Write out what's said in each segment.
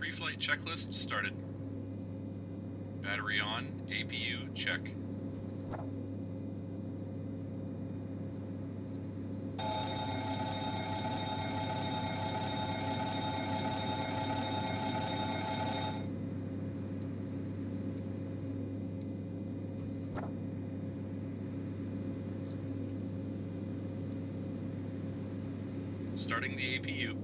Pre-flight checklist started. Battery on, APU check. Starting the APU.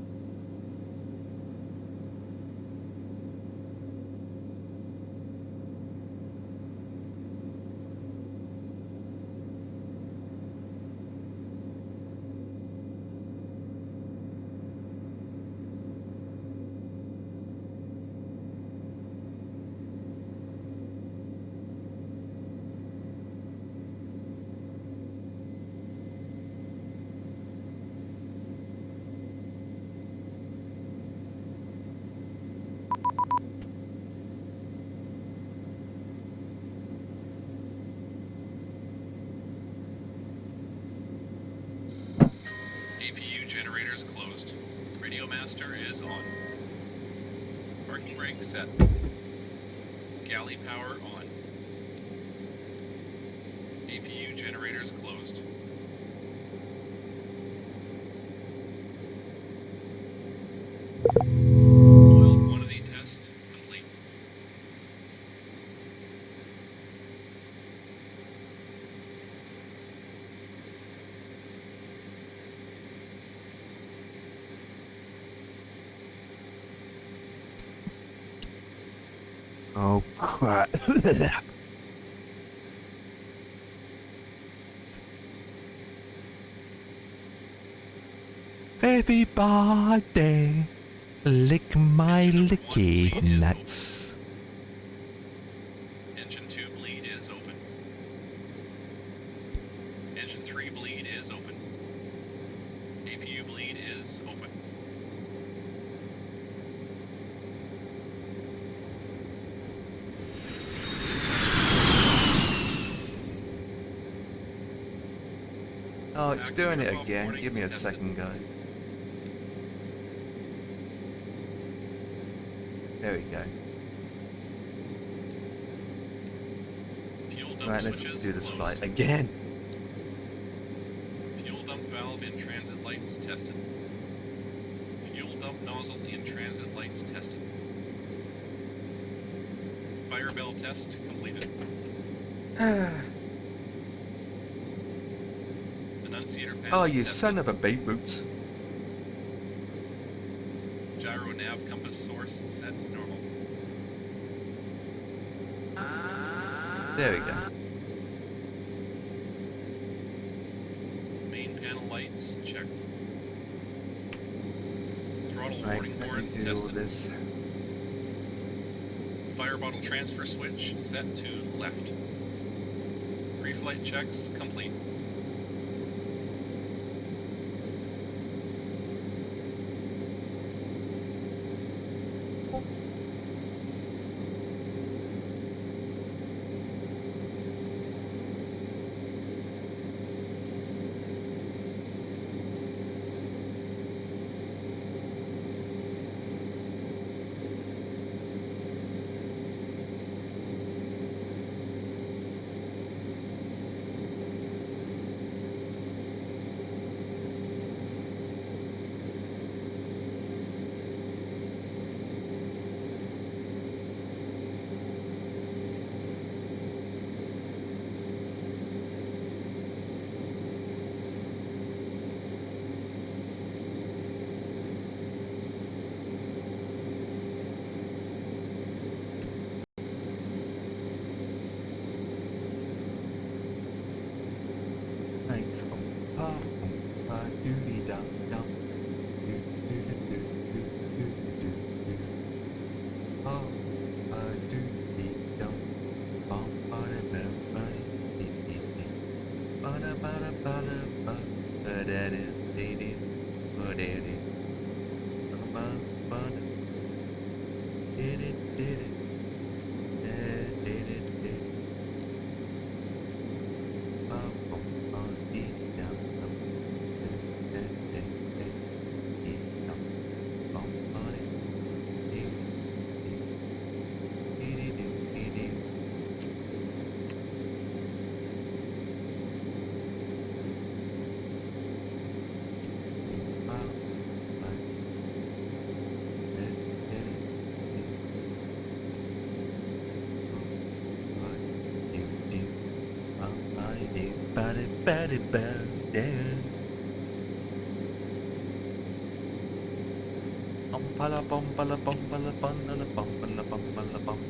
APU generators closed. Radio master is on. Parking brake set. Galley power on. APU generators closed. Oil quantity test complete. Oh crap. Everybody lick my Engine number licky 1 bleed is nuts. Engine 2 bleed is open. Engine 3 bleed is open. APU bleed is open. Oh, it's doing it again. Give me a Tested. second, guys. There we go. Fuel dump Right, let's switches do this closed. flight again. Fuel dump valve in transit lights tested. Fuel dump nozzle in transit lights tested. Fire bell test completed. Annunciator panel Oh, you tested. son of a beetroot. Gyro nav compass source set to normal. There we go. Main panel lights checked. Throttle Right, warning let board me do all tested. this. Fire bottle transfer switch set to left. Pre-flight checks complete. Thanks. Doody-dum-dum. Oh, doody-dum. Body, body, body, down. Bumpala, bumpala, bumpala, bumpala, bumpala, bumpala, bump.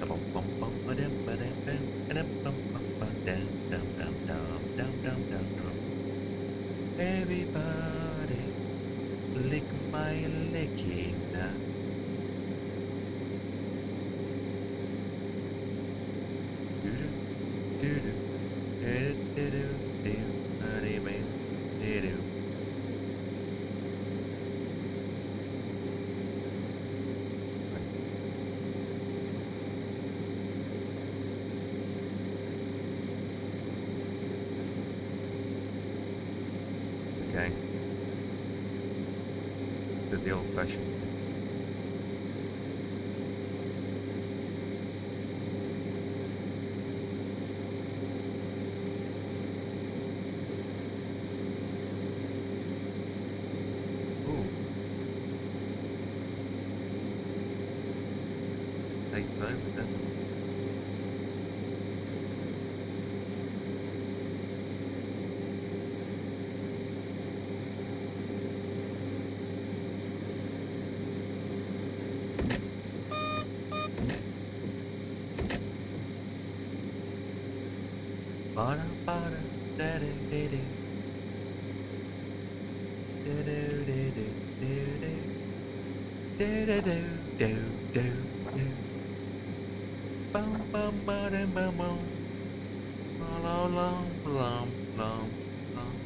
Bum, bum, bum, ba-dum, ba-dum, bum, ba-dum, bum, bum, ba, dum, dum, dum, dum, dum, dum, dum, dum. Everybody, lick my licking now. Do-do, do-do, do-do, do-do, do-do, do-do. Okay. Did the old-fashioned. Ooh. Take time with this. Bada bada da da da da da da da da da da da da da. Bum bum bada bum bum. Long long long long long.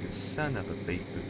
You son of a beat boot.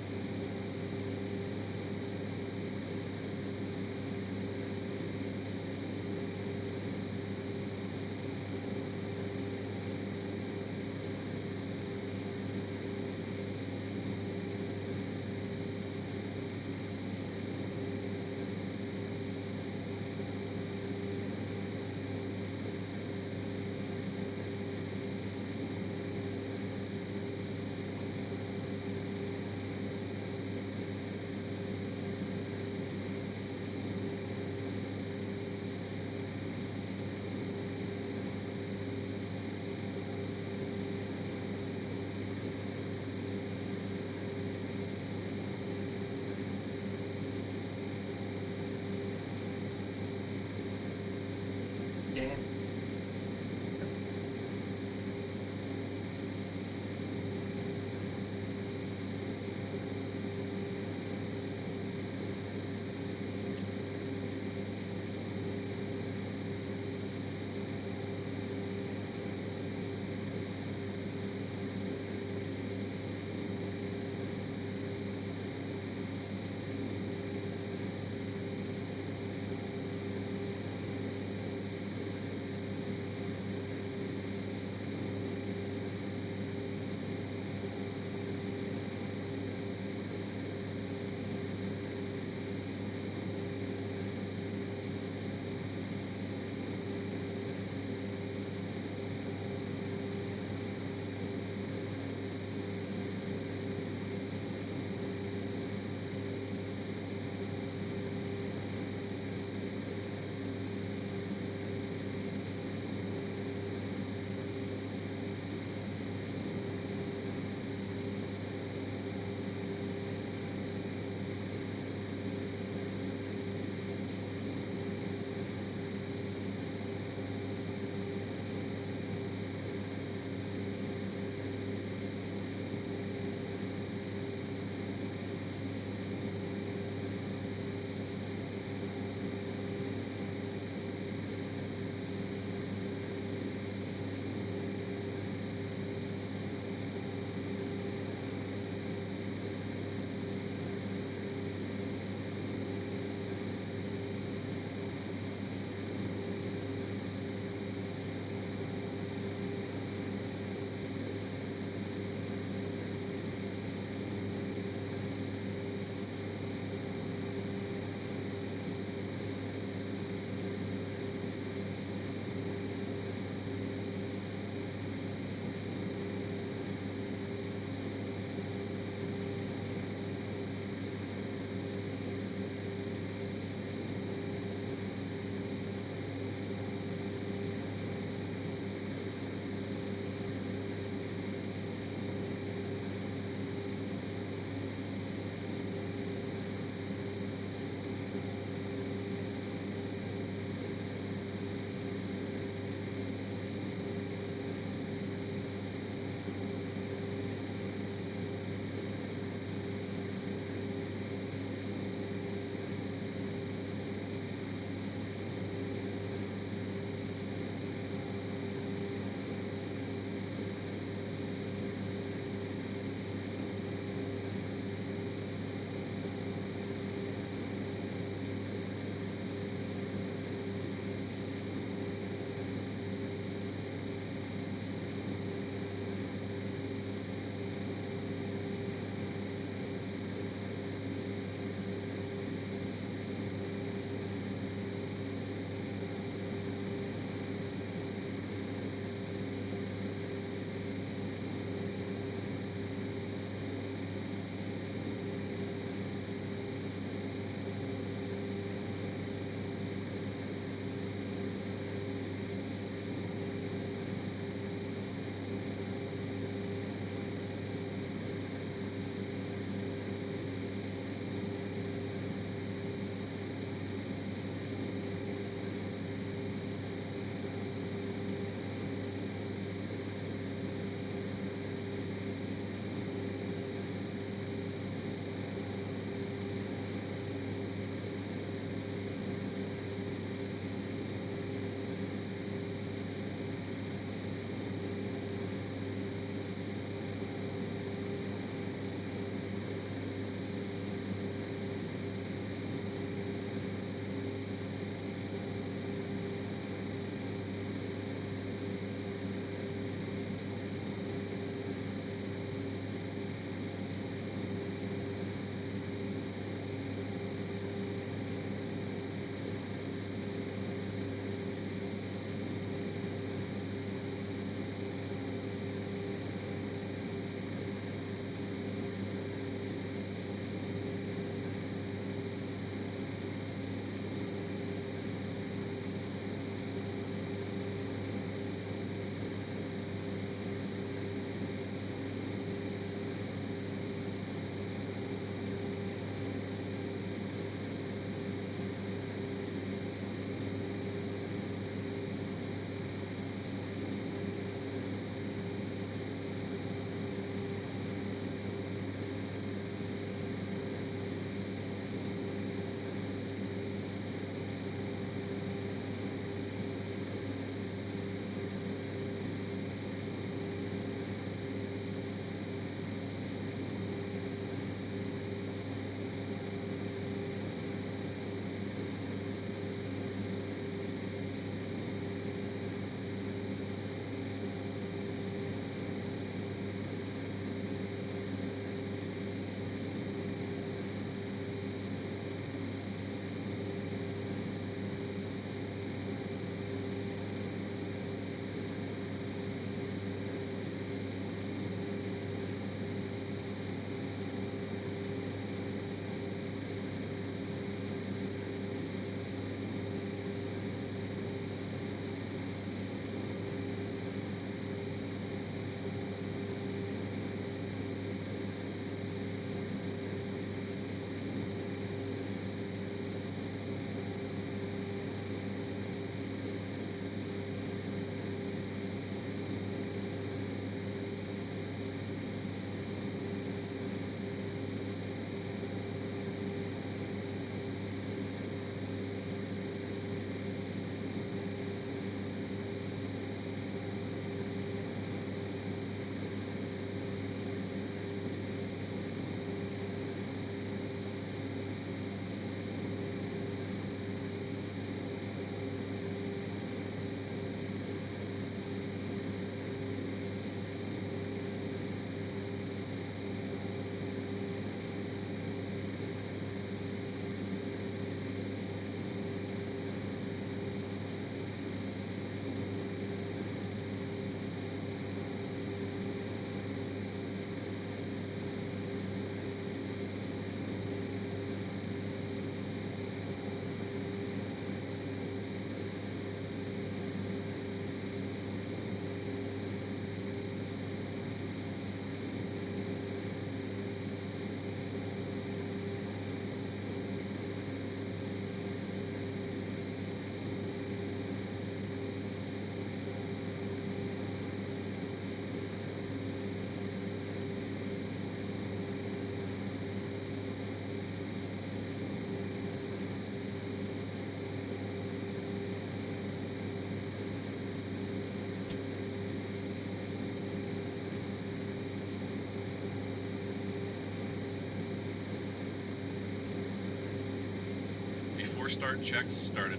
Before start checks started.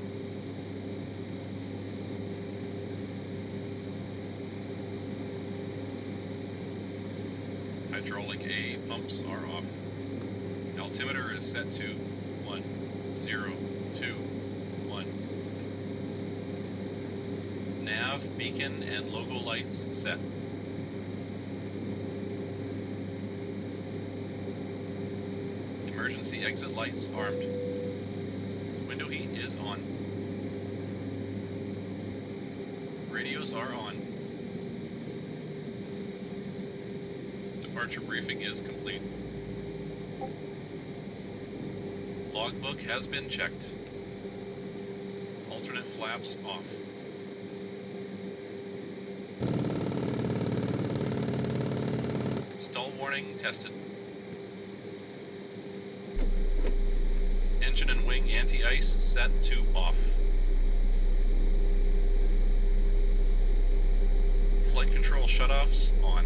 Hydraulic A pumps are off. Altimeter is set to 102.1. Nav, beacon, and logo lights set. Emergency exit lights armed. Window heat is on. Radios are on. Departure briefing is complete. Logbook has been checked. Alternate flaps off. Stall warning tested. Engine and wing anti-ice set to off. Flight control shutoffs on.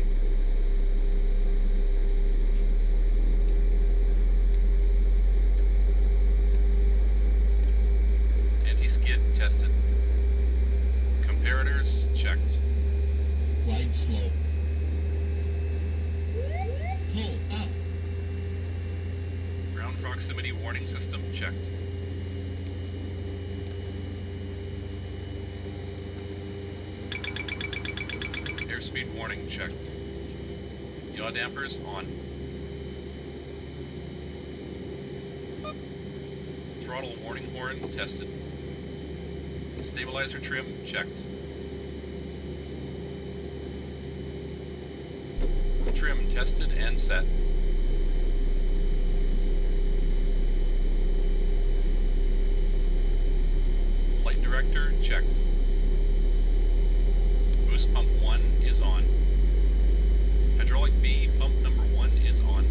Anti-skid tested. Comparators checked. Glide slow. Pull up. Ground proximity warning system checked. Airspeed warning checked. Yaw dampers on. Throttle warning horn tested. Stabilizer trim checked. Trim tested and set. Flight director checked. Boost pump 1 is on. Hydraulic B pump number 1 is on.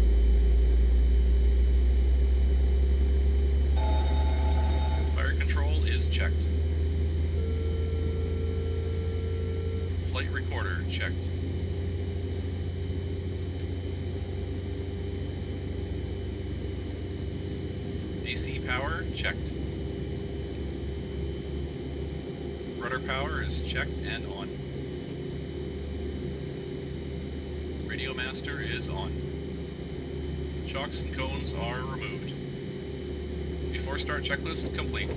Fire control is checked. Flight recorder checked. DC power checked. Rudder power is checked and on. Radio master is on. Chocks and cones are removed. Before start checklist complete.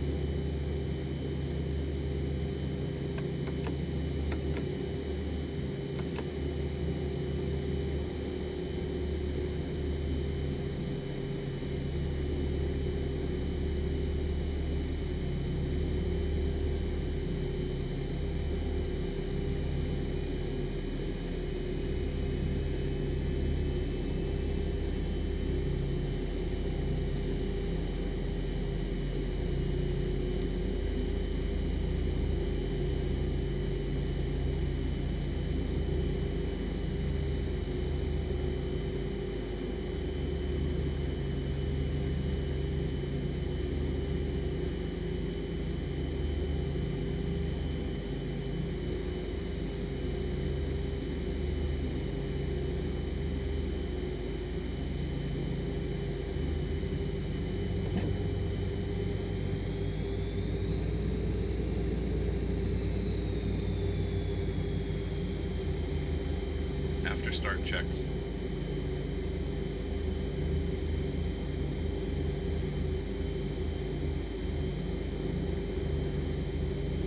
After start checks.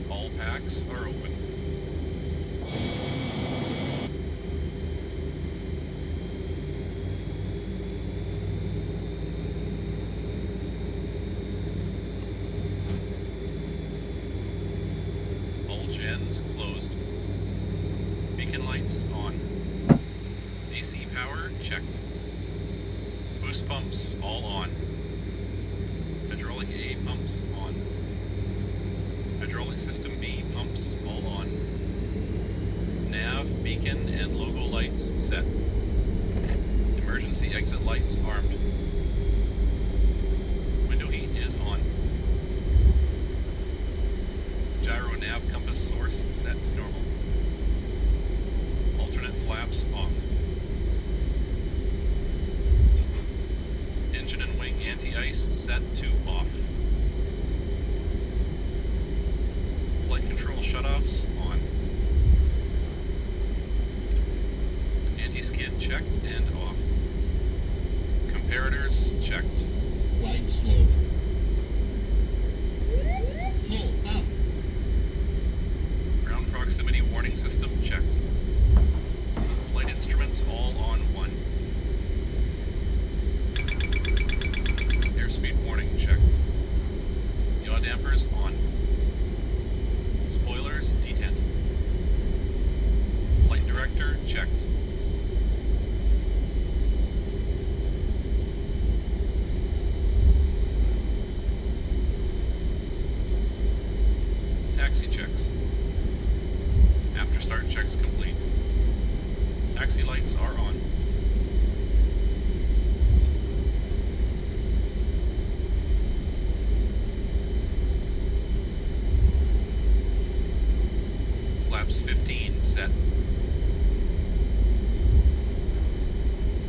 All packs are open. All gens closed. Beacon lights on. DC power checked. Boost pumps all on. Hydraulic A pumps on. Hydraulic system B pumps all on. Nav, beacon, and logo lights set. Emergency exit lights armed. Window heat is on. Gyro nav compass source set to normal. Alternate flaps off. Engine and wing anti-ice set to off. Central shutoffs on. Anti-skid checked and off. Comparators checked. Wide slope. Pull up. Ground proximity warning system checked. Flight instruments all on 1. Airspeed warning checked. Yaw dampers on. Spoilers detent. Flight director checked. Taxi checks. After start checks complete. Taxi lights are on. Flaps 15 set.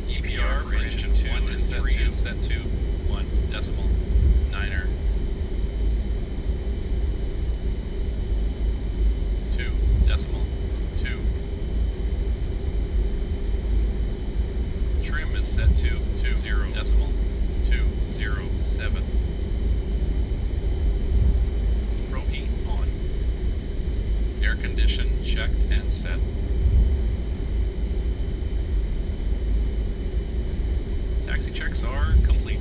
EPR for engine 2 is set to set to 1 decimal. Niner. 2 decimal 2. Trim is set to 0 decimal 207. Pro heat on. Air condition checked and set. Taxi checks are complete.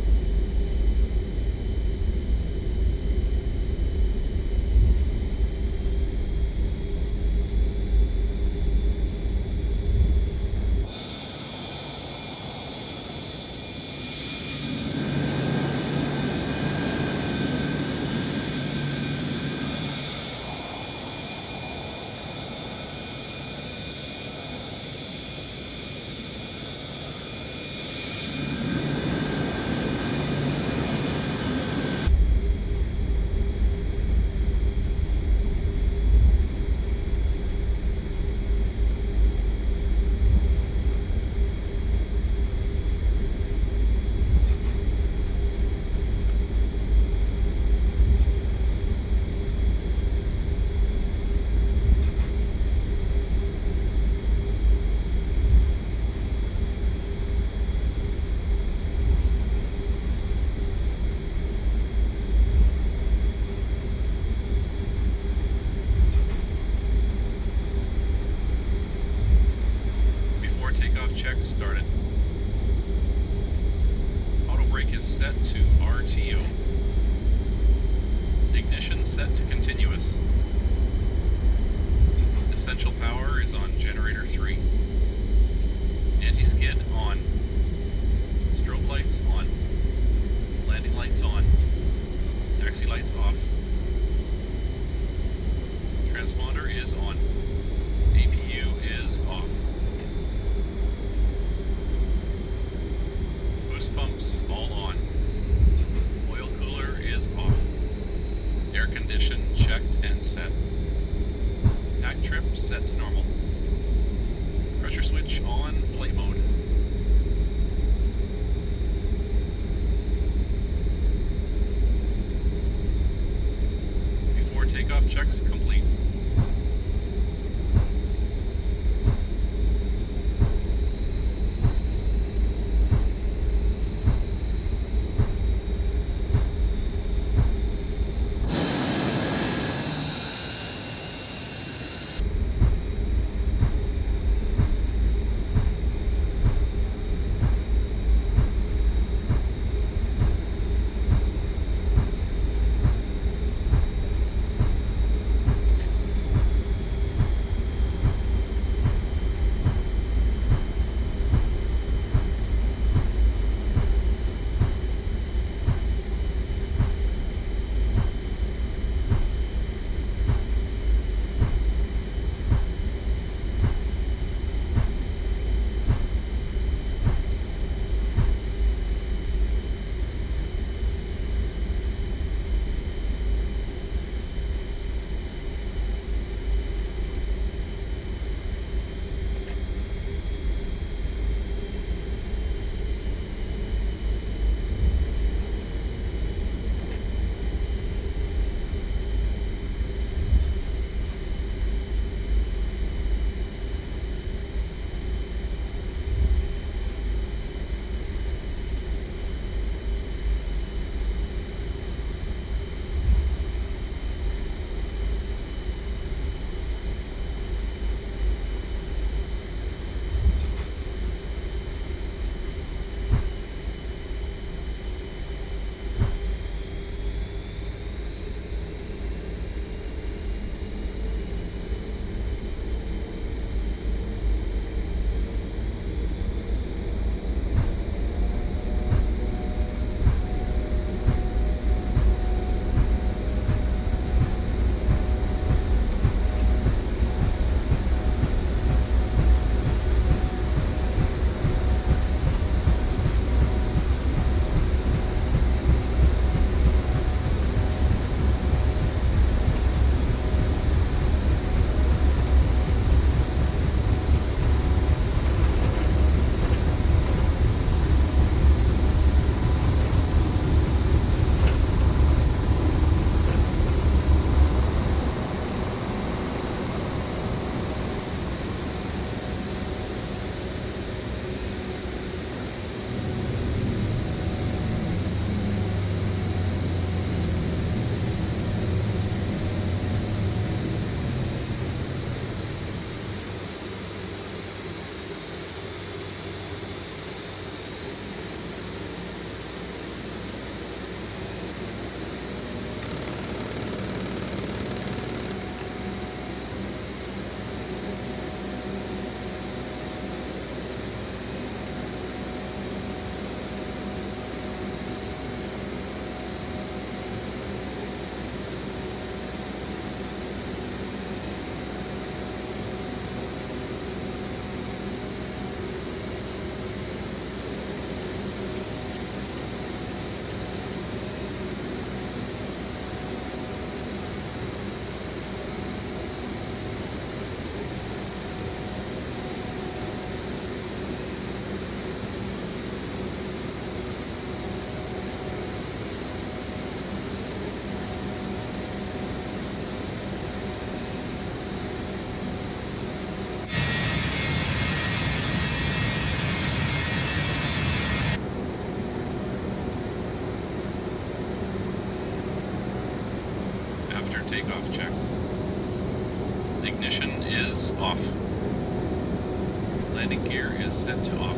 Checks started. Auto brake is set to RTO. Ignition set to continuous. Essential power is on generator 3. Anti-skid on. Strobe lights on. Landing lights on. Taxi lights off. Transponder is on. APU is off. Pumps all on. Oil cooler is off. Air condition checked and set. Pack trip set to normal. Pressure switch on flight mode. Before takeoff checks complete. takeoff checks. Ignition is off. Landing gear is set to off.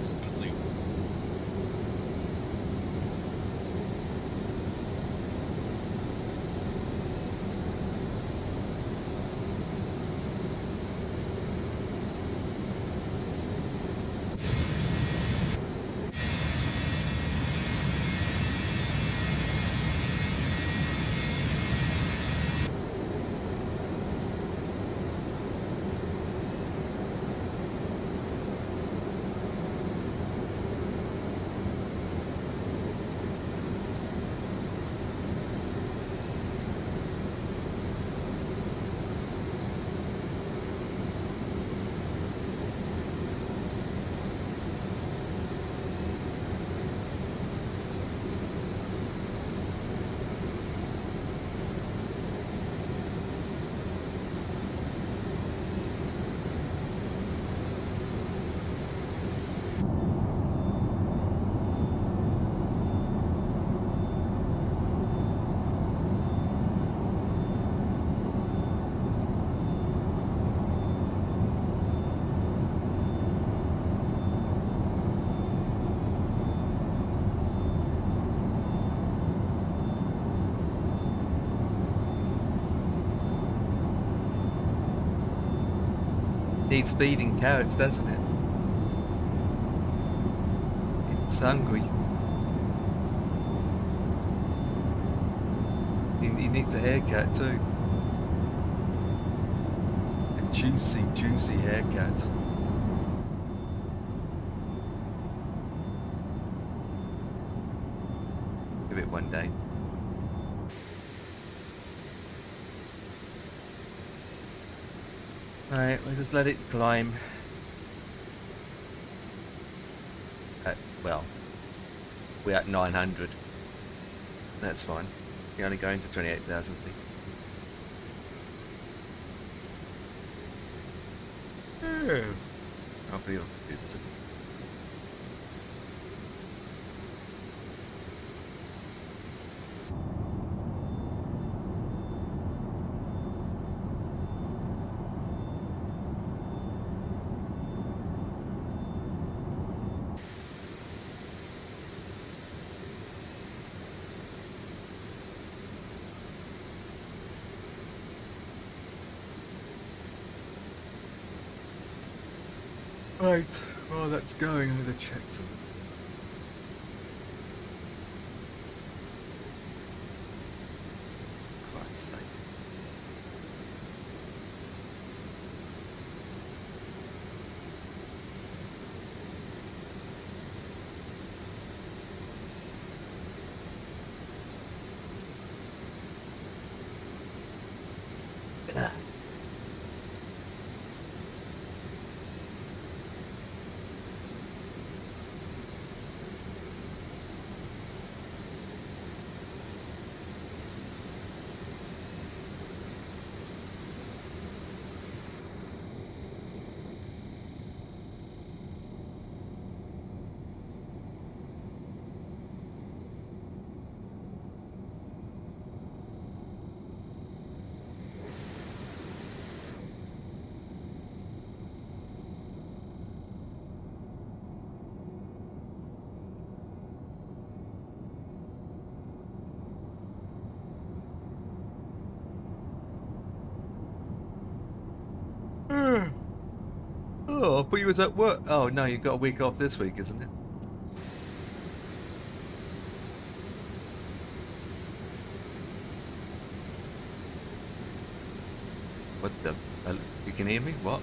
is cuddly. Needs feeding carrots, doesn't it? It's hungry. He needs a haircut too. A juicy, juicy haircut. Give it one day. Alright, we'll just let it climb. Well, we're at 900. That's fine. You're only going to 28,000 feet. I'll be able to do this. Right, well that's going, I'm gonna check some. Christ's sake. Oh, I thought you was at work. Oh no, you've got a week off this week, isn't it? What the? You can hear me? What?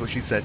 what she said.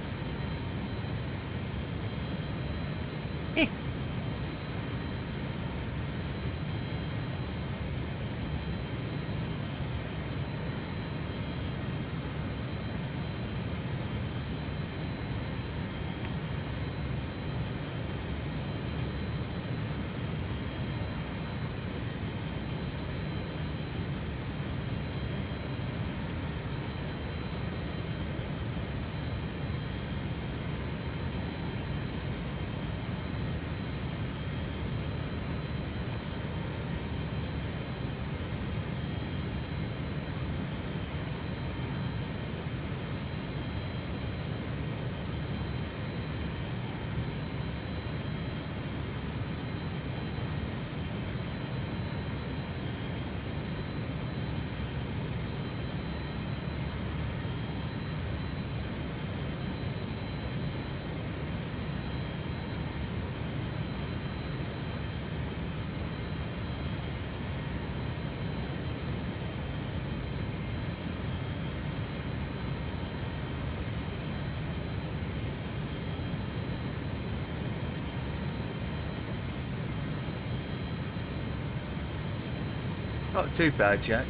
Not too bad, Jack.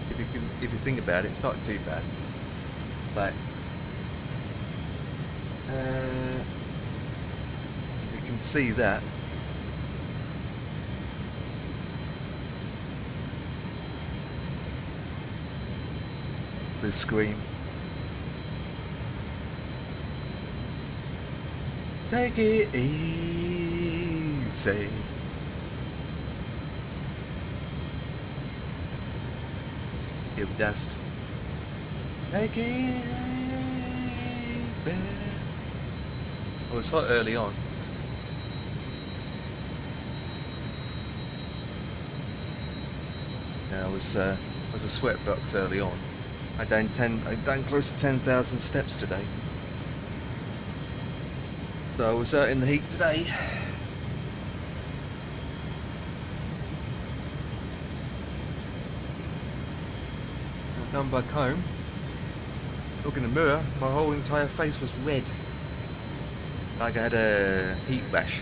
If you think about it, it's not too bad. But you can see that. The screen. Take it easy. Give dust. Take it easy. Oh, it's hot early on. Yeah, I was a sweatbox early on. I done close to 10,000 steps today. So I was out in the heat today. I come back home, look in the mirror, my whole entire face was red. Like I had a heat rash.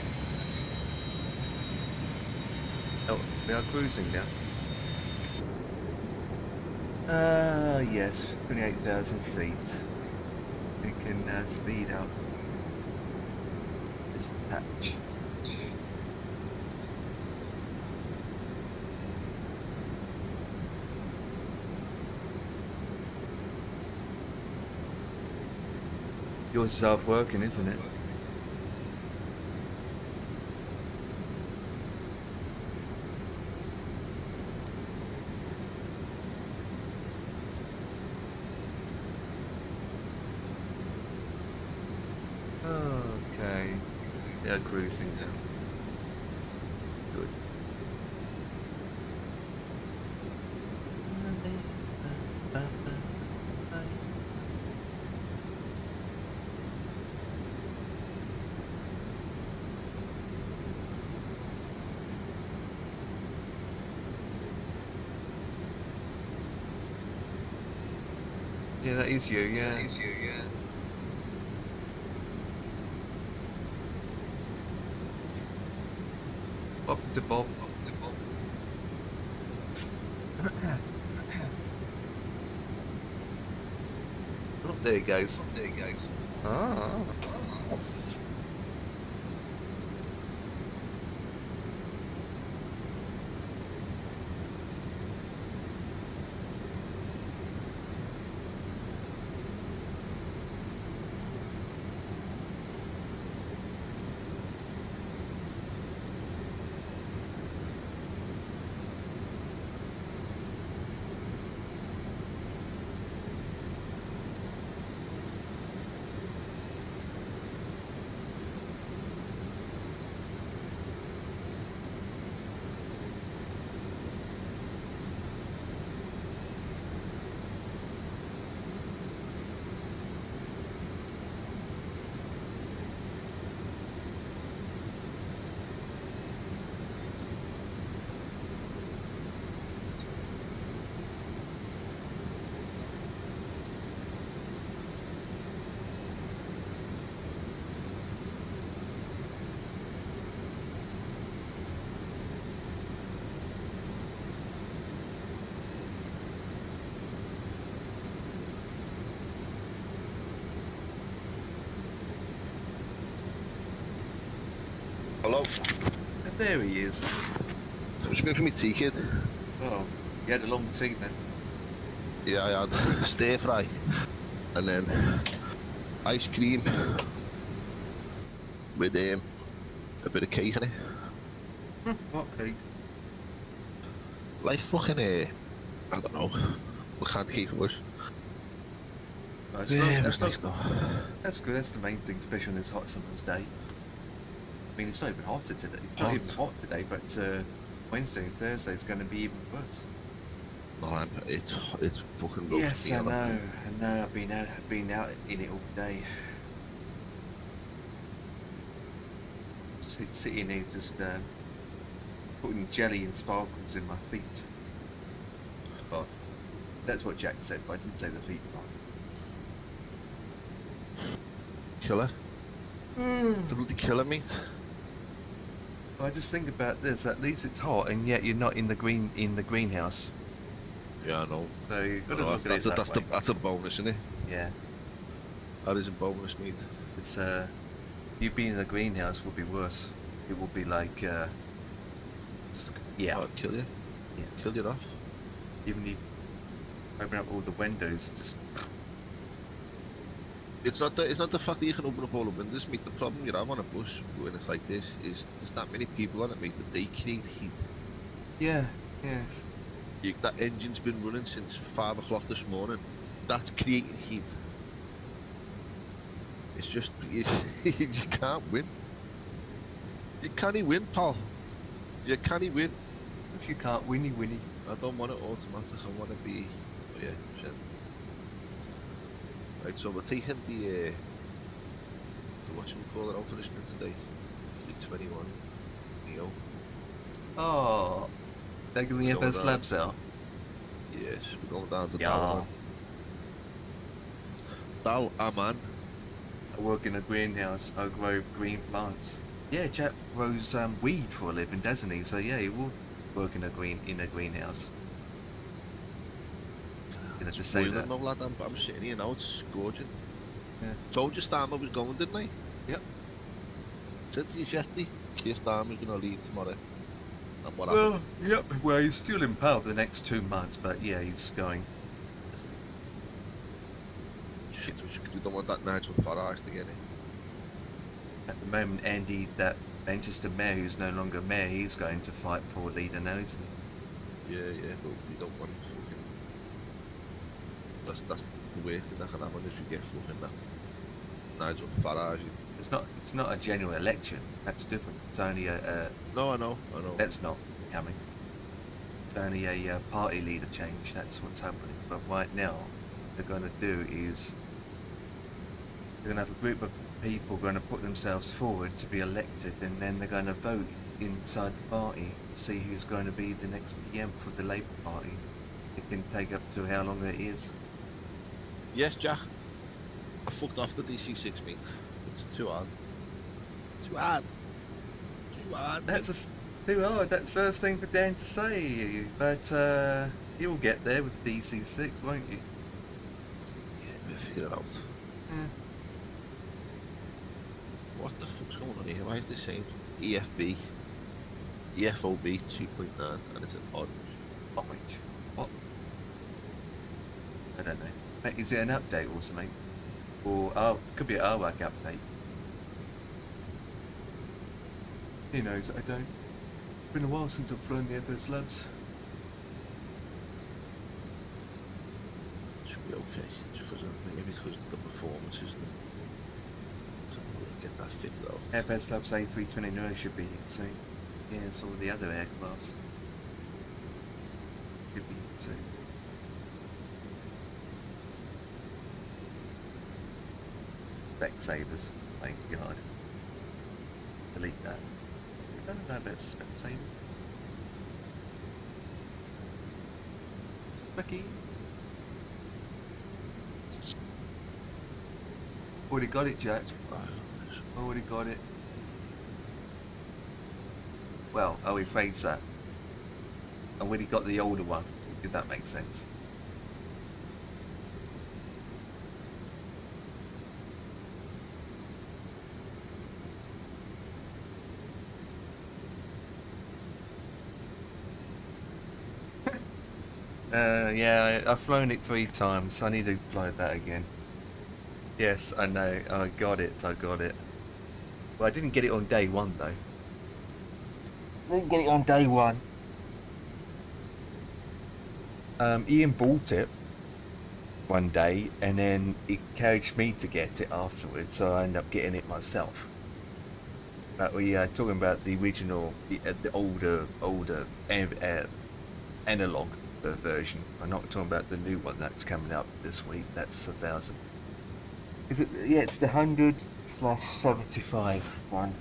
Oh, we are cruising now. Yes, 28,000 feet. We can speed up this touch. Yours is half working, isn't it? Okay. They're cruising now. Good. Yeah, that is you, yeah. That is you, yeah. Up to Bob. Oh, there he goes. There he goes. Ah. Hello. And there he is. I'm just going for my tea, kid. Oh, you had a long tea then. Yeah, I had stir fry and then ice cream with a bit of cake in it. What cake? Like fucking I don't know what kind of cake it was. Right, Yeah, it was nice though. That's good. That's the main thing, especially on this hot summer's day. I mean, it's not even hotter today. It's not even hot today, but Wednesday and Thursday is going to be even worse. No, it's fucking roasting Yes, me. I know. I know. I've been out in it all day. Sitting here just putting jelly and sparkles in my feet. Well, that's what Jack said, but I didn't say the feet part. Killer. It's a bloody killer, mate. I just think about this. At least it's hot, and yet you're not in the greenhouse. Yeah, I know. So you've got to I know, look at it that way. that's a bonus, isn't it? Yeah, That is a bonus, mate. it's you being in the greenhouse will be worse. It will be like yeah, Oh, I'd kill you. Yeah. Kill you off. even if you open up all the windows, just It's not the fact that you can open up all the windows, mate. The problem you have on a bus when it's like this is there's that many people on it, mate, that they create heat. yeah, yes. That engine's been running since 5 o'clock this morning. That's creating heat. It's just you can't win. You can't win, pal. You can't win. If you can't winnie. I don't want it automatic. I want to be. Oh yeah, shit. Right, so we're taking the whatchamacallit out for this minute today. 321 Neo. Oh, taking the We're going FS down. slabs out. Yes, we're going down to Yeah. Dal, Dal Aman. I work in a greenhouse. I grow green plants. Yeah, Jack grows weed for a living, doesn't he? So yeah, he will work in a greenhouse. Did I just say that? No, lad, I'm sitting here now, it's scorching. Yeah. Told you Starmer was going, didn't I? Yep. Said to you yesterday, Keir Starmer's going to leave tomorrow. And what Well, happened? yep. Well, he's still in power for the next 2 months, but yeah, he's going. Shit, we don't want that Nigel Farage to get in. At the moment, Andy, that Manchester mayor who's no longer mayor, he's going to fight for leader now, isn't he? Yeah, but we don't want fucking... That's the worst thing that can happen is we get fucking that Nigel Farage. It's not a general election. That's different. It's only a No, I know. that's not coming. It's only a party leader change. That's what's happening. But right now, what they're going to do is they're going to have a group of people going to put themselves forward to be elected, and then they're going to vote inside the party to see who's going to be the next PM for the Labour Party. It can take up to how long it is. Yes, Jack. I fucked off the DC6, mate. It's too hard. Too hard. That's too hard. That's first thing for Dan to say. But you'll get there with DC6, won't you? Yeah, we'll figure it out. Yeah. What the fuck's going on here? Why is this saying EFB, EFOB 2.9 and it's an orange? Orange. What? I don't know. Mate, is it an update or something? Or could be an RWAC update. Who knows? I don't. It's been a while since I've flown the FS Labs. Should be okay. Just because maybe it's because of the performance, isn't it? So we'll get that figured out. FS Labs A329 should be hit soon. Yeah, it's all the other aircrafts. Should be hit soon. Specsavers, thank God. Delete that. I don't know about Specsavers. Becky. Already got it, Jack. Already got it. Well, I'll rephrase that. I already got the older one, if that makes sense. Yeah, I've flown it 3 times. I need to fly that again. Yes, I know. I got it. I got it. Well, I didn't get it on day one though. I didn't get it on day one. Ian bought it one day, and then he encouraged me to get it afterwards, so I ended up getting it myself. But we are talking about the original, the older analog version. I'm not talking about the new one that's coming up this week. That's 1,000. Is it? Yeah, it's the 100/75 one.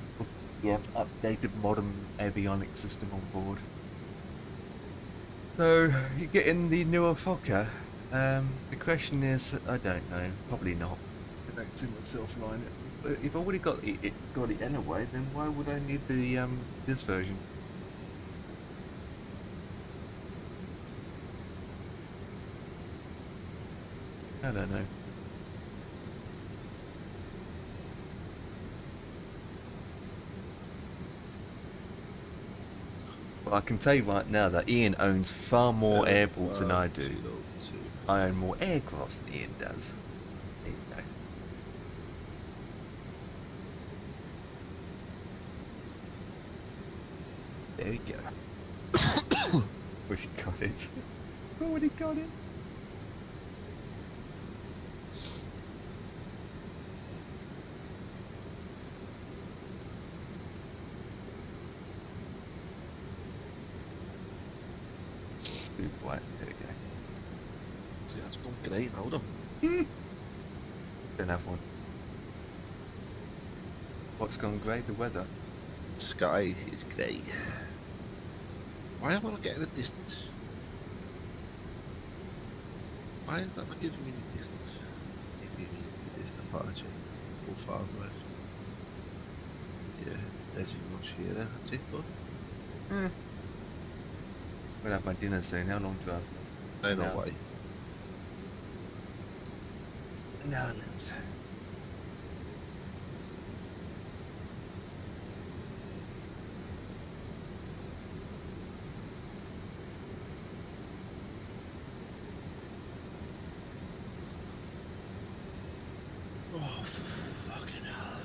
Yeah, updated modern avionics system on board. So you're getting the newer Fokker. The question is, I don't know. Probably not. I don't see myself flying it. But if I already got it anyway, then why would I need the this version? I don't know. Well, I can tell you right now that Ian owns far more airports than I do. 102. I own more aircrafts than Ian does. There you go. There you go. Already got it. Already got it. Too white. There we go. See, that's gone great now, though. Don't have one. What's gone grey? The weather. Sky is grey. Why am I not getting a distance? Why is that not giving me any distance? If it means this departure. 4 5 left. Yeah, there's your much here. That's it, bud. I'm gonna have my dinner soon. How long do I have? I know No. why. No, left. Oh, fucking hell.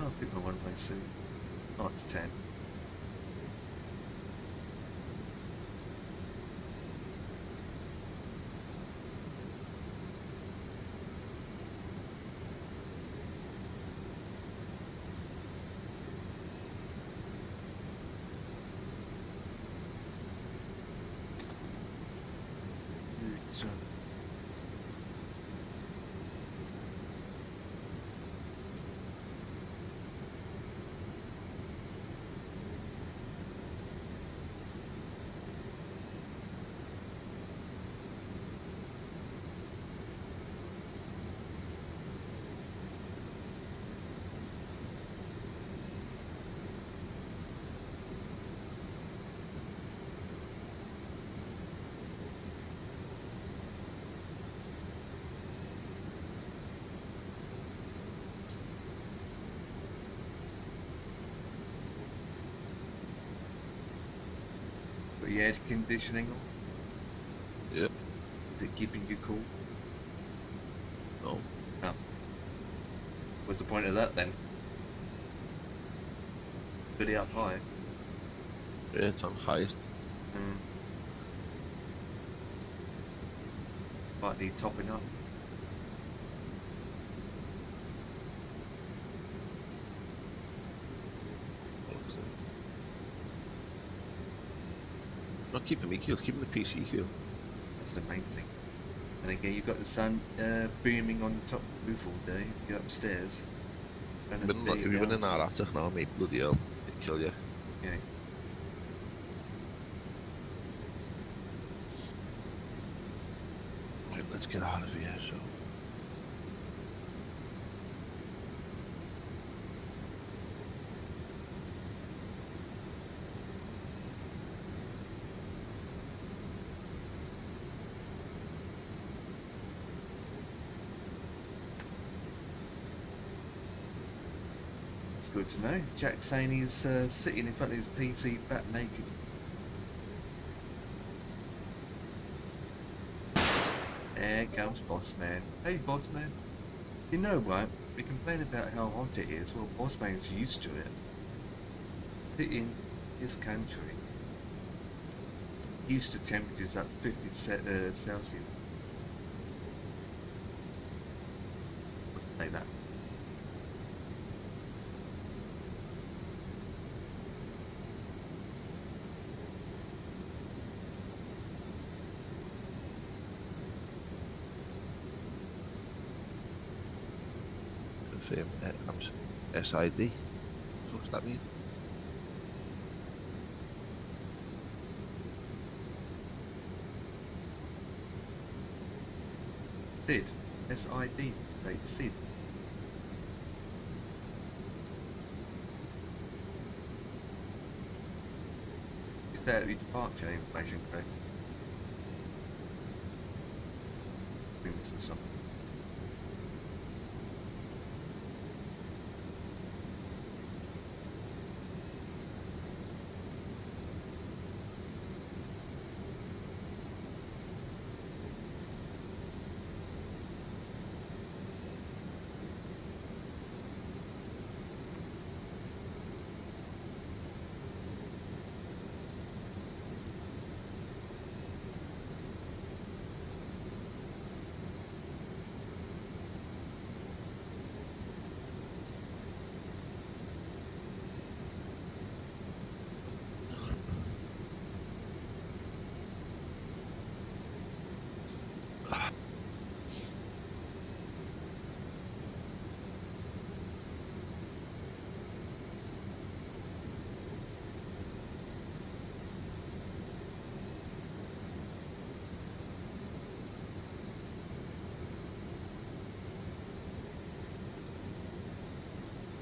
I'll pick my one-way suit. Oh, it's 10. It's, the air conditioning on? Yeah. Is it keeping you cool? No. Oh. What's the point of that then? Put it up high. Yeah, it's on highest. Might need topping up. Not keeping me cool, keeping the PC cool. That's the main thing. And again, you've got the sun beaming on the top of the roof all day. You're upstairs. And If you've been in our attic now, mate, bloody hell, it'd kill you. Yeah. Right, let's get out of here, so. That's good to know. Jack's saying he's sitting in front of his PC back naked. There comes Boss Man. Hey, Boss Man. You know what? We complain about how hot it is. Well, Boss Man's used to it. Sit in his country. Used to temperatures at 50 Celsius. Like that. Confirm SID. What's that mean? Sid. S-I-D. Say Sid. Is that the departure information correct? We're missing something.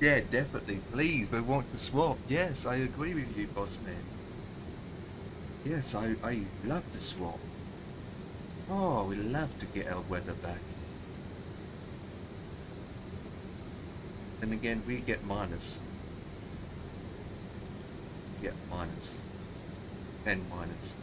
Yeah, definitely. Please, we want to swap. Yes, I agree with you, Boss Man. Yes, I love to swap. Oh, we love to get our weather back. And again, we get minus. Get minus. 10 minus.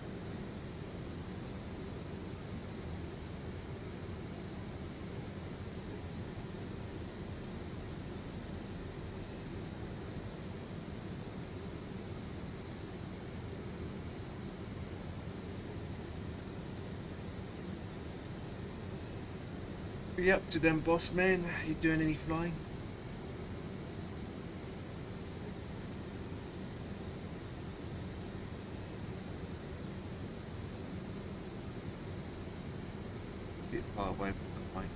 Be up to them, Boss Man. You doing any flying? Bit far away from the mic.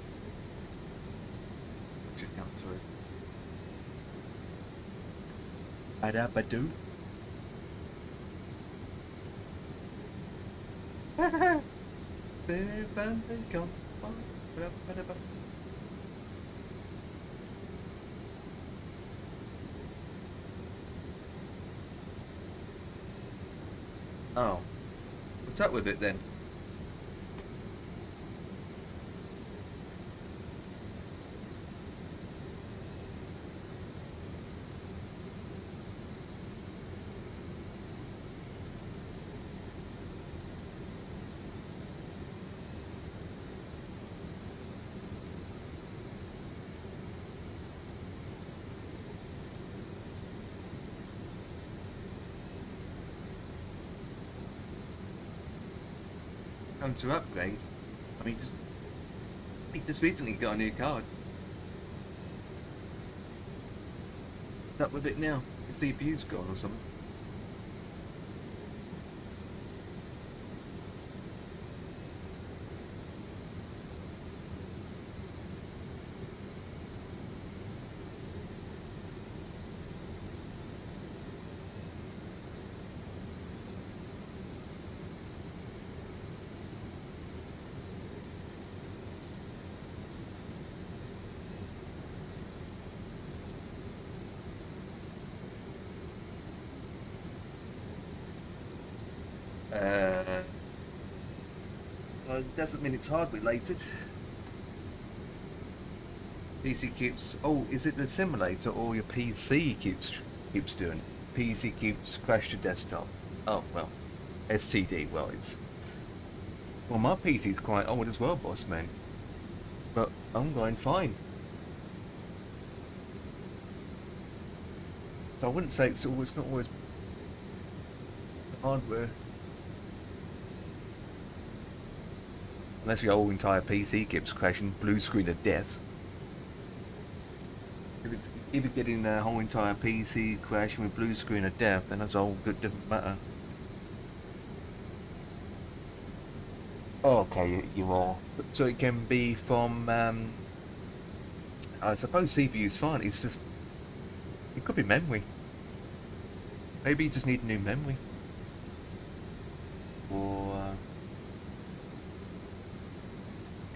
Should come through. Adabadoo. Come on. Oh. What's up with it then? time to upgrade. I mean, he just recently got a new card. What's up with it now? His CPU's gone or something. Well, it doesn't mean it's hard related. PC keeps. Oh, is it the simulator or your PC keeps doing it? PC keeps crash to desktop. Oh well, STD. Well, it's. Well, my PC's quite old as well, boss man. But I'm going fine. So I wouldn't say it's always not always the hardware. Unless your whole entire PC keeps crashing, blue screen of death. If you're getting a whole entire PC crashing with blue screen of death, then that's a whole good different matter. Oh, okay, you are. So it can be from, I suppose CPU's fine, it's just, it could be memory. Maybe you just need a new memory. Or,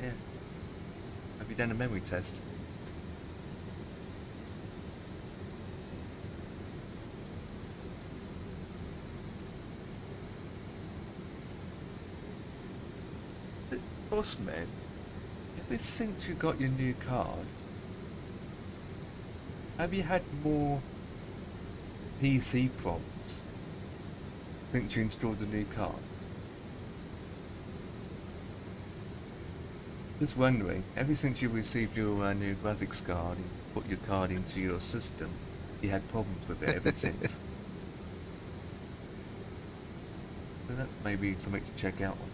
yeah. Have you done a memory test? Boss man, ever since you got your new card, have you had more PC problems since you installed the new card? Just wondering, ever since you received your new graphics card and put your card into your system, you had problems with it ever since. So that's maybe something to check out on.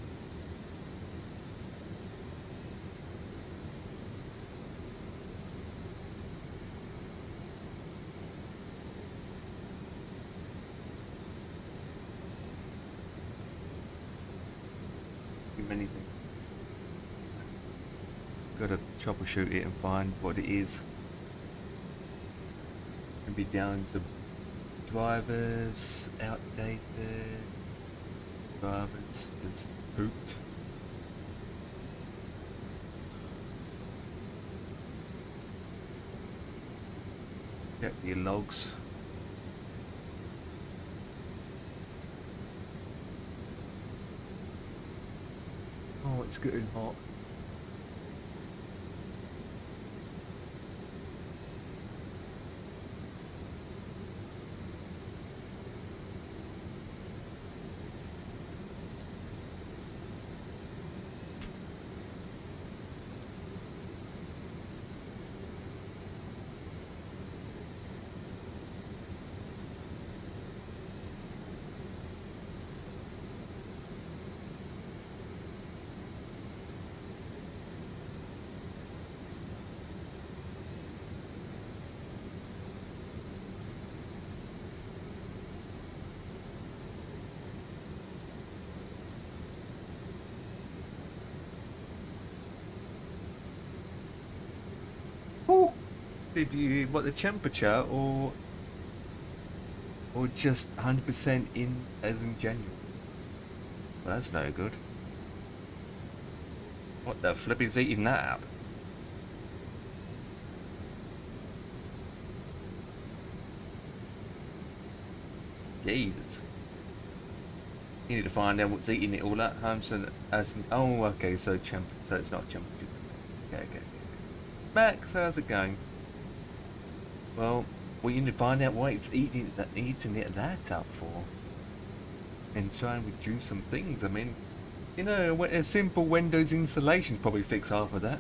Many things. Gotta troubleshoot it and find what it is. Can be down to drivers, outdated, drivers that's pooped. Check your logs. Oh, it's getting hot. Oh, did you what the temperature or just 100% in as in January? Well, that's no good. What the flip is eating that up? Jesus. You need to find out what's eating it all up. Oh, okay, so it's not temperature. Okay. Max, how's it going? Well, we need to find out why it's eating it that up for. And try and reduce some things. I mean, you know, a simple Windows installation probably fix half of that.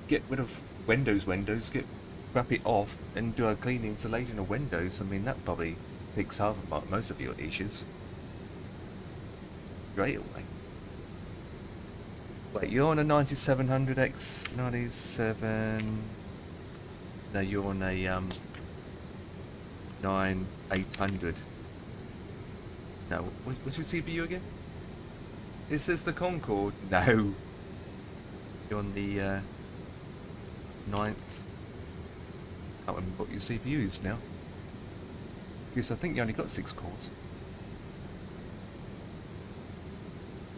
Get rid of Windows, scrap it off and do a clean installation of Windows. I mean, that probably fix half of most of your issues. straight away. Wait, you're on a 9700X 97. No, you're on a 9800. No, what's your CPU again? Is this the Concorde? No. You're on the 9th. I can't remember what your CPU is now. Because I think you only got 6 cores.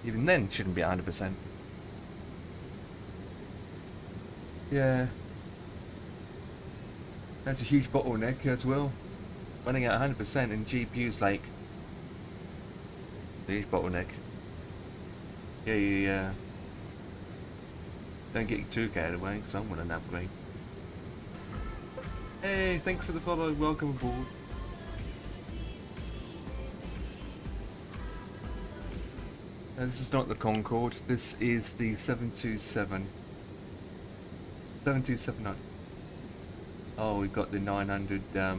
Even then, it shouldn't be 100%. Yeah. That's a huge bottleneck as well. Running at 100% and GPU's like a huge bottleneck. Yeah. Don't get too carried away, because I'm on an upgrade. Hey, thanks for the follow. Welcome aboard. This is not the Concorde. This is the 727. 7279. Oh, we've got the 900, the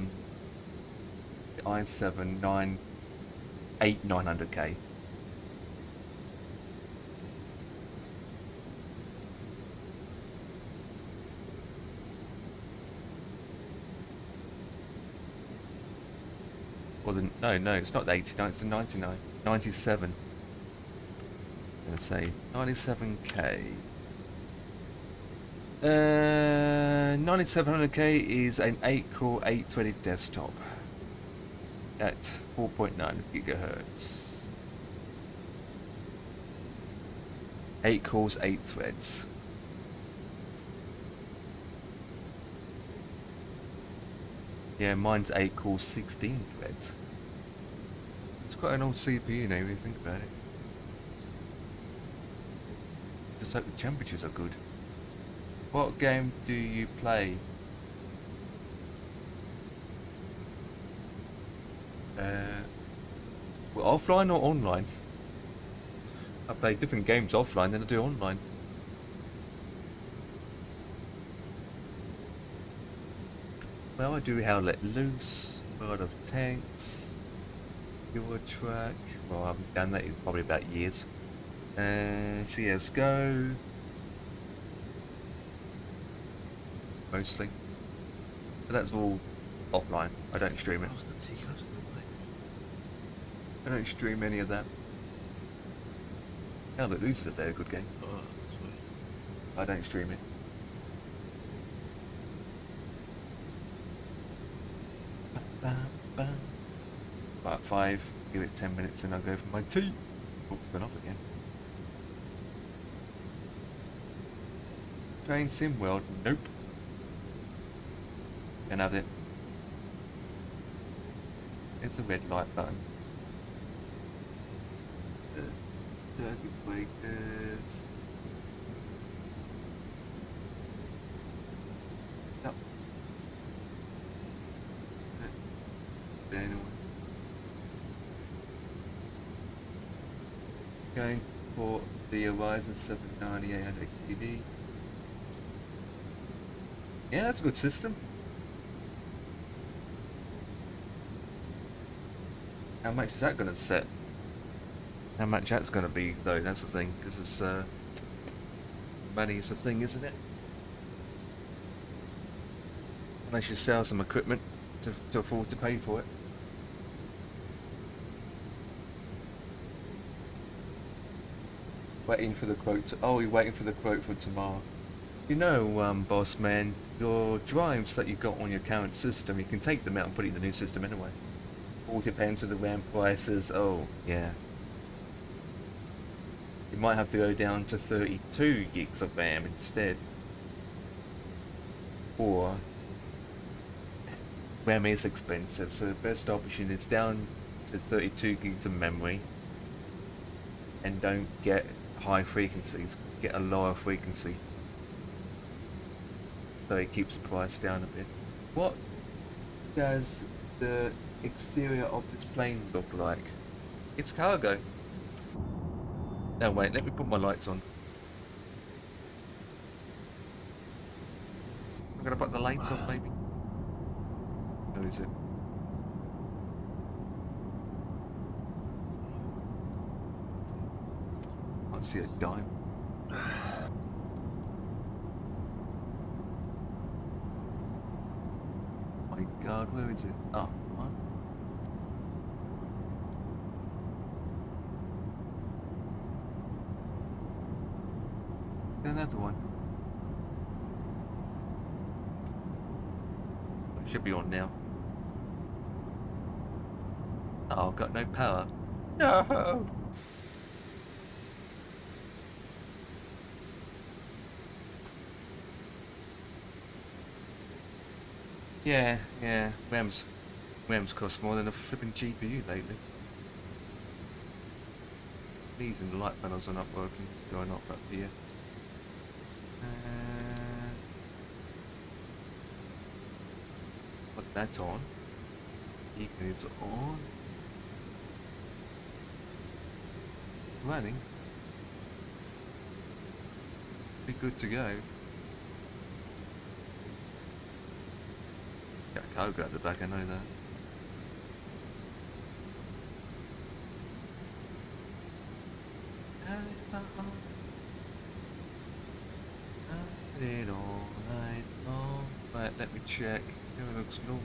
i7 900K. Well, no, it's not the 89, it's the 99. 97. I'm going to say 97K. 9700K is an 8-core, 8-threaded desktop at 4.9 gigahertz. 8 cores, 8 threads. Yeah, mine's 8 cores, 16 threads. It's quite an old CPU now, if you think about it. Just hope the temperatures are good. What game do you play? Well, offline or online? I play different games offline than I do online. Well, I do How Let Loose, World of Tanks, Your Track. Well, I haven't done that in probably about years. CSGO. Mostly. But that's all offline. I don't stream it. How's the tea cups then, mate? I don't stream any of that. Hell, Let Loose is a very good game. Oh, sweet. I don't stream it. About 5, give it 10 minutes and I'll go for my tea. Oh, it's gone off again. Train Sim World? Nope. Can have it. It's a red light button. Circuit breakers. No. Anyway. Going for the Horizon 79800 XTD. Yeah, that's a good system. How much is that going to set? How much that's going to be, though, that's the thing, because it's, money is the thing, isn't it? Unless you sell some equipment to afford to pay for it. Waiting for the quote. Oh, you're waiting for the quote for tomorrow. You know, boss man, your drives that you got on your current system, you can take them out and put it in the new system anyway. All depends on the RAM prices. Oh, yeah. You might have to go down to 32 gigs of RAM instead. Or RAM is expensive, so the best option is down to 32 gigs of memory and don't get high frequencies, get a lower frequency so it keeps the price down a bit. What does the exterior of this plane look like? It's cargo. No, wait, let me put my lights on. I'm gonna put the lights on, maybe. Where is it? can't see a dime. My God, where is it? Oh, what? Another one. It should be on now. Oh, I've got no power. No! Yeah, RAMs cost more than a flipping GPU lately. These and the light panels are not working, going up here. Put that on. Beacon is on. It's running. Be good to go. Got a Koga at the back, I know that. It all night long. Right, let me check. It looks normal.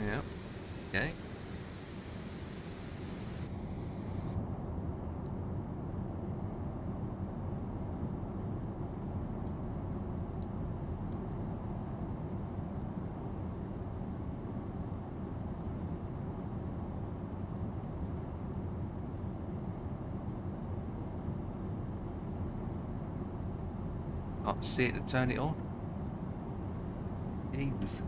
Yep. Okay. Can't see it to turn it on. Jesus.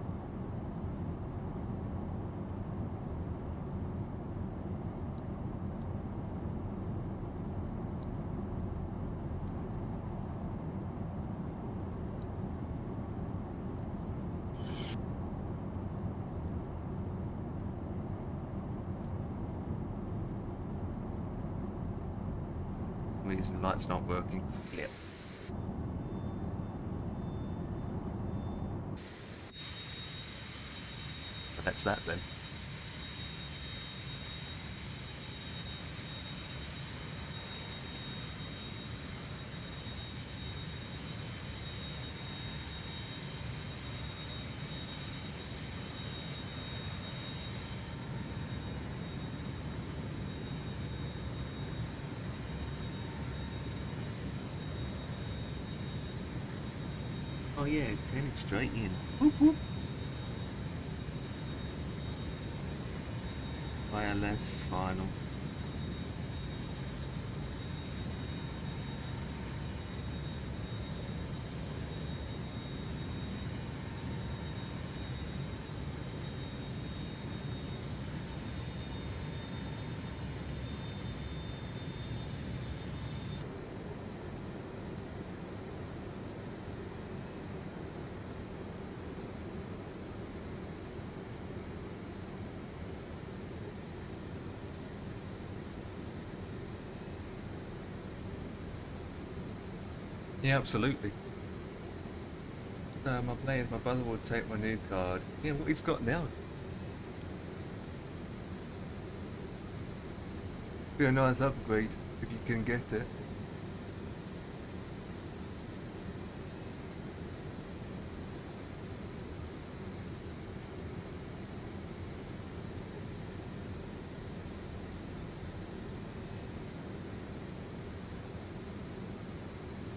For some reason the light's not working. Flip. But that's that then. Oh yeah, turn it straight in. Whoop whoop. Wireless final. Yeah, absolutely. So my plan is my brother will take my new card. Yeah, what he's got now. Be a nice upgrade if you can get it.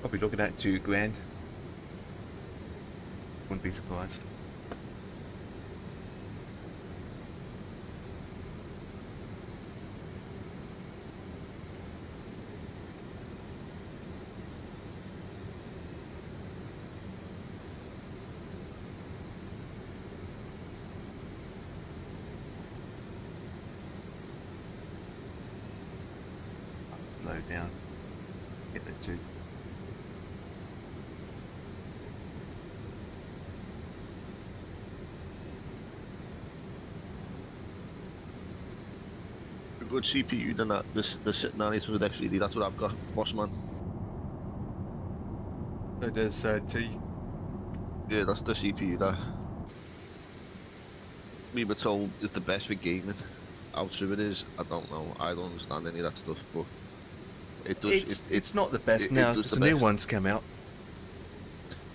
Probably looking at $2 grand. Wouldn't be surprised. Slow down. Get the 2. A good CPU than that. The sitting on 800 XVD. That's what I've got, boss man. So there's T. Yeah, that's the CPU that we were told is the best for gaming. how true it is, I don't know. I don't understand any of that stuff, but it does. It's not the best now it does because the the new best. ones come out.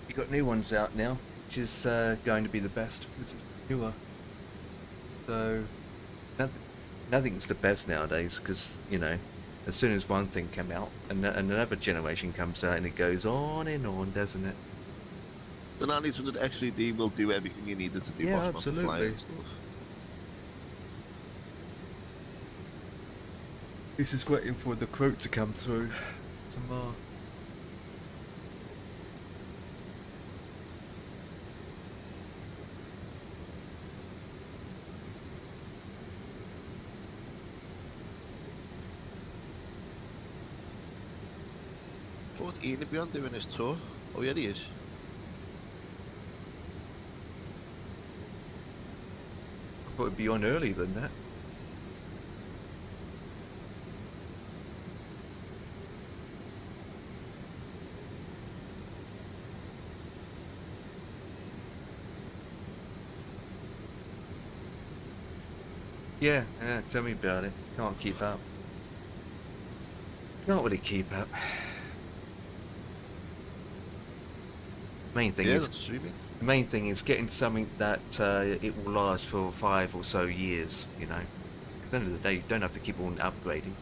You got new ones out now, which is going to be the best. It's newer, so nothing, nothing's the best nowadays because you know, as soon as one thing come out, and another generation comes out, and it goes on, doesn't it? The 9800 X3D will do everything you need it to do, Yeah, boss man, for flying absolutely. and stuff. This is waiting for the quote to come through tomorrow. Thought Ian would be on doing his tour. Oh yeah, he is. I thought it'd be on earlier than that. Yeah, tell me about it. Can't keep up. Can't really keep up. Main thing Yeah, is that's true, mate. the main thing is getting something that it will last for 5 or so years. You know, 'cause at the end of the day, you don't have to keep on upgrading.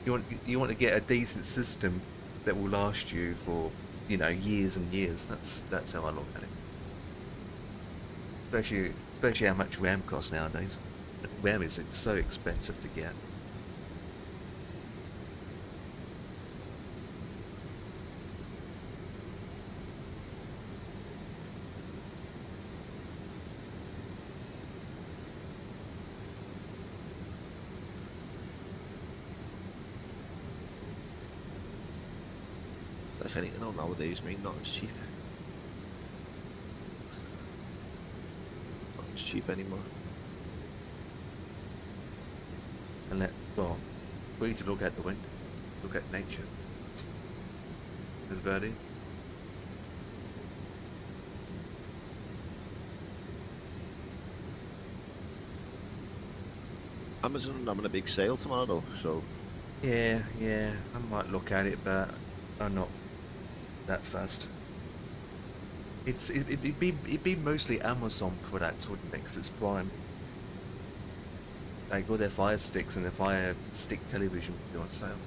You want to get a decent system that will last you for years and years. That's how I look at it. Especially how much RAM costs nowadays. RAM is so expensive to get. It's like anything else nowadays, mate. Nothing's cheap. Nothing's cheap anymore. And well, it's for you to look at the window, look at nature. That's about it. Amazon are having a big sale tomorrow, though, so Yeah, I might look at it, but I'm not that fussed. It'd be mostly Amazon products, wouldn't it? 'Cause it's Prime. Like all their Fire Sticks and their Fire Stick television would be on sale.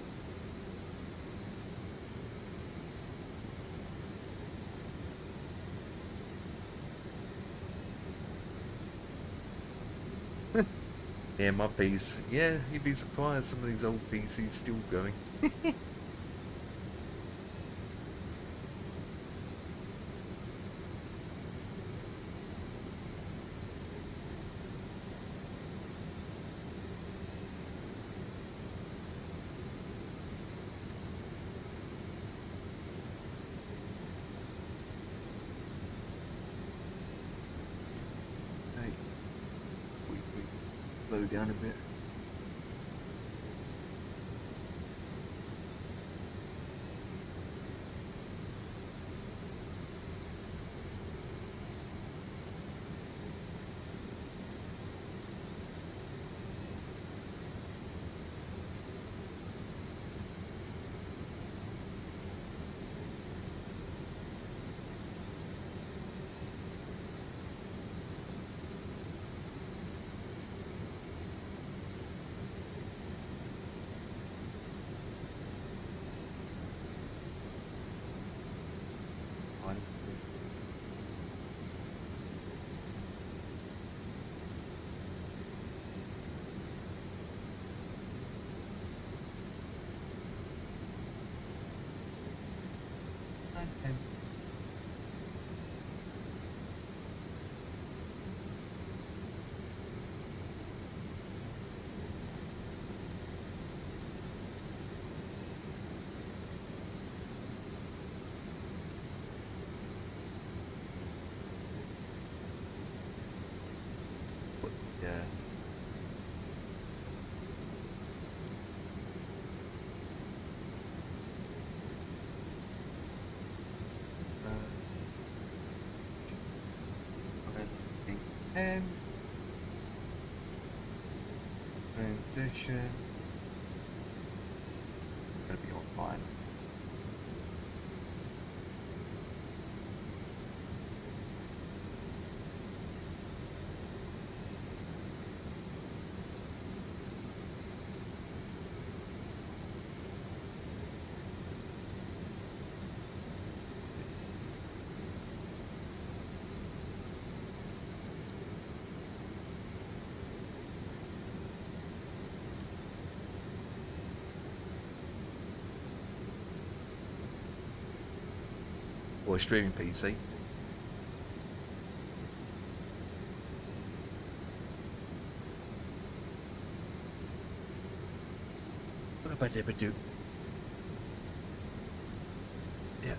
Yeah, my piece. Yeah, you'd be surprised some of these old PCs still going. Hey, we slow down a bit. And yeah. Uh, 10. Transition. Gonna be all fine. Or a streaming PC. What about ever do? Yeah.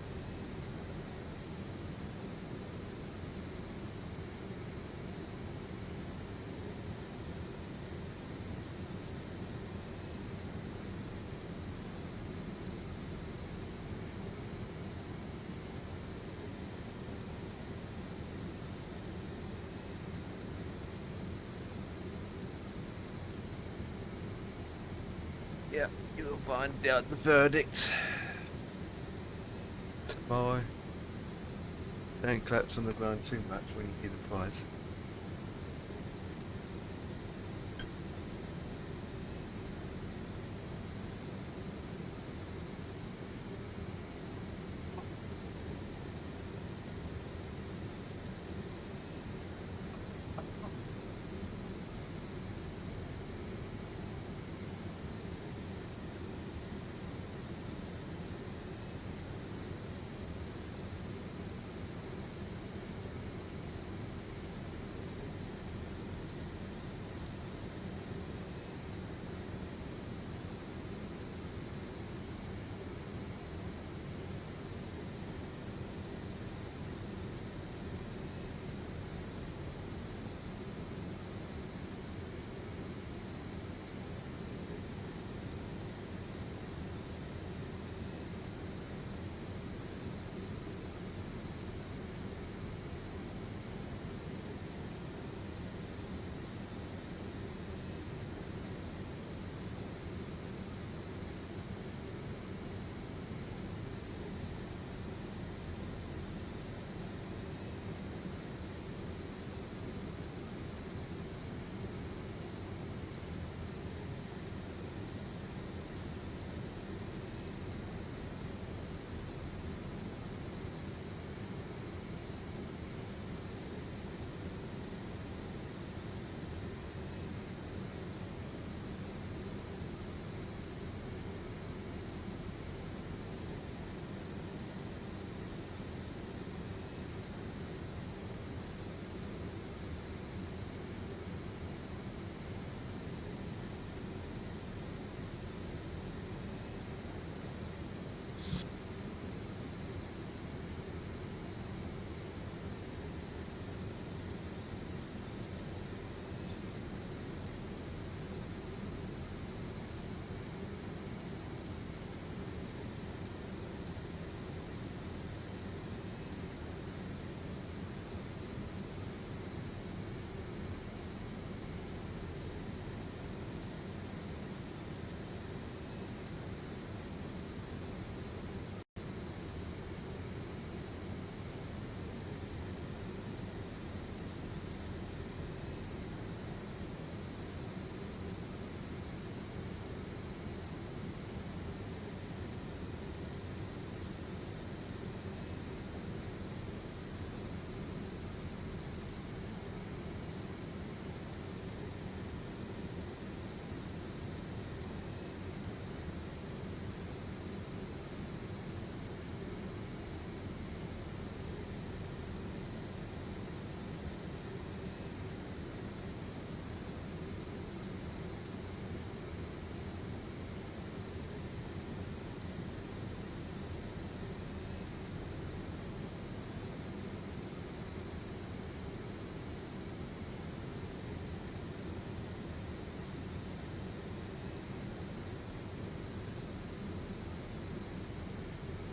Yeah, you'll find out the verdict tomorrow. Don't collapse on the ground too much when you hear the prize.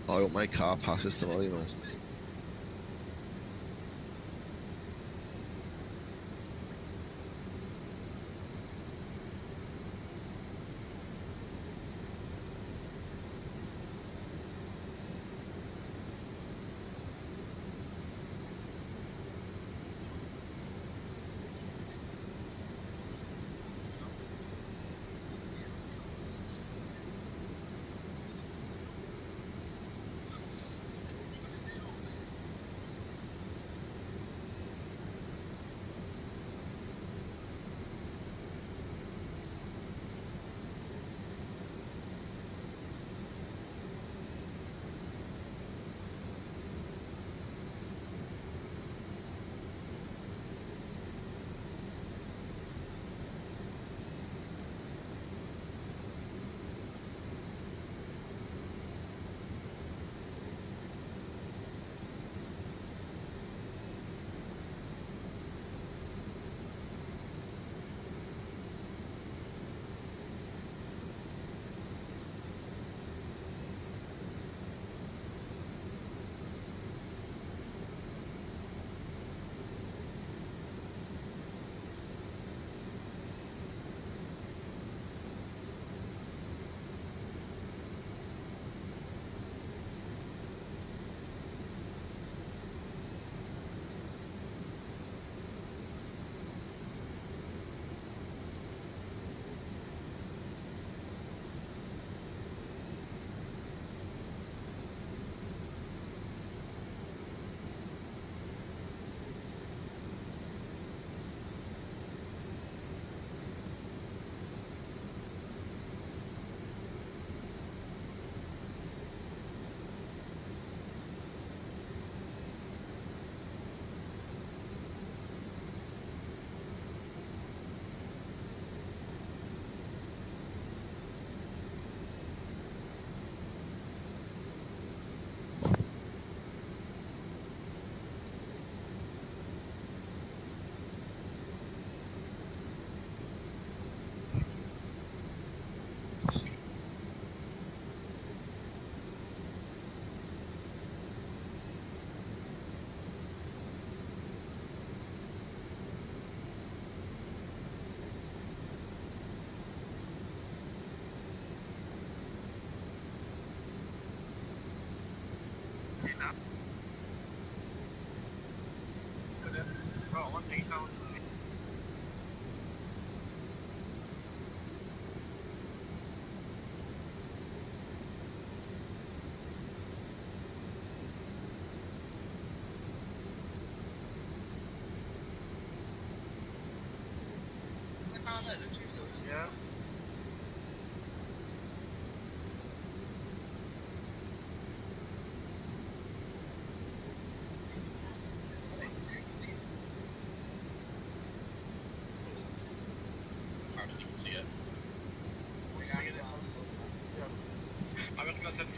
I hope my car passes tomorrow, you know.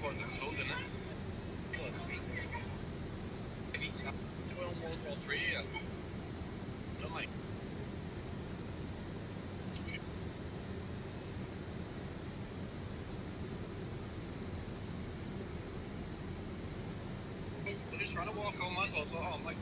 was it cold, didn't it? It was. Any time during World War III, I'm like, we're just trying to walk home, as well, so I'm like,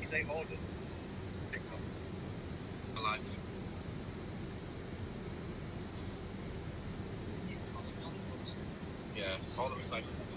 he's like, hold it. TikTok. Alive. Yeah, all the recycling.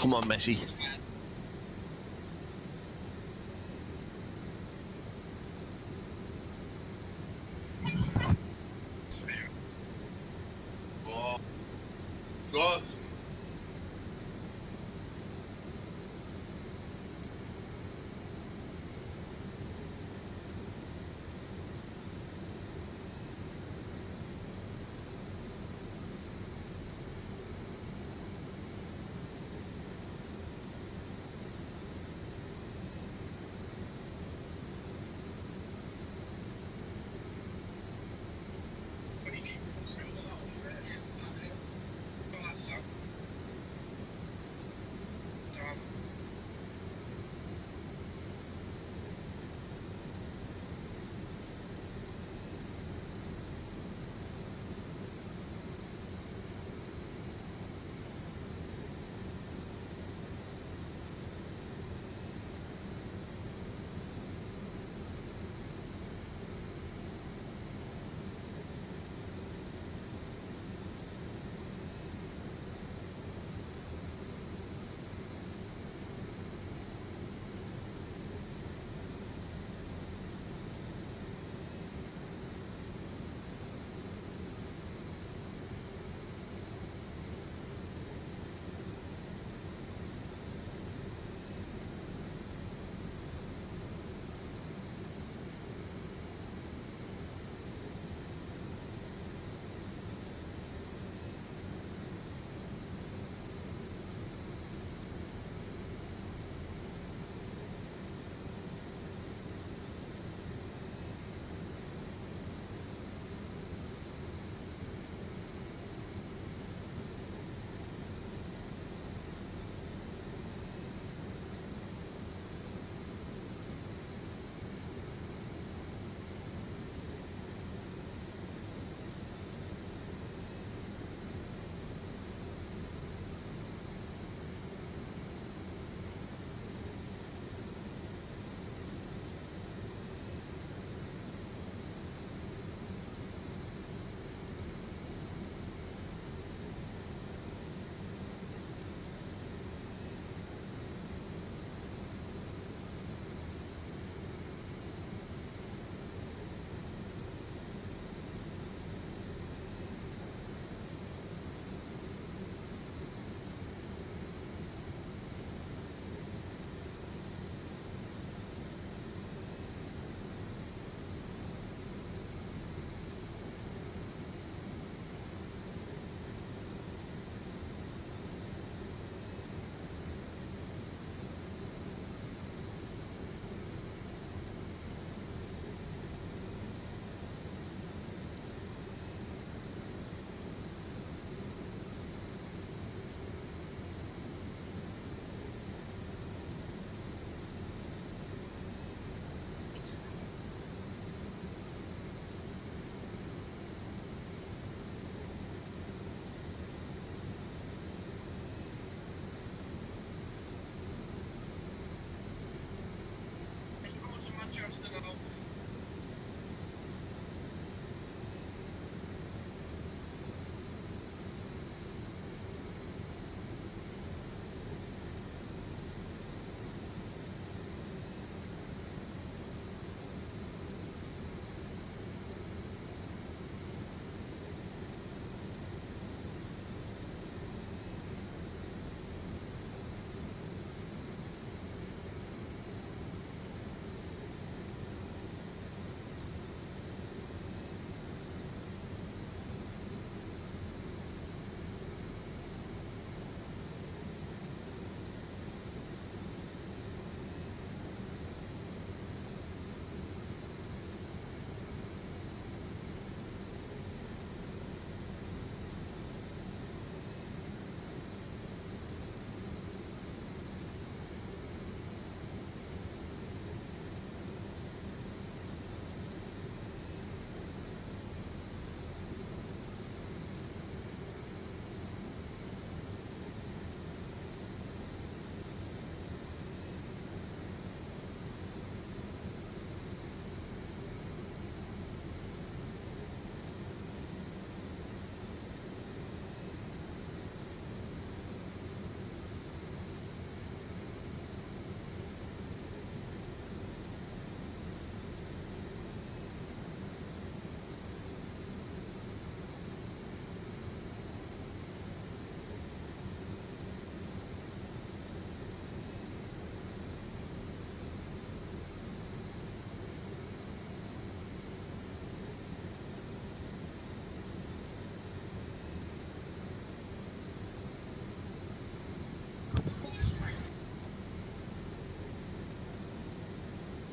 Come on, Messi. oh, God. now.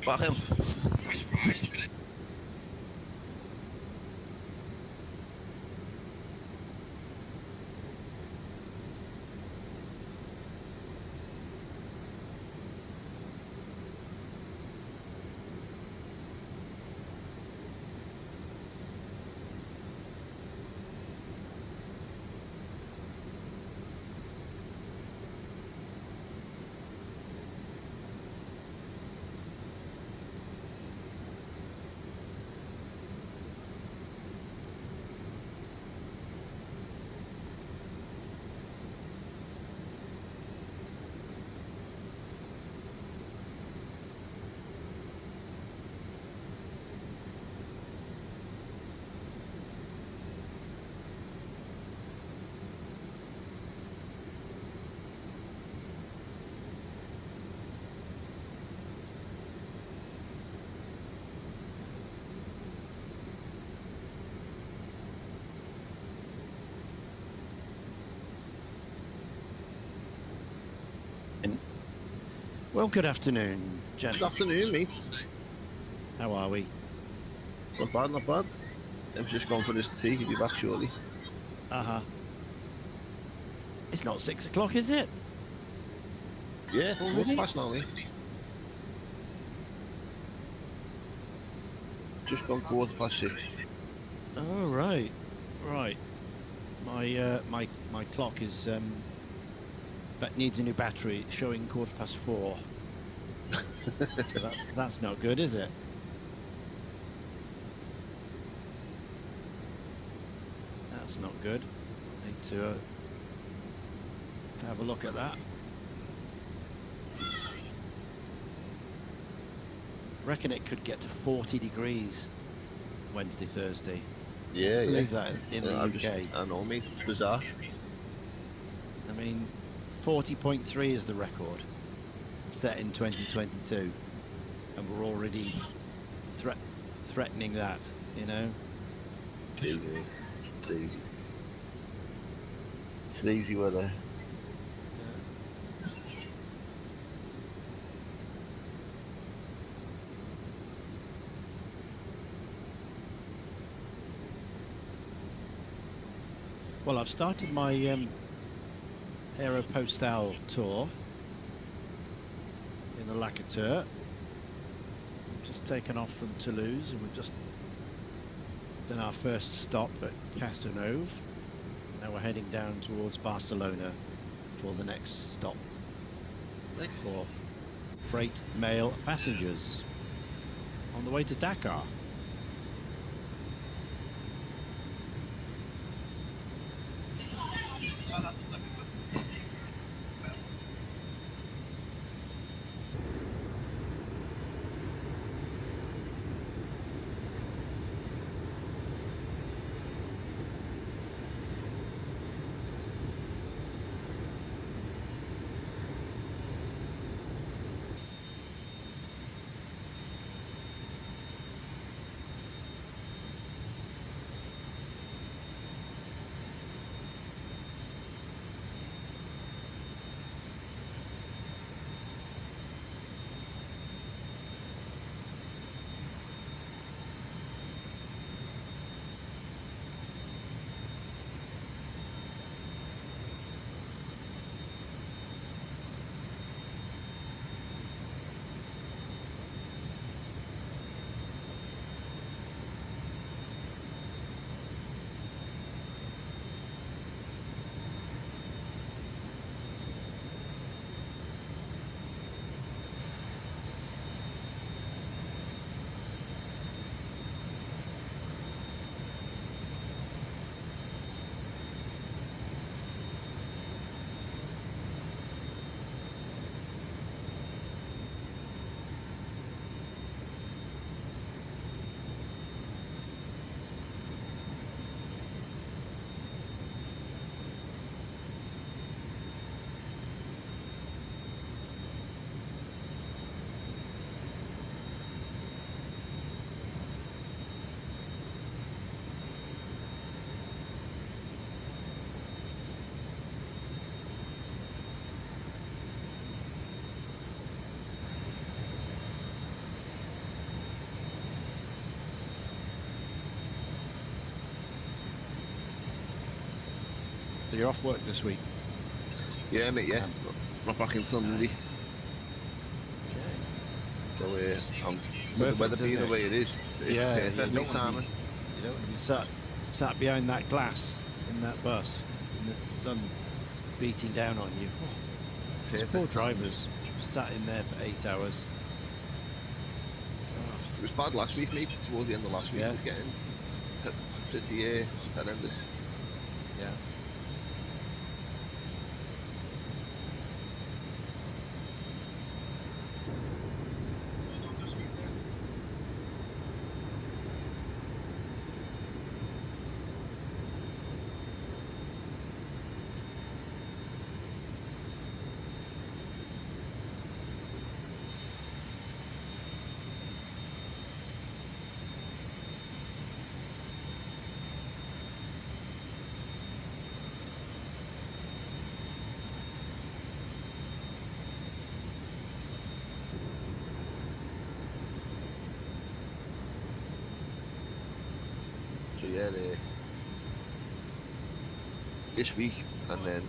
Back him. I'm surprised you could. Well, good afternoon, Good gentlemen. afternoon, mate. How are we? Not bad, not bad. I'm just gone for this tea. He'll be back shortly. Uh-huh. It's not 6 o'clock, is it? Yeah, Already? what's past now, mate? Just gone 6:15. Oh, right. Right. My clock is but needs a new battery. It's showing 4:15. So that's not good, is it? That's not good. Need to have a look at that. Reckon it could get to 40 degrees Wednesday, Thursday. Yeah, Believe yeah. that in the I'm UK. I know, mate. It's bizarre. I mean, 40.3 is the record set in 2022, and we're already threatening that, you know. Crazy, mate. Crazy. Crazy weather. Well, I've started my Aeropostale tour in the Lacouture. We've just taken off from Toulouse, and we've just done our first stop at Casanova. Now we're heading down towards Barcelona for the next stop for freight mail passengers. on the way to Dakar. So you're off work this week. Yeah, mate, yeah. Not back in Sunday. Okay. So, I'm, with the Perfect, weather isn't being the it? way it is, it's Yeah, you perfect, don't mate, wanna timing. You don't want to be sat behind that glass in that bus, and the sun beating down on you. Oh, those Perfect poor timing. drivers sat in there for 8 hours. Oh, It was bad last week, mate. Towards the end of last week, Yeah. it was getting pretty horrendous. yeah. So yeah, this week and then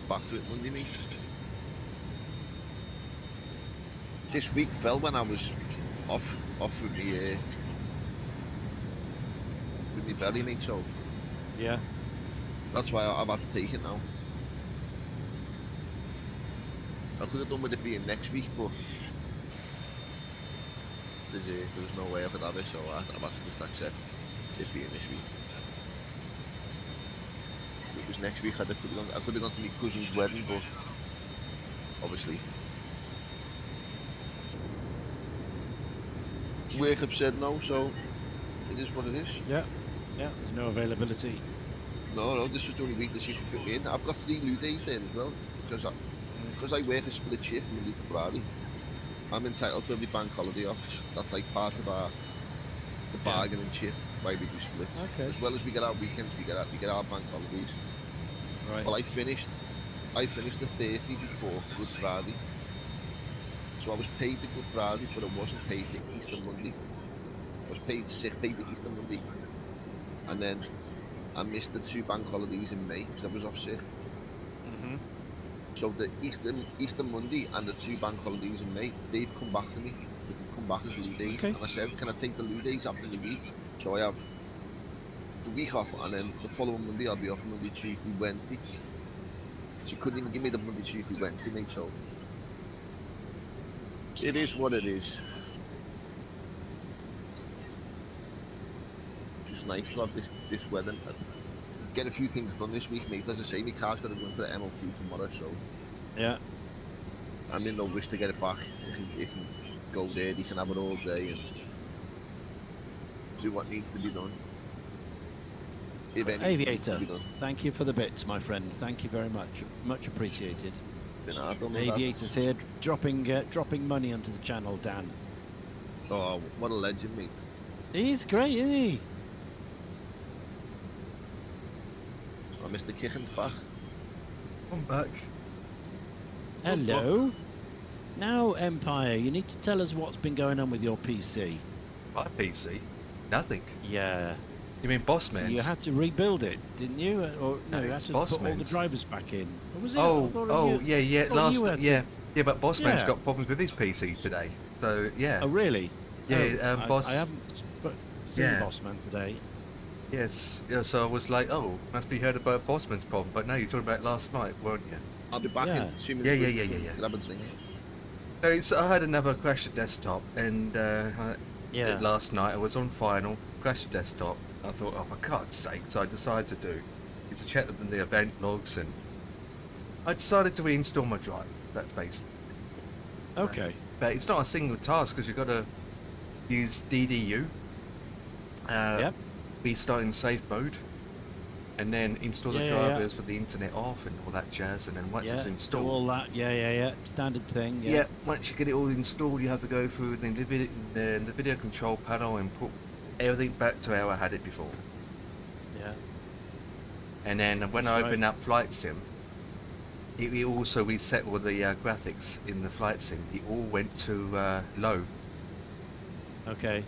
back to it Monday, mate. This week fell when I was off with me belly, mate. So Yeah. that's why I've had to take it now. I could have done with it being next week, but there was no way I could have it, so I've had to just accept it being this week. If it was next week, I could have gone to my cousin's wedding, but obviously work have said no, so it is what it is. Yeah. Yeah. There's no availability. No, this was the only week that she could fit me in. I've got 3 loo days there as well, because I work a split shift Monday to Friday. I'm entitled to every bank holiday off. That's like part of the bargaining chip why we do splits. Okay. As well as we get our weekends, we get our bank holidays. Right. Well, I finished the Thursday before Good Friday, so I was paid the Good Friday, but I wasn't paid the Easter Monday. I was paid sick pay the Easter Monday, and then I missed the 2 bank holidays in May because I was off sick. Mm-hmm. So the Easter Monday and the 2 bank holidays in May, they've come back to me. They've come back as loo days, Okay. and I said, can I take the loo days after the week? So I have the week off, and then the following Monday I'll be off Monday, Tuesday, Wednesday. She couldn't even give me the Monday, Tuesday, Wednesday, mate. So it is what it is. nice to have this weather. Get a few things done this week, mate. As I say, my car's got to go in for the MLT tomorrow, so Yeah. I'm in no wish to get it back. It can go there, you can have it all day and do what needs to be done. If anything needs to Aviator, be done. thank you for the bits, my friend. Thank you very much. Much appreciated. Been hard on me, that. Aviator's here, dropping money onto the channel, Dan. Oh, what a legend, mate. He's great, isn't he? Oh, Mr. Kicken's back. I'm back. Hello. Now, Empire, you need to tell us what's been going on with your PC. My PC? Nothing. Yeah. You mean So Bossman's? you had to rebuild it, didn't you? Or No, no, you had it's to put all the Bossman's. drivers back in. Or was it? I Oh, thought oh, you- yeah, I thought last, you had to- yeah, but Bossman's Yeah. got problems with his PC today. So, yeah. Oh, really? Yeah, Oh, Boss- I haven't seen Yeah. Bossman today. Yes, yeah, so I was like, oh, must be heard about Bossman's problem. But no, you're talking about last night, weren't you? I'll be back Yeah. in 2 Yeah, minutes. yeah. Grab a drink. I had another crash at desktop, and Yeah. last night I was on final, crashed desktop. I thought, oh, for God's sake, so I decided to do is to check the event logs, and I decided to reinstall my drivers. That's basically. Okay. But it's not a single task because you've got to use DDU, Yep. restart in safe mode, and then install the Yeah. drivers for the internet off and all that jazz. And then once it's Do installed, all that. Yeah. Standard thing. yeah, Yeah. once you get it all installed, you have to go through the video control panel and put everything back to how I had it before. Yeah. And then when That's I right. open up Flight Sim, it also reset all the graphics in the Flight Sim. It all went to low, Okay.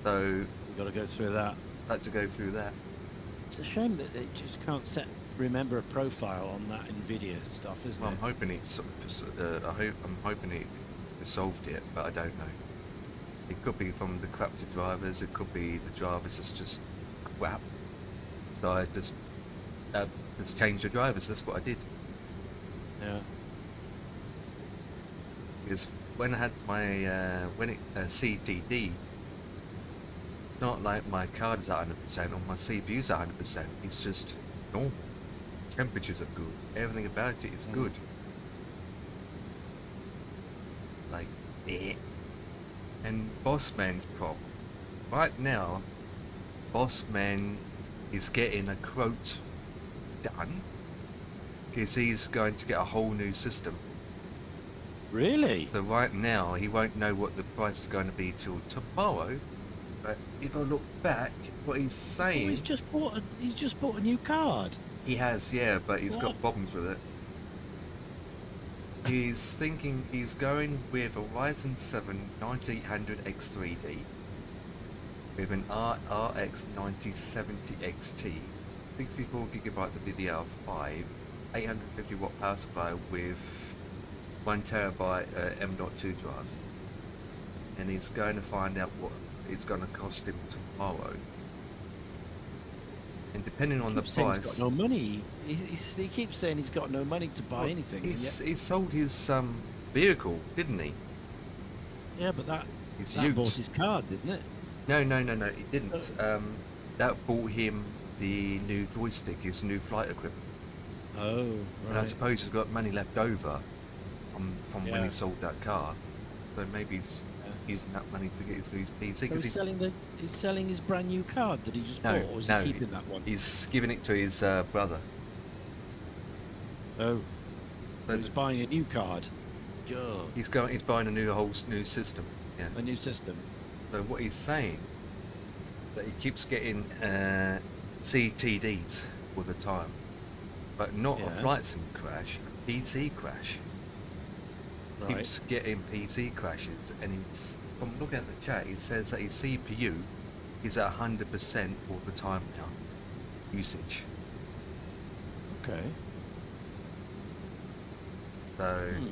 so We've got to go through that. I had to go through that. It's a shame that they just can't remember a profile on that NVIDIA stuff, isn't Well, it? I'm hoping I'm hoping it solved it, but I don't know. It could be from the corrupted drivers. It could be the drivers that's just crap. So I just changed the drivers. That's what I did. Yeah. Because when I had my CTD, it's not like my card is at 100% or my CPU's at 100%. It's just normal. Temperatures are good. Everything about it is good. Like, eh. And Bossman's problem. Right now, Bossman is getting a quote done because he's going to get a whole new system. Really? So right now, he won't know what the price is going to be till tomorrow. But if I look back, what he's So saying, he's just bought a new card. he has, yeah, but he's got What? problems with it. He's thinking he's going with a Ryzen 7 9800 X3D with an RX 9070 XT, 64 gigabytes of DDR5, 850 watt power supply with 1 terabyte M.2 drive, and he's going to find out what it's going to cost him tomorrow. And depending on the Keeps saying price, he's got no money. He keeps saying he's got no money to buy anything. and yet- he sold his vehicle, didn't he? yeah, but that His bought ute. his card, didn't it? No, he didn't. That bought him the new joystick, his new flight equipment. Oh, And I right. suppose he's got money left over from when Yeah. he sold that car. So maybe he's using that money to get his new PC. So Because he's selling his brand new card that he just No, bought, or is no, he keeping that one? he's giving it to his brother. Oh, So he's buying a new card. Sure. he's buying a whole new system. Yeah. A new system. So what he's saying that he keeps getting CTDs all the time, but not a Yeah. flight sim crash, PC crash. Right. Keeps getting PC crashes, and he's from looking at the chat, it says that his CPU is at 100% all the time now. Usage. Okay. So Hmm.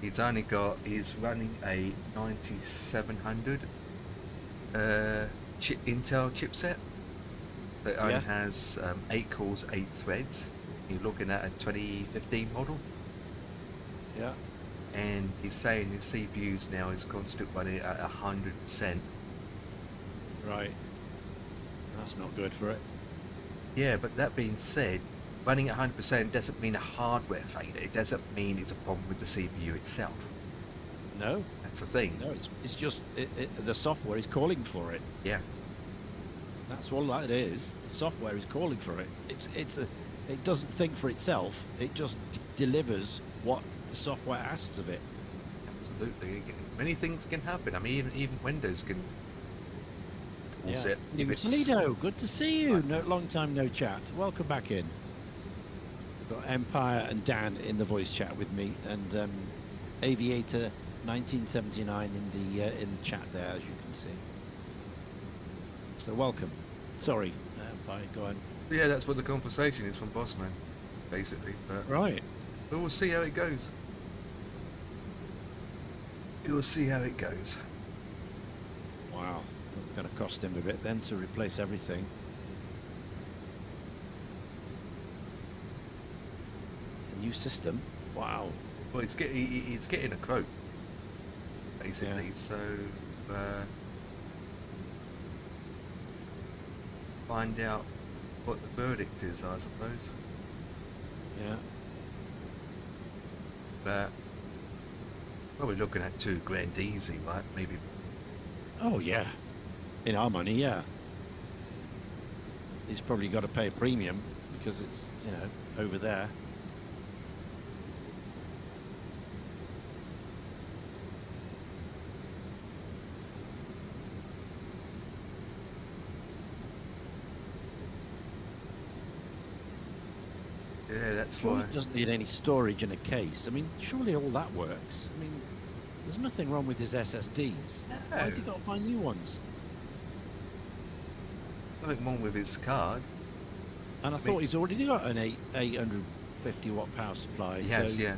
he's running a 9700 Intel chipset. So it only Yeah. has 8 cores, 8 threads. You're looking at a 2015 model, Yeah. and he's saying his CPUs now is constant running at 100%. Right. That's not good for it. Yeah, but that being said, running at 100% doesn't mean a hardware failure. It doesn't mean it's a problem with the CPU itself. No, That's the thing. no, it's just the software is calling for it. Yeah. That's all that is. The software is calling for it. It doesn't think for itself. It just delivers what the software asks of it. Absolutely. Many things can happen. I mean, even Windows can cause it. if it's- Salido, good to see you. No, long time no chat. Welcome back in. We've got Empire and Dan in the voice chat with me, and Aviator 1979 in the chat there, as you can see. So welcome. Sorry, Empire, go on. Yeah, that's what the conversation is from Bossman, basically. But Right. we'll see how it goes. We'll see how it goes. Wow. Going to cost him a bit then to replace everything. A new system. Wow. Well, he's getting a quote, basically. Yeah. So find out what the verdict is, I suppose. Yeah. But probably looking at $2,000 easy, right? Maybe. Oh yeah. In our money, yeah. He's probably got to pay a premium because it's, over there. Yeah, that's Surely why. it doesn't need any storage in a case. I mean, surely all that works. I mean, there's nothing wrong with his SSDs. Why has he No. got to buy new ones? Nothing wrong with his card. And I thought he's already got an 850 watt power supply. He has, so, yeah.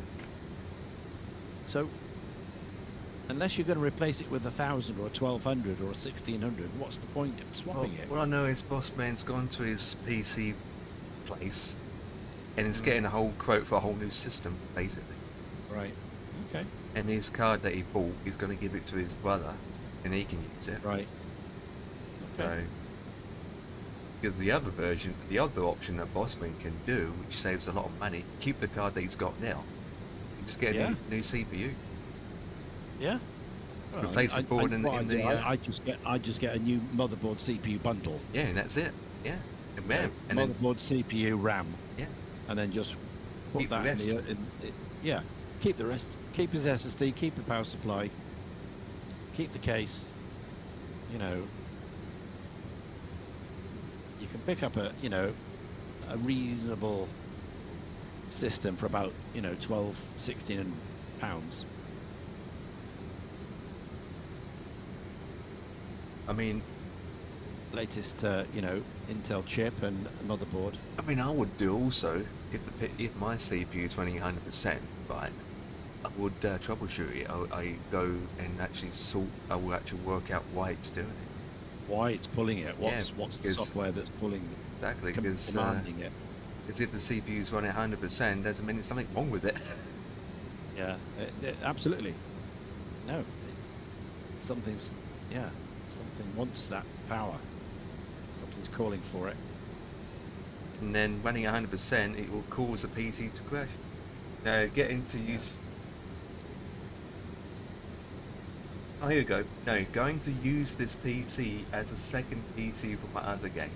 So, unless you're going to replace it with 1,000 or a 1,200 or a 1,600, what's the point of swapping it? What I know is Bossman's gone to his PC place and he's getting a whole quote for a whole new system, basically. Right. Okay. And his card that he bought, he's going to give it to his brother and he can use it. Right. Okay. So, because the other option that Bossman can do, which saves a lot of money, keep the card that he's got now. You just get a Yeah. new CPU. Yeah. Well, Replace the board in what I the, do, I just get a new motherboard CPU bundle. Yeah, and that's it. Yeah. And bam. And then, Motherboard CPU RAM, yeah. and then just put Keep the that rest. yeah. Keep the rest. Keep his SSD. Keep the power supply. Keep the case. You can pick up a reasonable system for about 12, 16 pounds. I mean, Latest Intel chip and motherboard. I mean, I would do also if my CPU is running 100%, right? I would troubleshoot it. I go and actually I will actually work out why it's doing it. Why it's pulling it? What's the because- software that's pulling Exactly, because commanding it? if the CPU is running 100%, doesn't mean there's something wrong with it. Yeah, absolutely. No, something wants that power. Something's calling for it. And then running 100%, it will cause the PC to crash. Now, getting to use. Oh, here we go. No, going to use this PC as a second PC for my other games.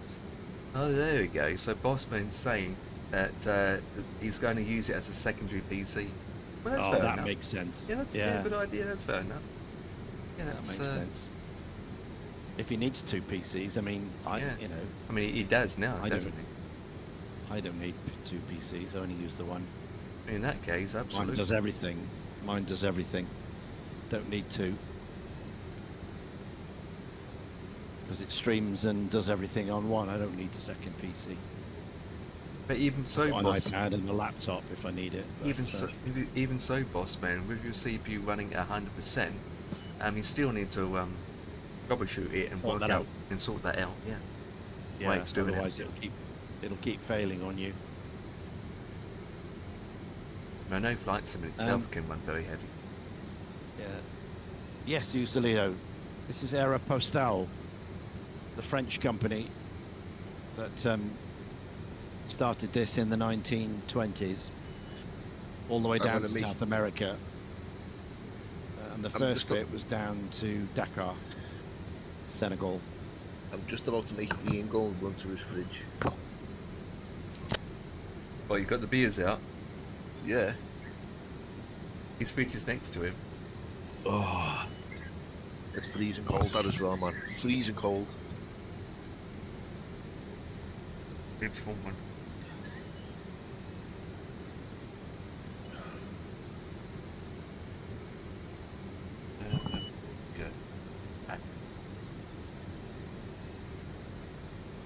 Oh, there we go. So Bossman's saying that he's going to use it as a secondary PC. Well, that's fair that enough. makes sense. Yeah, that's a good idea. That's fair enough. Yeah, That that's, makes sense. If he needs two PCs, I mean, Yeah. I mean, he does now, I doesn't don't- he? I don't need two PCs. I only use the one. In that case, absolutely. Mine does everything. Mine does everything. Don't need two. Because it streams and does everything on one. I don't need a second PC. But even so, Got an boss, iPad and a laptop if I need it. but, even so, boss man, with your CPU running at 100%, you still need to troubleshoot it and Sort work that out out. and sort that out. Yeah. yeah, why it's doing it. otherwise it'll keep failing on you. I know Flight Sim itself can run very heavy. Yeah. Yes, Usalio. This is Aéropostale, the French company. that started this in the 1920s, all the way I'm down gonna to make- South America. And the I'm first just a- bit was down to Dakar, Senegal. I'm just about to make Ian go and run to his fridge. Well, you got the beers out. Yeah. His fridge is next to him. Oh, it's freezing cold that as well, man. Freezing cold. It's fun one. Good.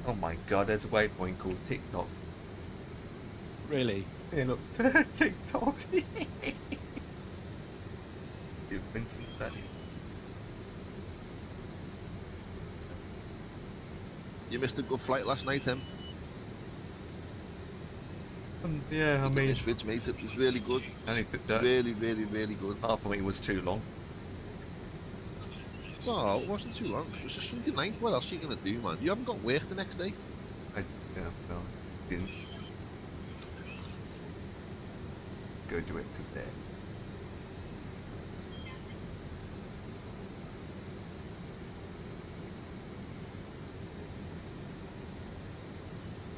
Oh my god, there's a waypoint called TikTok. Really? Yeah, look, TikTok. Give Vincent that. You missed a good flight last night, Em. Yeah, I Look at mean, his fridge, mate. It was really good. only took that. Really, really, really good. Half of it was too long. No, it wasn't too long. It was a Sunday night. What else are you gonna do, man? You haven't got work the next day. Yeah, no, didn't. Go direct to there.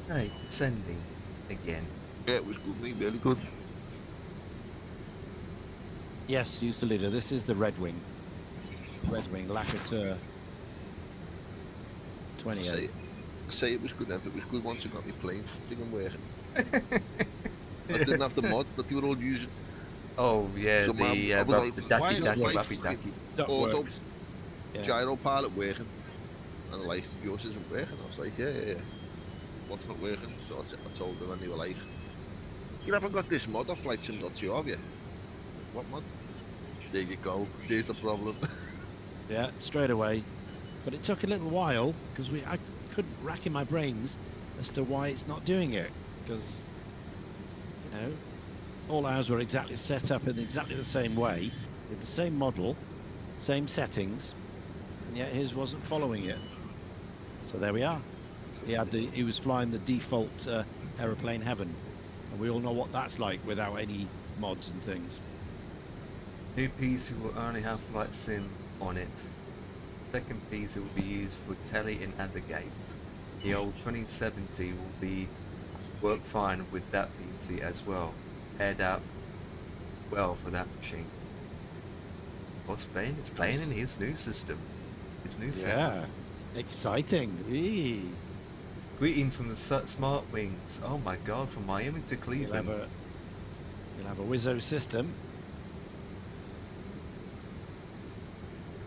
Right, sending again. Yeah, it was good, mate. Really good. Yes, user leader. This is the Red Wing. Red Wing Lacouture 28. Say it was good then. If it was good once it got me playing friggin' working. I didn't have the mods that they were all using. Oh yeah, So, man, the I was like, why ducky is ducky life rappy friggin- ducky. That Auto works. Yeah. gyro pilot working. And like, yours isn't working. I was like, yeah. What's not working? So I told them and they were like, you haven't got this mod off Flight Sim.2, have you? What mod? There you go. There's the problem. Yeah, straight away. But it took a little while because I couldn't rack in my brains as to why it's not doing it. Because, you know, all ours were exactly set up in exactly the same way, with the same model, same settings, and yet his wasn't following it. So there we are. He was flying the default aeroplane heaven, and we all know what that's like without any mods and things. New PC will only have Flight Sim on it. Second PC will be used for telly and other games. The old 2070 will be work fine with that PC as well. Paired up well for that machine. What's playing? It's playing in his new system. His new setup. Yeah, exciting. Eee. Greetings from the Smart Wings. Oh my god, from Miami to You'll have Cleveland. a Wizzo system.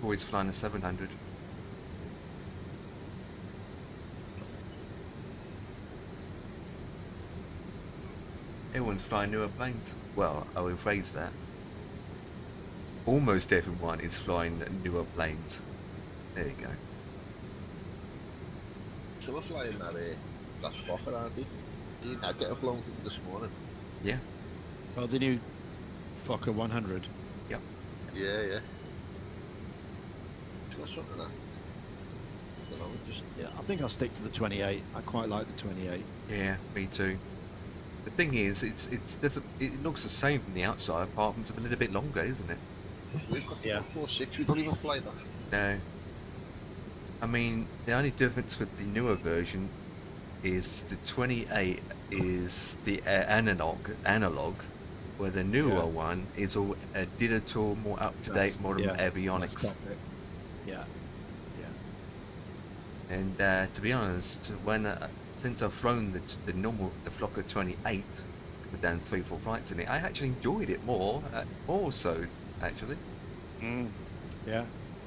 Always flying a 700. Everyone's flying newer planes. Well, I will rephrase that. Almost everyone is flying newer planes. There you go. So we're flying that Fokker, aren't they? Did I get a flown to them this morning? Yeah. Oh, the new Fokker 100. Yep. Yeah. It's got something that. I don't know, just Yeah, I think I'll stick to the 28. I quite like the 28. Yeah, me too. The thing is, it looks the same from the outside, apart from it's a little bit longer, isn't it? we've got Yeah. 4.6. We don't even fly that. No. I mean, the only difference with the newer version is the 28 is the analog, where the newer Yeah. one is all a digital, more up-to-date That's- modern yeah, avionics. that's cockpit. Yeah. And to be honest, since I've flown the Flocker 28, I've done 3-4 flights in it, I actually enjoyed it more so actually. Yeah.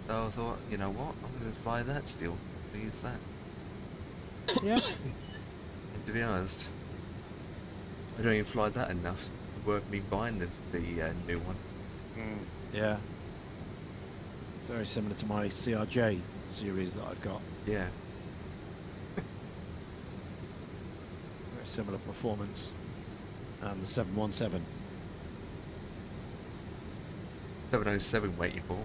So I thought, you know what, I'm going to fly that still. Use that. Yeah. And to be honest, I don't even fly that enough to worth me buying the new one. Yeah. Very similar to my CRJ series that I've got. Yeah. Very similar performance. And the 717. 707 waiting for.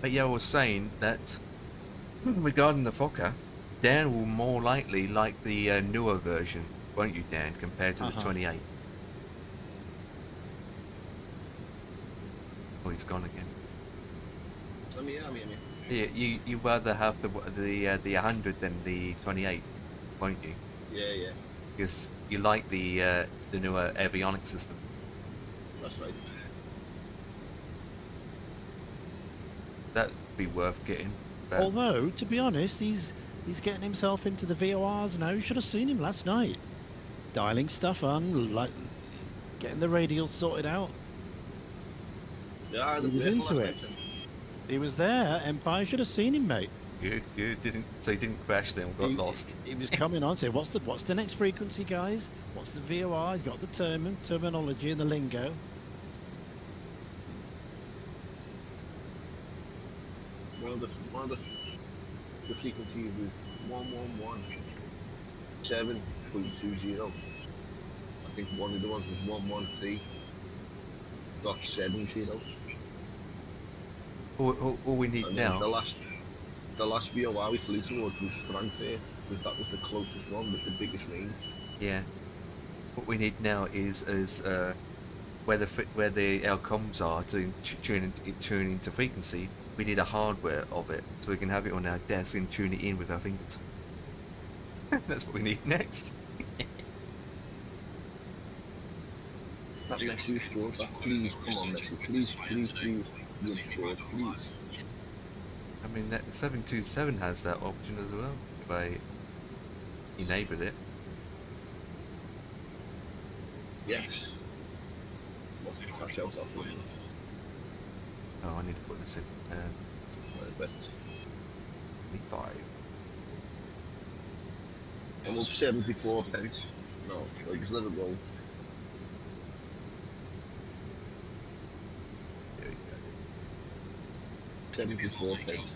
But yeah, I was saying that regarding the Fokker, Dan will more likely like the newer version, won't you, Dan, compared to the 28? Oh, he's gone again. I'm here. Yeah, you rather have the 100 than the 28, won't you? Yeah, Because you like the newer avionics system. that's right. That'd be worth getting. But Although, to be honest, he's getting himself into the VORs now. You should have seen him last night, dialing stuff on, like getting the radials sorted out. Yeah, I had He a was break into last it. night, and He was there. Empire should have seen him, mate. good. So he didn't crash then, got lost. He was coming on saying, "What's the next frequency, guys? What's the VOR?" He's got the terminology and the lingo. one of the frequencies was 111.7.20. I think one of the ones was 113.70. All we need And then now. the last VOR we flew towards was Frankfurt, because that was the closest one with the biggest range. Yeah. What we need now is where our comms are to tune into frequency. We need a hardware of it so we can have it on our desk and tune it in with our fingers. That's what we need next. That Messi scored that. Please, come on, Messi. Please. You scored, please. I mean, that 727 has that option as well. If I enable it. Yes. What's the catch out off of? Oh, I need to put this in. I bet. 5. I'm up 74 pence. No, I'll just let it go. There we go. 74 pence.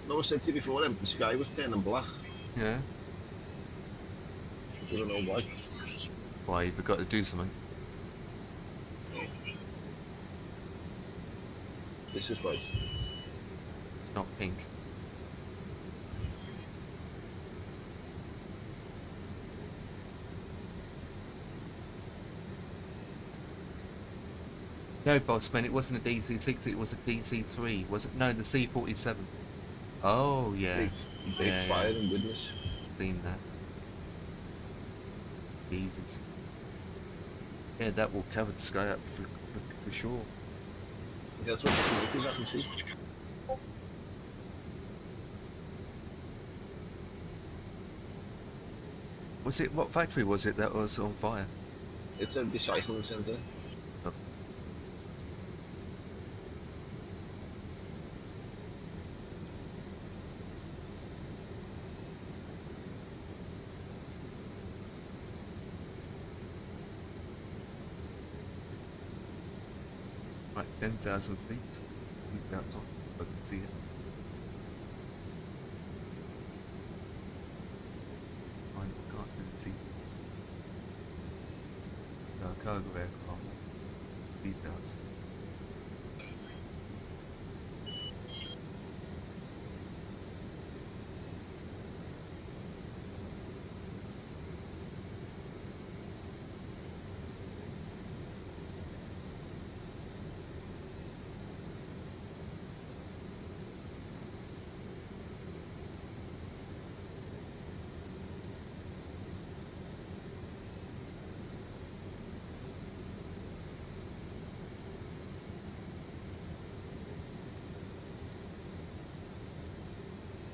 No, I said to you before, the sky was turning black. Yeah. I don't know why. Why, you forgot to do something? This is right. It's not pink. No, boss man, it wasn't a DC-6, it was a DC-3. Was it? No, the C-47. Oh, yeah. Big Yeah, fire yeah. and witness. Seen that. Jesus. Yeah, that will cover the sky up for sure. That's what the look is, I can see. Was it, what factory was it that was on fire? It's a recycling centre. Oh. Right, 10,000 feet. I think that's on. I can see it. I can't see. No, cargo aircraft. Speed belts.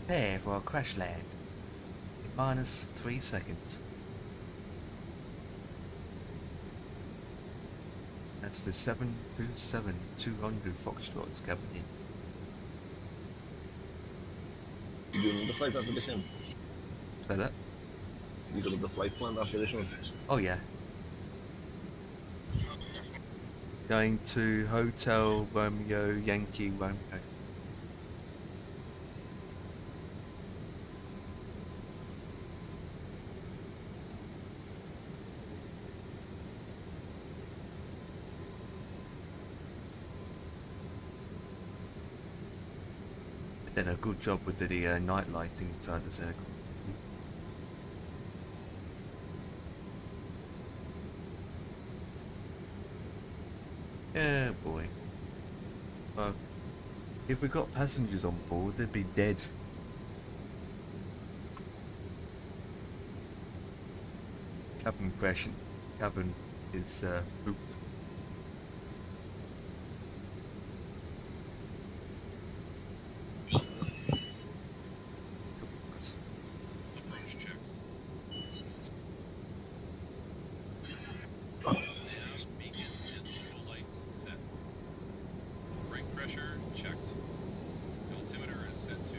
Prepare for a crash land in -3 seconds. That's the 727-200 Foxtrot's coming in. You doing another flight after this one? Say that? You got another flight planned after this one? Oh yeah. Going to Hotel Romeo Yankee Romeo. Did a good job with the night lighting inside the circle. Yeah, boy. Well, if we got passengers on board, they'd be dead. Cabin pressure. Cabin is pooped. Approach checks. Nav beacon and local lights set. Brake pressure checked. Altimeter is set to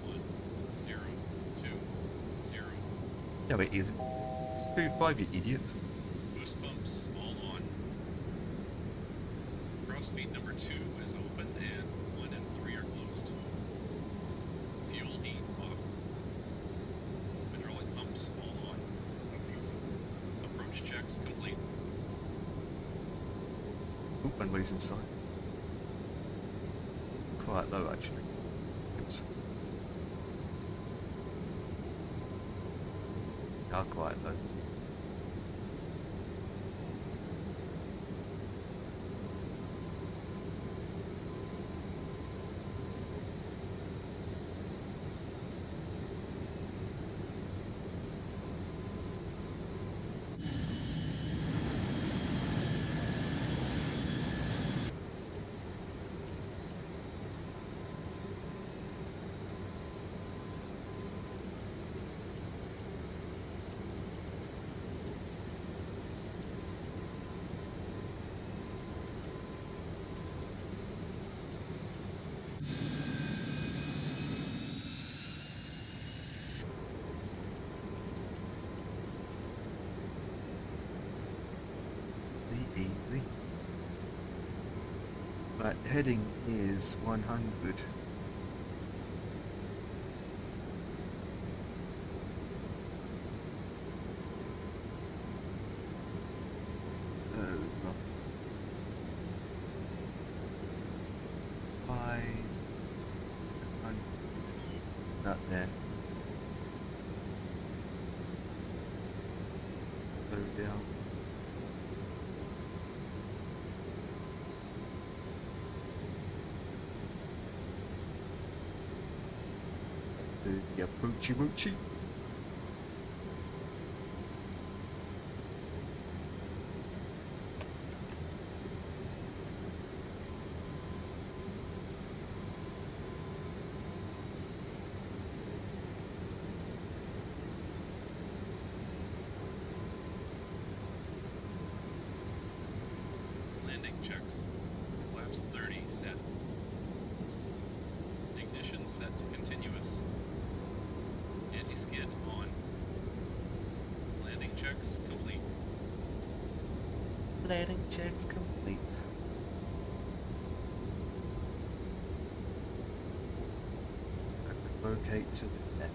1020. No, it isn't. It's 2.5, you idiot. Boost pumps all on. Cross feed number 2 is open and 1 and 3 are closed. Fuel heat off. Hydraulic pumps all on. Approach checks complete. Oop, runway's inside. Quite low, actually. Oops. Are quite low. Easy. Right, heading is 100. Oh, not 500. Not there. Slow down. The approachy moochie. Landing checks. Flaps 30 set. Ignition set to continuous. Anti-skid on. Landing checks complete. Landing checks complete. Locate to the left.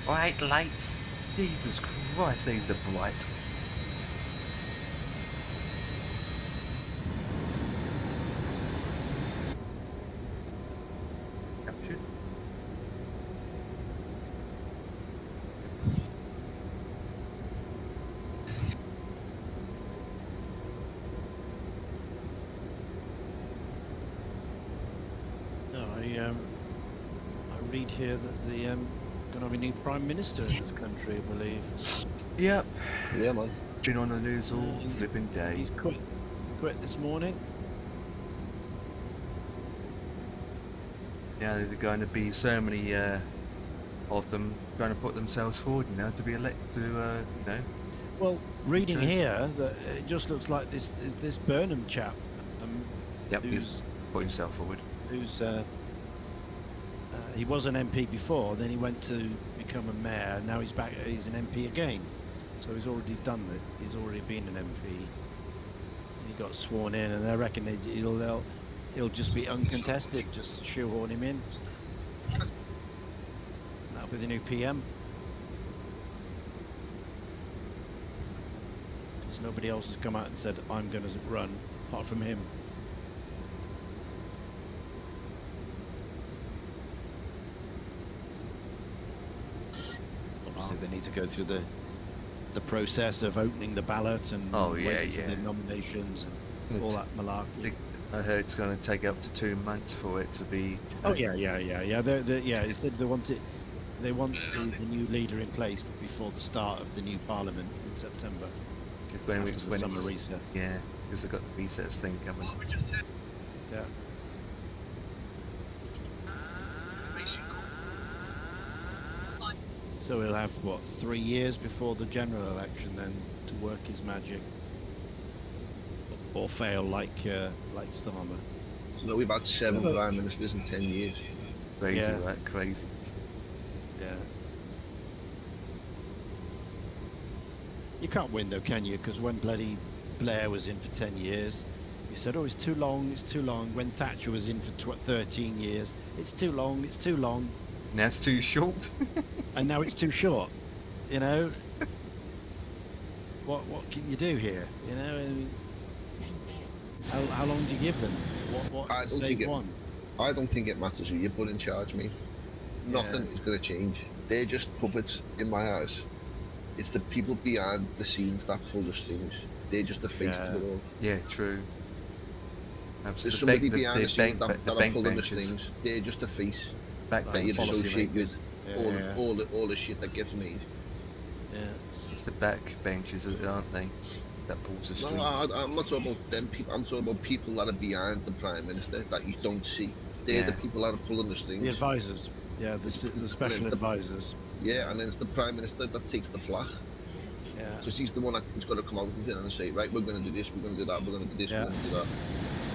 Bright lights. Jesus Christ, these are bright. Captured. read here that the going to have a new prime minister in this country, I believe. Yep. Yeah, man. Been on the news all He's- flipping day. He's quit this morning. Now there are going to be so many of them going to put themselves forward now to be elected to, you know. Well, reading Choice. here, that it just looks like this Burnham chap, Yep, he's who's put himself forward. he was an MP before, then he went to become a mayor, and now he's back. He's an MP again, so he's already done it. He's already been an MP. He got sworn in, and I reckon he'll just be uncontested, just shoehorn him in. That'll be the new PM. Because nobody else has come out and said, I'm going to run, apart from him. Obviously, they need to go through the process of opening the ballot and Oh, yeah, waiting for yeah. the nominations and all that malarkey. I heard it's going to take up to 2 months for it to be. Oh yeah. He said they want the new leader in place before the start of the new parliament in September. When after the summer recess. Yeah, because they've got the recess thing coming. What we just said. Yeah. So he'll have what 3 years before the general election then to work his magic, or fail like Starmer. No, we've had 7 prime ministers in 10 years. Crazy, Yeah. right? Crazy. Yeah. You can't win though, can you? Because when bloody Blair was in for 10 years, you said, "Oh, it's too long, it's too long." When Thatcher was in for 13 years, it's too long, it's too long, And that's too short. and now it's too short. You know. What can you do here? You know. I mean, how long do you give them? What I to don't save think it- one? I don't think it matters who you put in charge, mate. Nothing is going to change. They're just puppets in my eyes. It's the people behind the scenes that pull the strings. They're just the face to it all. Yeah, true. There's somebody behind the scenes that are pulling the strings. They're just the face that you'd policy associate with Yeah, all the shit that gets made. yeah. It's the back benches, aren't they? That pulls the strings. No, I'm not talking about them people. I'm talking about people that are behind the prime minister that you don't see. They're the Yeah. people that are pulling the strings. The advisors. Yeah, the special the- advisors. Yeah, and then it's the prime minister that takes the flak. Yeah. Because he's the one that's got to come out and say, right, we're going to do this, we're going to do that, we're going to do this, Yeah. we're going to do that.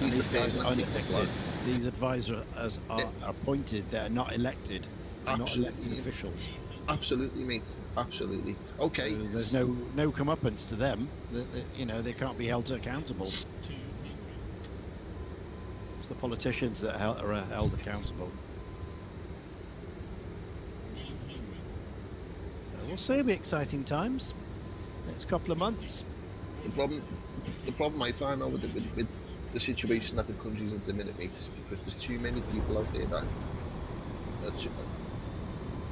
And He's the these guys person are that takes the flag. unelected. These advisors are appointed. They're not elected. They're not elected Absolutely. officials. Absolutely, mate. Absolutely. Okay. So there's no comeuppance to them. You know, they can't be held accountable. It's the politicians that are held accountable. So we'll see. It'll be exciting times. Next couple of months. The problem I find now with the situation that the country's at the minute, mate, is because there's too many people out there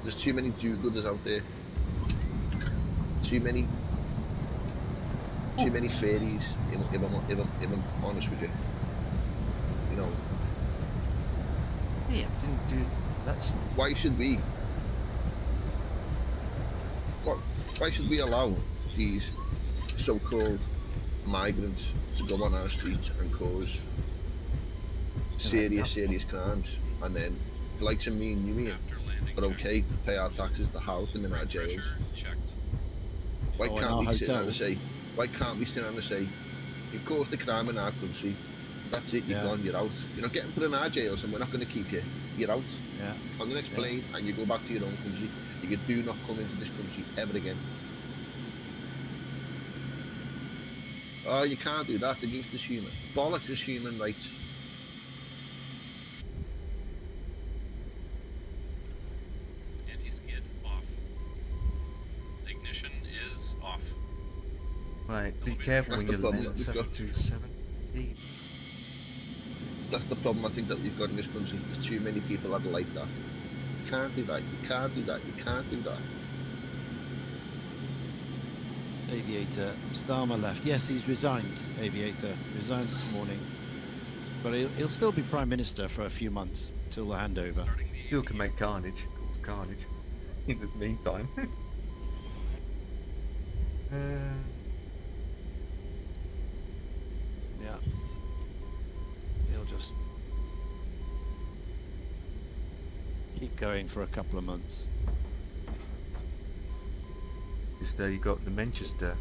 there's too many do-gooders out there. Too many fairies. If I'm honest with you, you know, Yeah, dude, that's why should we allow these so-called migrants to go on our streets and cause serious crimes, and then the likes of me and you here After landing are okay checks, to pay our taxes to house them in our brake jails? pressure checked. Why Oh, in can't our we sit down and hotels? say, you caused the crime in our country, that's it, you're Yeah. gone, you're out. You're not getting put in our jails and we're not going to keep you. You're out Yeah. on the next Yeah. plane and you go back to your own country. You do not come into this country ever again. Oh, you can't do that against this human. Bollocks is human rights. Anti-skid off. Ignition is off. right. Be Elevator. careful That's when the you're problem landing that we've got. 727. That's the problem I think that we've got in this country. There's too many people that are like that. You can't do that, you can't do that, you can't do that. Aviator Starmer left. Yes, he's resigned. Aviator resigned this morning, but he'll still be prime minister for a few months till the handover. Starting the Still can make carnage. carnage in the meantime. Yeah. He'll just keep going for a couple of months. Just you got the Manchester.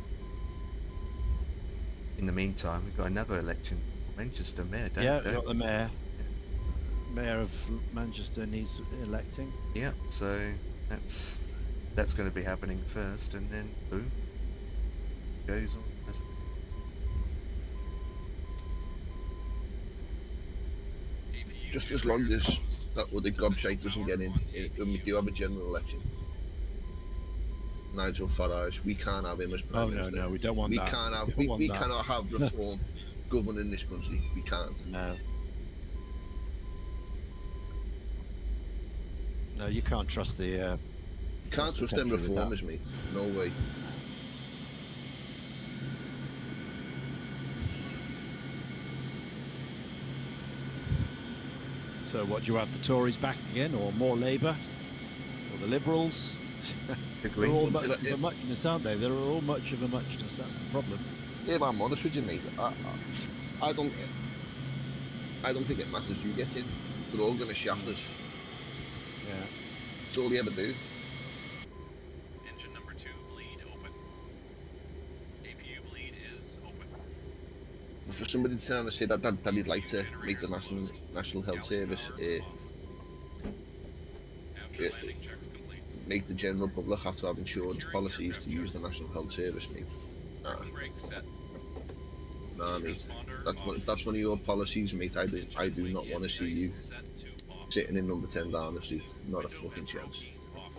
In the meantime, we've got another election. Manchester mayor, don't Yeah, we? we've got the mayor. Mayor of Manchester needs electing. Yeah, so that's going to be happening first, and then boom, goes on. APU Just as long as closed. that other gobshite doesn't get in when we do have a general election. Nigel Farage, we can't have him as Prime Oh no, Minister. no, we don't want We that. can't have We don't want we that. cannot have reform governing this country. We can't. No. No, you can't trust the. You can't the trust them country with that. reformers, mate. No way. So, what do you have? The Tories back again, or more Labour, or the Liberals? The They're all Greens. much of a muchness, aren't they? They're all much of a muchness. That's the problem. If I'm honest with you, mate, I don't think it matters who gets in. They're all going to shaft us. Yeah. That's all they ever do. Engine number 2 bleed open. APU bleed is open. And for somebody to turn and say that he'd like to make the National Health Service After landing checks complete. make the general public have to have insurance policies to use the National Health Service, mate. Parking brake set. Nah, mate. Transponder That's one of your policies, mate. I do not want to see you set to off. sitting in number 10 Downing Street. Not a Window fucking and pro chance. key off.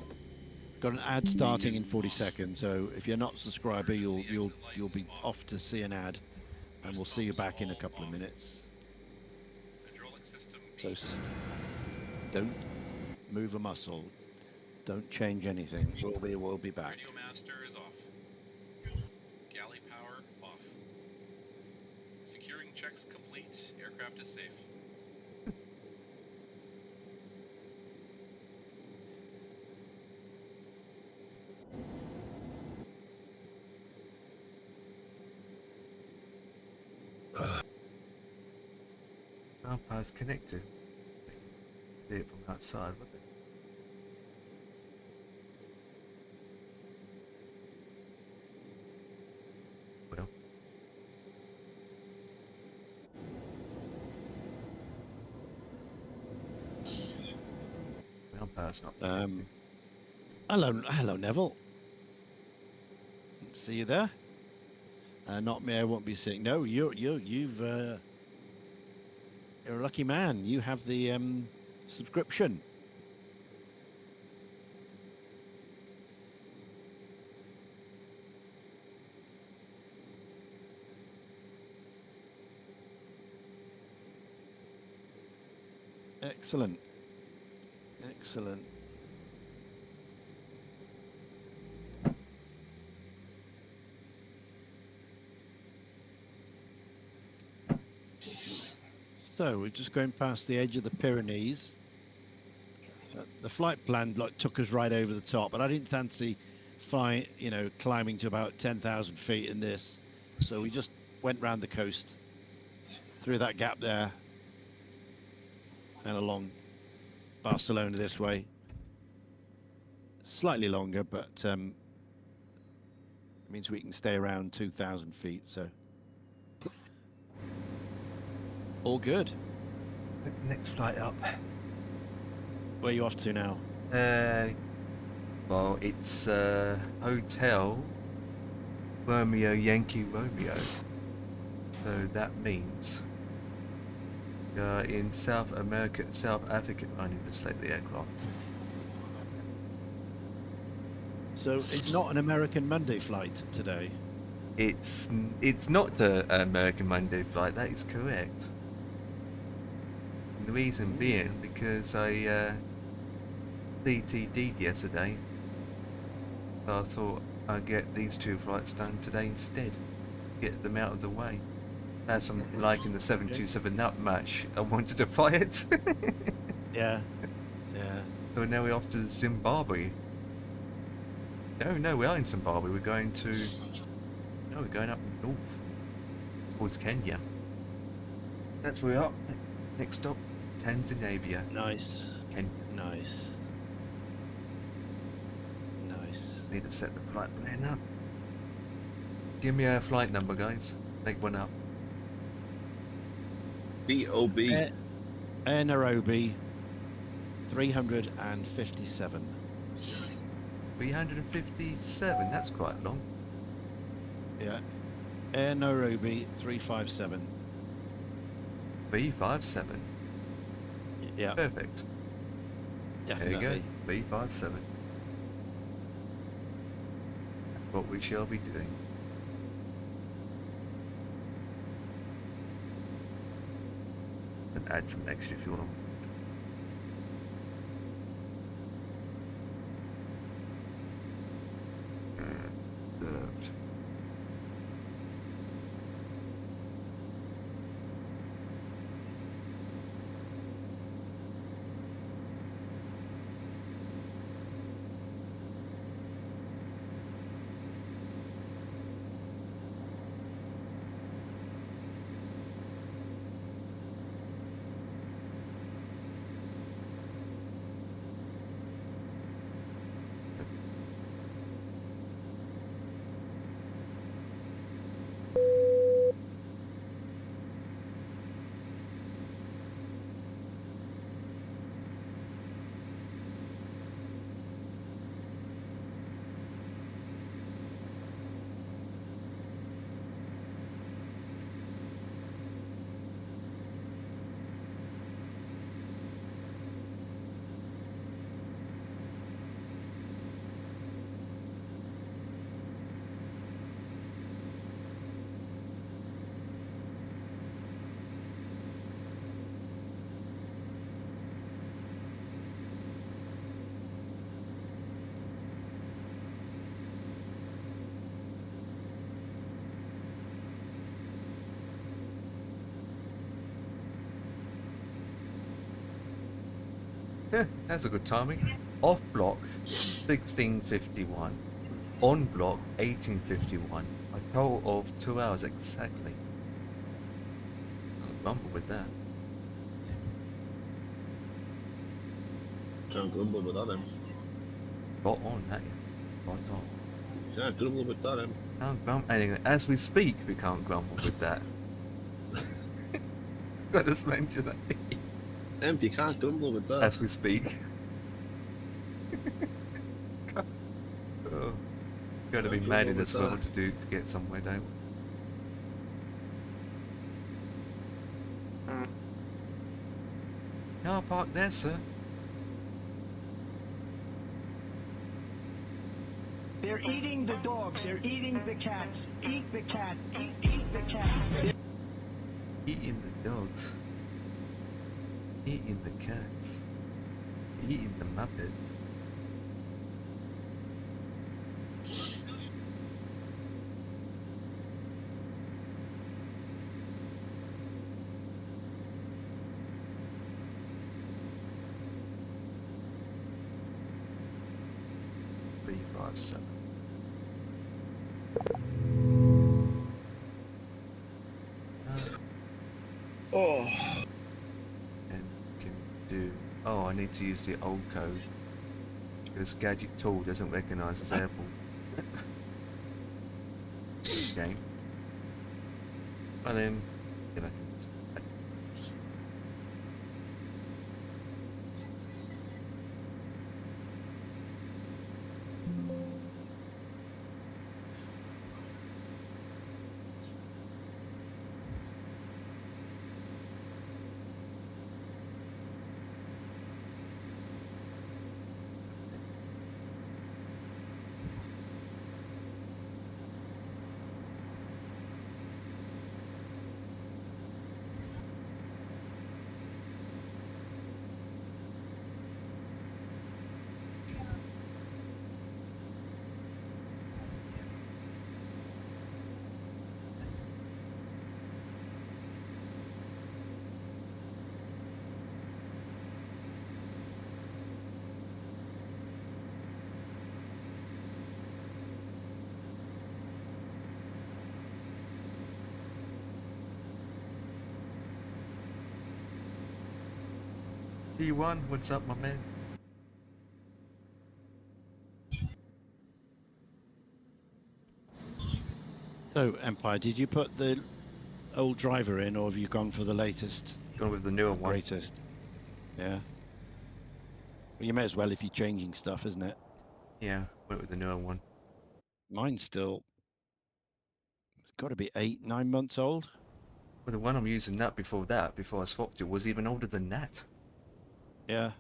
Got an ad starting in 40 seconds. So, if you're not a subscriber, you'll be off to see an ad, and we'll see you back in a couple of minutes. Hydraulic system. So, don't move a muscle. Don't change anything. We'll be back. Radio master is off. Galley power off. Securing checks complete. Aircraft is safe. Power's connected. See it from outside, would they? Well. Power's not connected. Hello, Neville. See you there. Not me. I won't be sitting. No, you're a lucky man. You have the subscription. Excellent. Excellent. So we're just going past the edge of the Pyrenees. The flight plan took us right over the top, but I didn't fancy flying, climbing to about 10,000 feet in this. So we just went round the coast, through that gap there, and along Barcelona this way. Slightly longer, but means we can stay around 2,000 feet. So all good. Next flight up. Where are you off to now? Well, it's Hotel Romeo Yankee Romeo. So that means in South Africa, I need to select the aircraft. So it's not an American Monday flight today. It's not an American Monday flight. That is correct. And the reason being because I CTD'd yesterday, so I thought I'd get these two flights done today instead. Get them out of the way. As I'm liking the 727 that much, I wanted to fly it. Yeah, yeah. So now we're off to Zimbabwe. No, we are in Zimbabwe. We're going to... No, we're going up north towards Kenya. That's where we are. Next stop, Tanzania. Nice. Kenya. Nice. Nice. Need to set the flight plan up. Give me a flight number, guys. Make one up. B.O.B. Air Nairobi 357. 357. That's quite long. Yeah. Air Nairobi 357. 357. Yeah, Perfect. definitely. There you go. 357. That's what we shall be doing. And add some extra fuel on. Served. Yeah, that's a good timing. Off block 1651. On block 1851. A total of 2 hours exactly. I'll grumble with that. Can't grumble with that, him. Spot on, that is. Spot on. Can't grumble with that, him. Can't grumble. Anyway, as we speak, we can't grumble with that. Got to mention that. You can't grumble with that. As we speak. Oh, gotta be Can't mad grumble in with this world that. to get somewhere, don't we? Car park there, sir. They're eating the dogs. They're eating the cats. Eat the cat. Eat the cat. Eating the dogs. Eating the cats. Eating the Muppets. Three, five, seven. Oh. And can do. Oh, I need to use the old code. This gadget tool doesn't recognize this airport. This game. And then, you know. P1, what's up, my man? So, Empire, did you put the old driver in, or have you gone for the latest, Gone with the newer one. greatest? Yeah. Well, you may as well if you're changing stuff, isn't it? Yeah, went with the newer one. Mine's still. It's got to be 8, 9 months old. Well, the one I'm using before I swapped it, was even older than that. Yeah.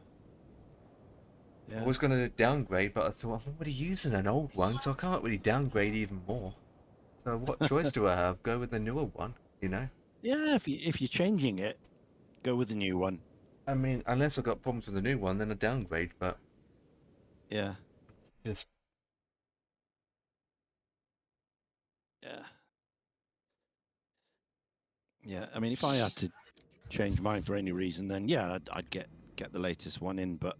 I Yeah. was going to downgrade, but I thought I'm already using an old one, so I can't really downgrade even more. So what choice do I have? Go with the newer one, you know? Yeah. If you're changing it, go with the new one. I mean, unless I've got problems with the new one, then I downgrade, but Yeah. just Yeah. Yeah. I mean, if I had to change mine for any reason, then yeah, I'd get the latest one in. But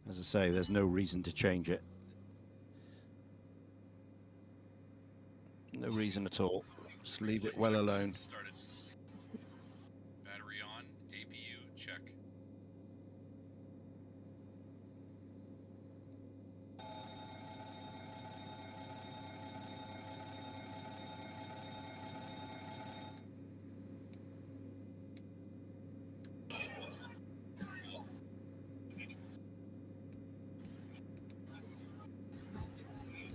as I say, there's no reason to change it. No reason at all. Just leave it well alone. Started. Battery on. APU check.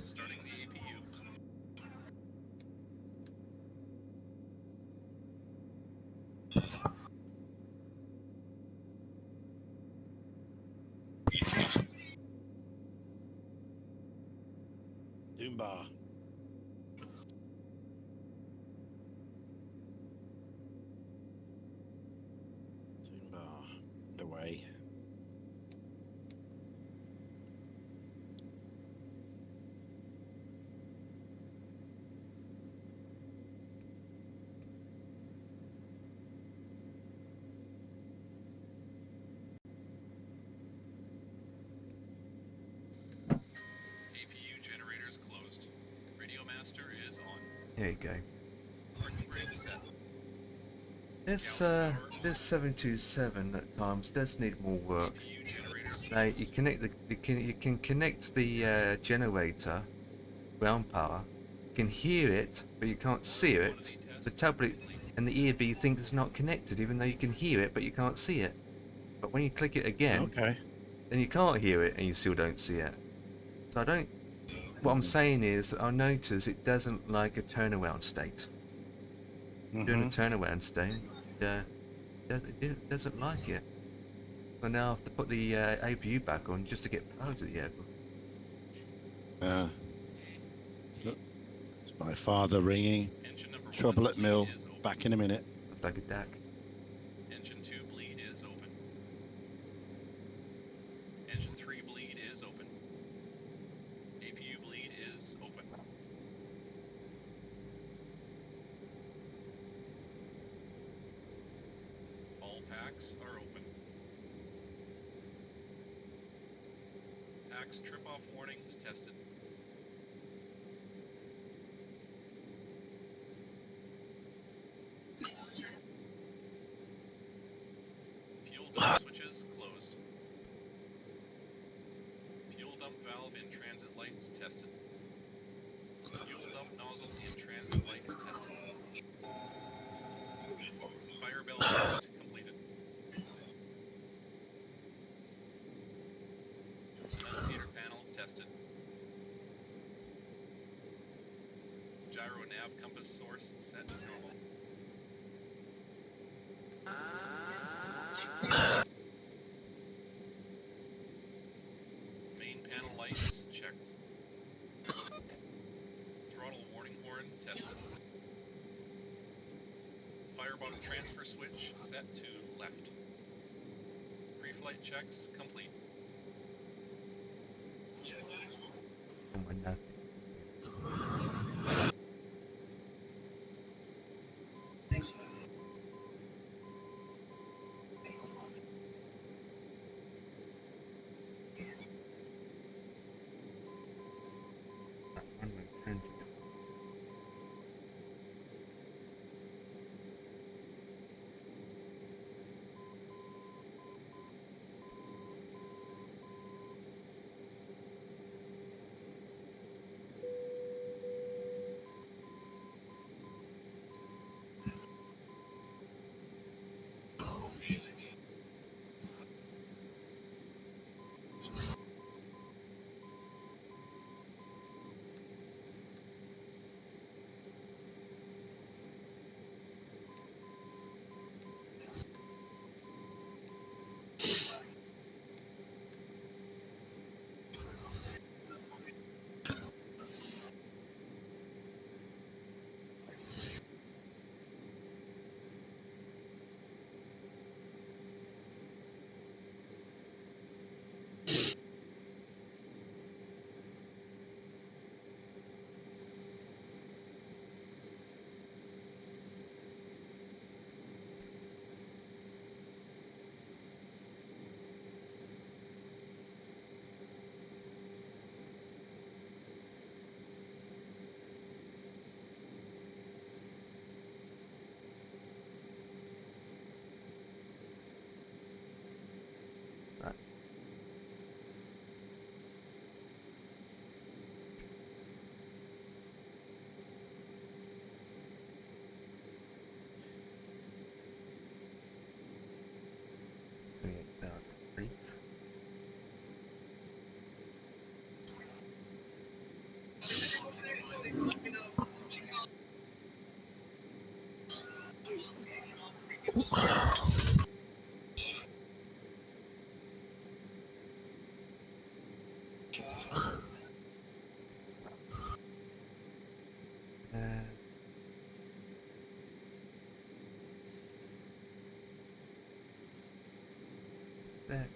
Starting the APU. Doombar. Doombar. Away. APU generators closed. Radio master is on. there you go. Parking brake set. This 727 at times does need more work. APU generators Now closed. you can connect the generator, ground power. You can hear it, but you can't see it. The tablet and the earbud think it's not connected, even though you can hear it, but you can't see it. But when you click it again, Okay. then you can't hear it, and you still don't see it. So I don't. What I'm saying is, I notice it doesn't like a turnaround state. Doing a turnaround state, it doesn't like it. So now I have to put the APU back on just to get power to the airport. It's my father ringing. Engine number Trouble 1 at mill. bleed is open. Back in a minute. Looks like a DAC. Engine 2 bleed is open. Engine 3 bleed is open. APU bleed is open. All packs are open. Packs trip-off warnings tested. Fuel dump switches closed. Fuel dump valve in transit lights tested. Fuel dump nozzle in transit lights tested. Fire bell test completed. Annunciator panel tested. Gyro nav compass source set to normal. Main panel lights checked. Throttle warning horn tested. Fire bottom transfer switch set to left. Pre-flight checks complete. Oh my nothing. That.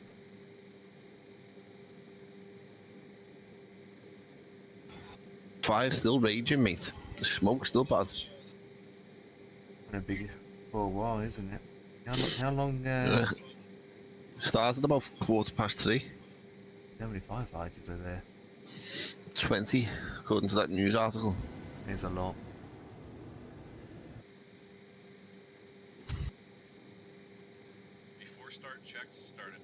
Fire's still raging, mate. The smoke's still bad. Gonna be for a while, isn't it? How long Started about 3:15. how many firefighters are there? 20, according to that news article. There's a lot. Before start checks started.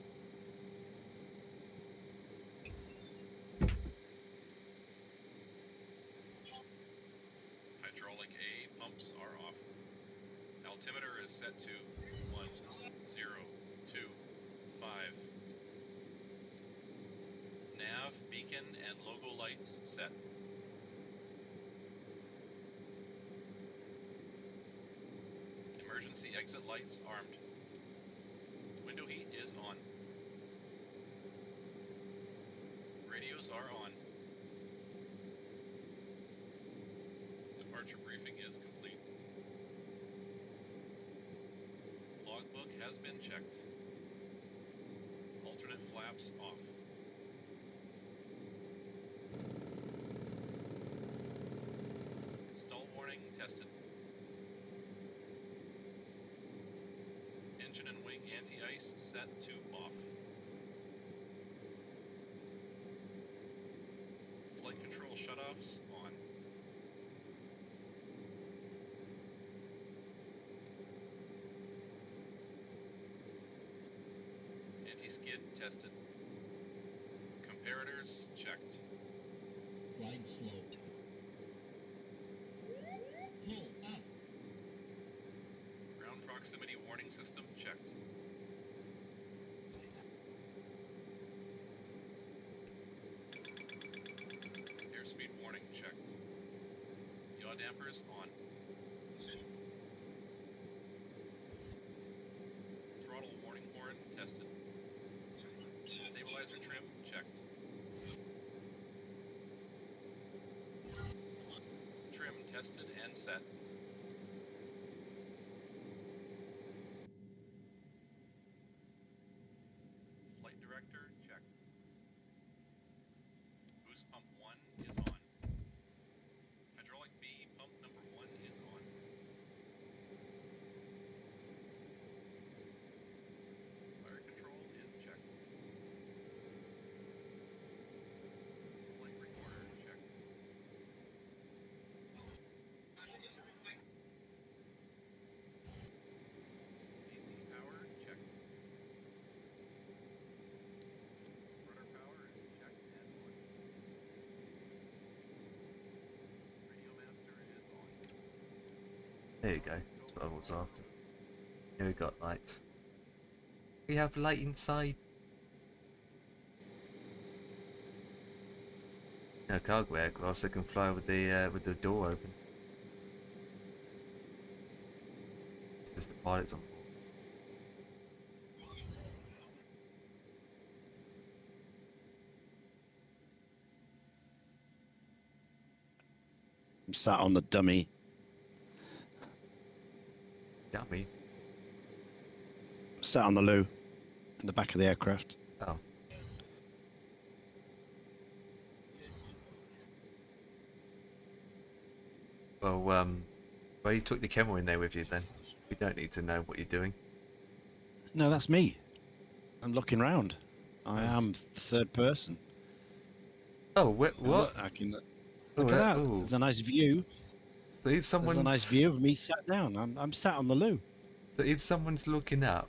Hydraulic A pumps are off. Altimeter is set to 1025. Nav, beacon, and logo lights set. Emergency exit lights armed. Window heat is on. Radios are on. Departure briefing is complete. Logbook has been checked. Alternate flaps off. Stall warning tested. Engine and wing anti-ice set to off. Flight control shutoffs on. Anti-skid tested. Comparators checked. Wide slope. Pull up. Ground proximity warning system checked. Airspeed warning checked. Yaw dampers on. Throttle warning horn tested. Stabilizer trim checked. Trim tested and set. Flight director checked. Boost pump 1 is on. Hydraulic B pump number 1 is on. Fire control is checked. Flight recorder checked. AC power checked. Rudder power is checked and on. Radio master is on. There you go. That's what I was after. Here we got light. We have light inside. No cargo aircraft that can fly with the door open. It's just the pilots on board. I'm sat on the dummy. Dummy. I'm sat on the loo in the back of the aircraft. Oh. Well, well, you took the camera in there with you then. We don't need to know what you're doing. No, that's me. I'm looking round. I am third person. Oh, what? Look, I can look Oh, at that. ooh. There's a nice view. So if There's someone's a nice view of me sat down. I'm sat on the loo. So if someone's looking up,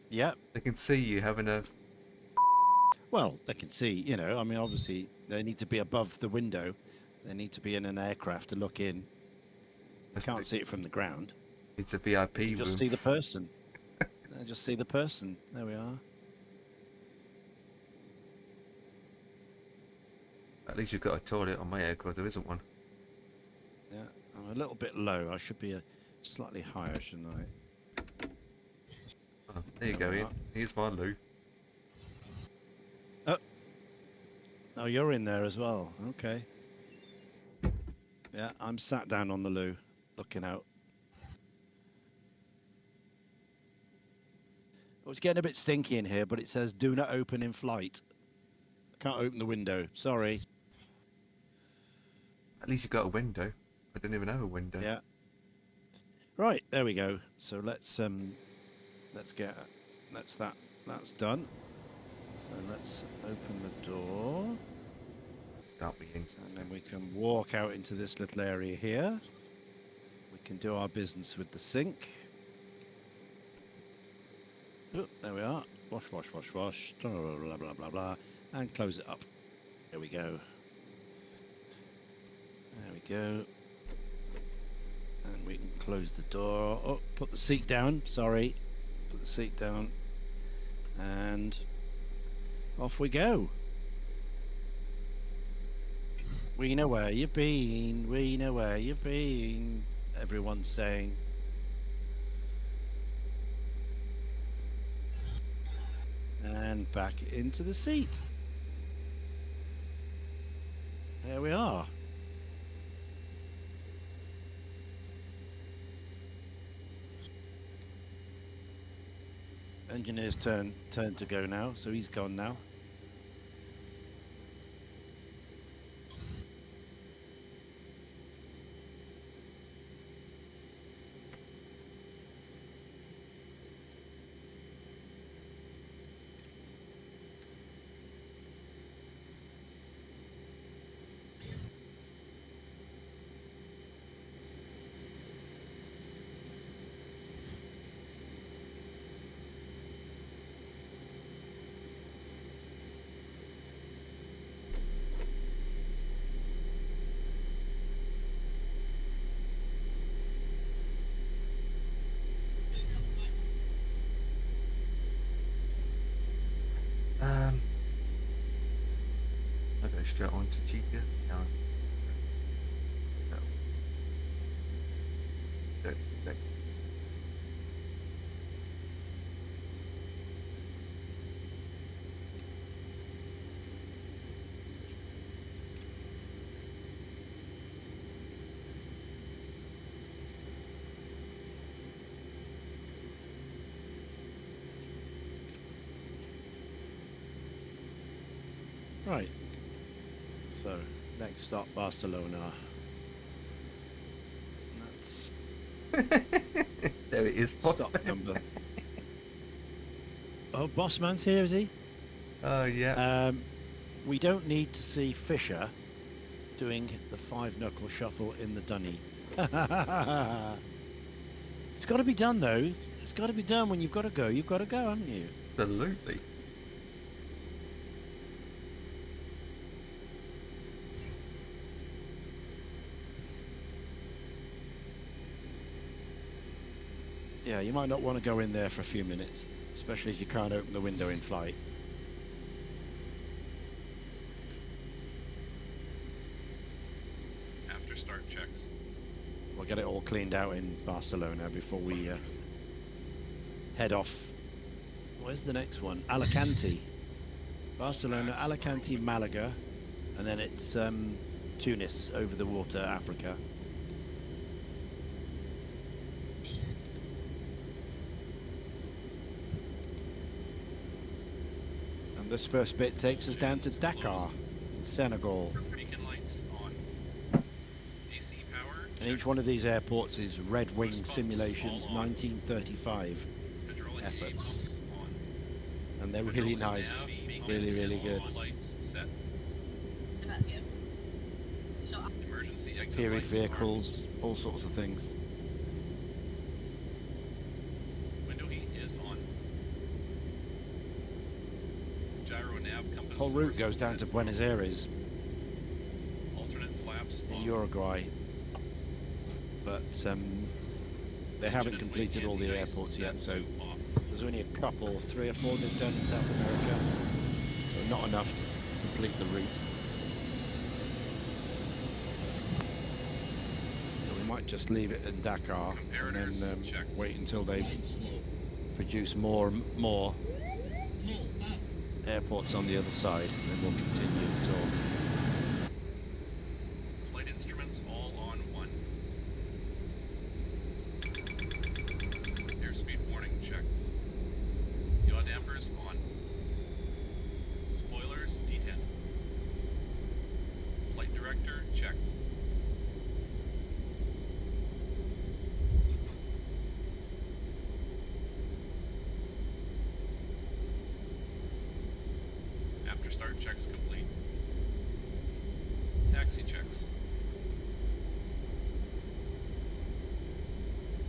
Yeah. they can see you having a. Well, they can see, you know, I mean, obviously, they need to be above the window. They need to be in an aircraft to look in. I can't see it from the ground. It's a VIP You room. just see the person. I just see the person. There we are. At least you've got a toilet on my aircraft. There isn't one. Yeah, I'm a little bit low. I should be slightly higher, shouldn't I? Oh, there you go, Ian. Here's my loo. Oh, you're in there as well. Okay. Yeah, I'm sat down on the loo, looking out. Oh, it's getting a bit stinky in here, but it says do not open in flight. I can't open the window. Sorry. At least you got a window. I didn't even have a window. Yeah. Right, there we go. So let's get that's done. So let's open the door. Start the engine. And then we can walk out into this little area here. We can do our business with the sink. Oh, there we are. Wash, wash, wash, wash. Blah, blah, blah, blah, blah. And close it up. There we go. There we go. And we can close the door. Oh, put the seat down. Sorry. Put the seat down. And off we go. We know where you've been. We know where you've been. Everyone's saying. And back into the seat. There we are. Engineer's turn to go now, so he's gone now. I'll go straight on to GPU. No. No. No. Right. So, next stop, Barcelona. That's There it is, boss. stop number. Oh, Bossman's here, is he? Oh yeah. We don't need to see Fisher doing the 5-knuckle shuffle in the dunny. It's got to be done, though. It's got to be done when you've got to go. You've got to go, haven't you? Absolutely. Yeah, you might not want to go in there for a few minutes, especially if you can't open the window in flight. After start checks. We'll get it all cleaned out in Barcelona before we head off. Where's the next one? Alicante. Barcelona, Max, Alicante, normal. Malaga, and then it's Tunis, over the water, Africa. And this first bit takes us down to Dakar, in Senegal. Beacon lights on. AC power. And each one of these airports is Red Wing Boost pumps Simulations all on. 1935. Hydraulic efforts. pumps on. And they're really Hydraulic nice. nav, beacon Really, really good. all lights set. Yeah. So Emergency exit Period lights on. vehicles, all sorts of things. Window heat is on. Gyro nav compass. Whole route source goes down set. to Buenos Aires Alternate flaps in off. Uruguay. But they haven't Engine and completed all the anti-ice airports set yet, so to off. there's only a couple, 3 or 4 they've done in South America. So not enough to complete the route. So we might just leave it in Dakar and Comparators then checked. wait until Glide they've slope. produced more Pull up. airports on the other side, and then we'll continue the tour. Flight Instruments all on 1. Airspeed warning checked. Yaw dampers on. Spoilers detent. Flight director checked. After start checks complete. Taxi checks.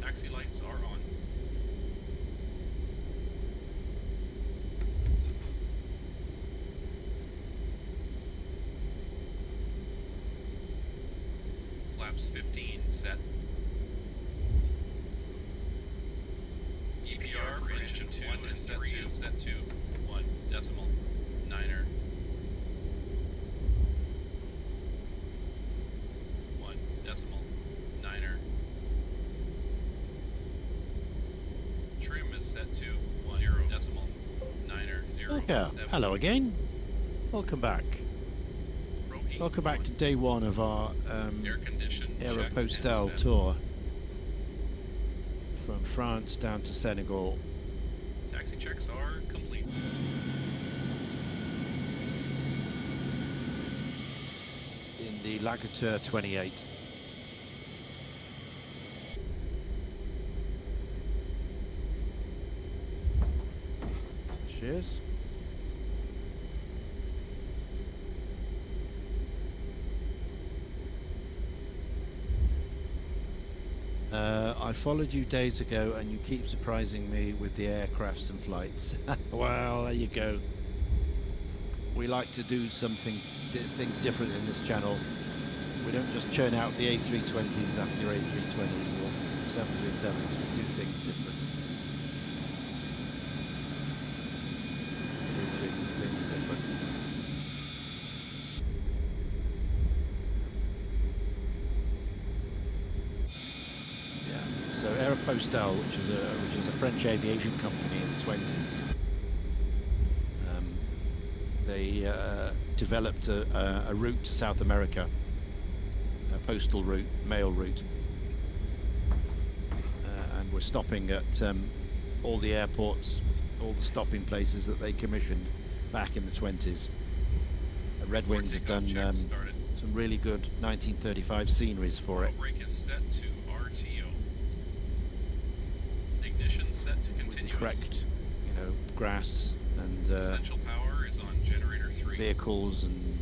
Taxi lights are on. Flaps 15 set. EPR for engine 2 is set to set to 1 decimal 9er. 1 decimal 9er. Trim is set to 1 0 decimal 9er 0 Yeah. 7. Hello again. Welcome back. Pro heat Welcome back on. to day one of our Air condition checked and Aéropostale set. tour from France down to Senegal. Taxi checks are complete. In the Lagateur 28. Cheers. I followed you days ago and you keep surprising me with the aircrafts and flights. Well, there you go. We like to do things different in this channel. We don't just churn out the A320s after A320s or 737s. We do things different. We do things different. Yeah. So Aéropostale, which is a French aviation company in the 20s. They developed a route to South America, a postal route, mail route, and we're stopping at all the airports, all the stopping places that they commissioned back in the 20s. Red Before Wings have takeoff done checks started. some really good 1935 sceneries for it. Brake is set to RTO. Ignition set to With the continuous. correct, grass and Essential power is on generator 3. vehicles and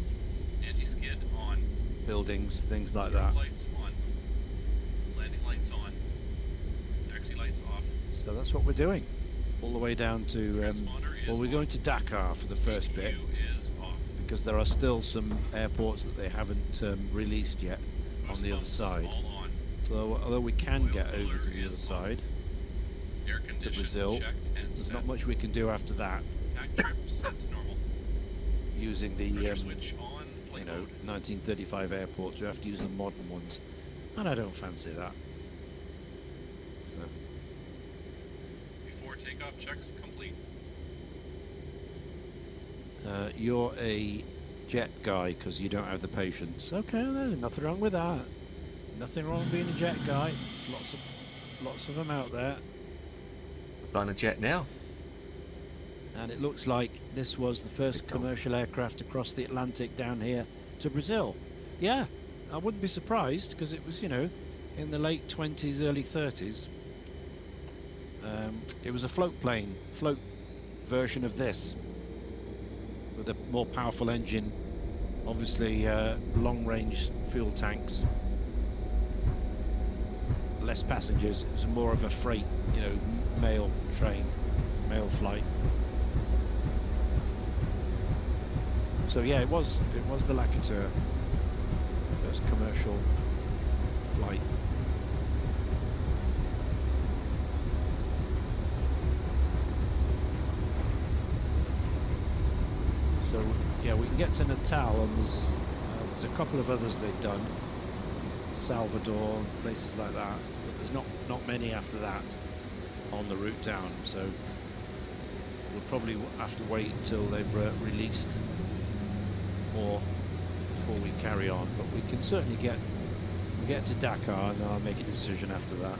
Anti-skid on. buildings, things like Strobe that. lights on. Landing lights on. Taxi lights off. So that's what we're doing, all the way down to. Transponder is Well, we're on. going to Dakar for the first bit EPU is off. because there are still some airports that they haven't released yet on Boost the other pumps side. all on. So although we can Oil get over cooler to the other is side, Air condition Brazil, checked and there's set. not much we can do after that Pack trip set to normal. using the Pressure switch on. Flight mode. 1935 airports. We have to use the modern ones, and I don't fancy that. So. Before takeoff checks complete. You're a jet guy because you don't have the patience. Okay, there's nothing wrong with that. Nothing wrong with being a jet guy. There's lots of them out there. We're flying a jet now. And it looks like this was the first Big time. commercial aircraft across the Atlantic down here to Brazil. Yeah, I wouldn't be surprised because it was, in the late 20s, early 30s. It was a float version of this with a more powerful engine, obviously long-range fuel tanks, less passengers. It was more of a freight, mail train, mail flight. So yeah, it was the Lagateur, first commercial flight. So yeah, we can get to Natal, and there's a couple of others they've done, Salvador, places like that. But there's not many after that on the route down. So we'll probably have to wait until they've released more before we carry on. But we can certainly get get to Dakar and then I'll make a decision after that.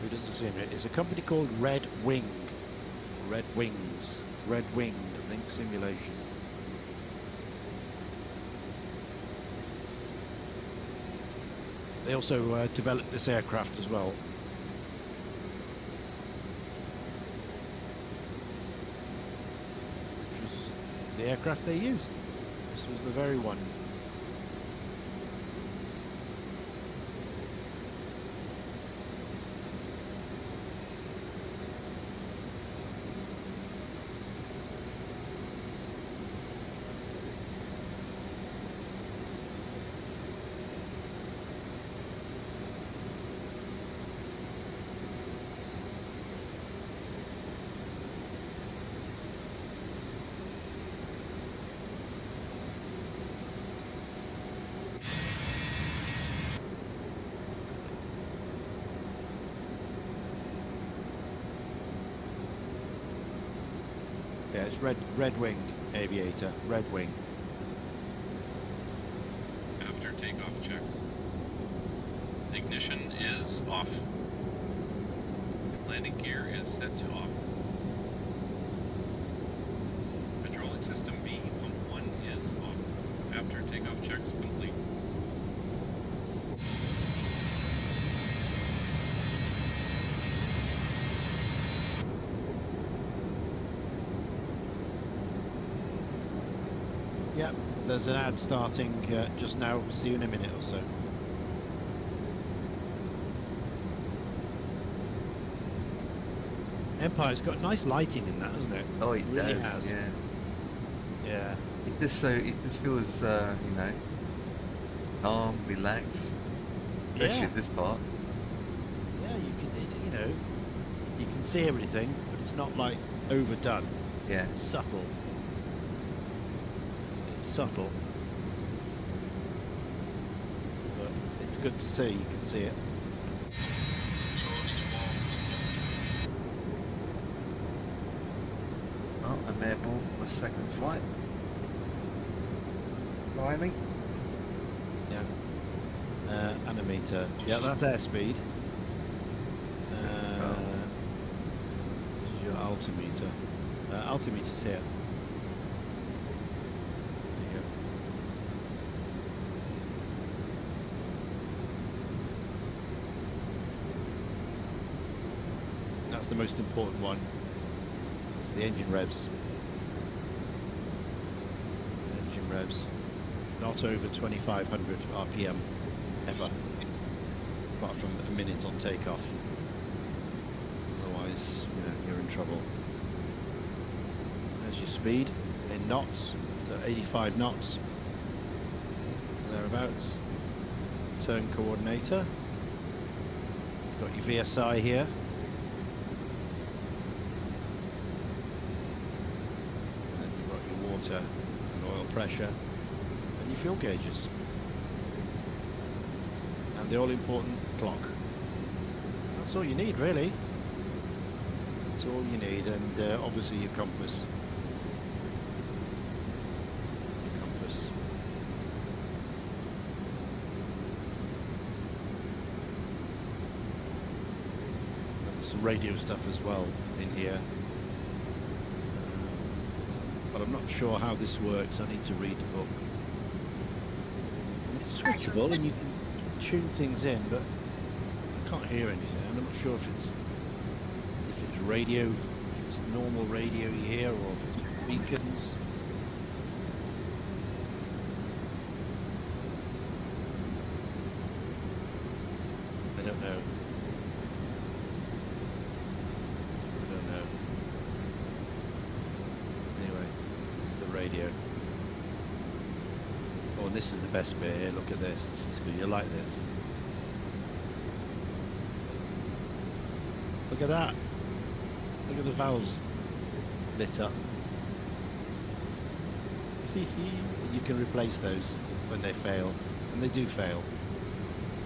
Who doesn't see it? It's a company called Red Wing. Red Wings. Red Wing, I think, simulation. They also developed this aircraft as well. Which was the aircraft they used. This was the very one. Yeah, it's Red Wing Aviator. Red Wing. After takeoff checks. Ignition is off. Landing gear is set to off. Hydraulic system B, pump 1 is off. After takeoff checks complete. Yep, there's an ad starting just now. See you in a minute or so. Empire's got nice lighting in that, hasn't it? Oh, it really does. has. Yeah. Yeah. It just feels, you know, calm, relaxed, especially Yeah. at this part. Yeah, you can, you know, you can see everything, but it's not like overdone. Yeah. It's subtle. It's subtle. But it's good to see. You can see it. Oh, I'm airborne for a second flight. Climbing. Yeah. Animator. Yeah, that's airspeed. This is your altimeter. Altimeter's here. There you go. That's the most important one. It's the engine revs. Engine revs. Not over 2,500 RPM ever, apart from a minute on takeoff. Otherwise, you know, you're in trouble. There's your speed in knots, so 85 knots, thereabouts. Turn coordinator. Got your VSI here. And you've got your water and oil pressure. Your fuel gauges and the all-important clock. That's all you need, really. That's all you need, and obviously your compass. Your compass. And there's some radio stuff as well in here, but I'm not sure how this works. I need to read the book. It's switchable and you can tune things in, but I can't hear anything. I'm not sure if it's radio, if it's normal radio you hear, or if it's beacons. I don't know. I don't know. Anyway, it's the radio. and this is the best bit here. Look at this. This is good. You like this? Look at that. Look at the valves lit up. You can replace those when they fail, and they do fail.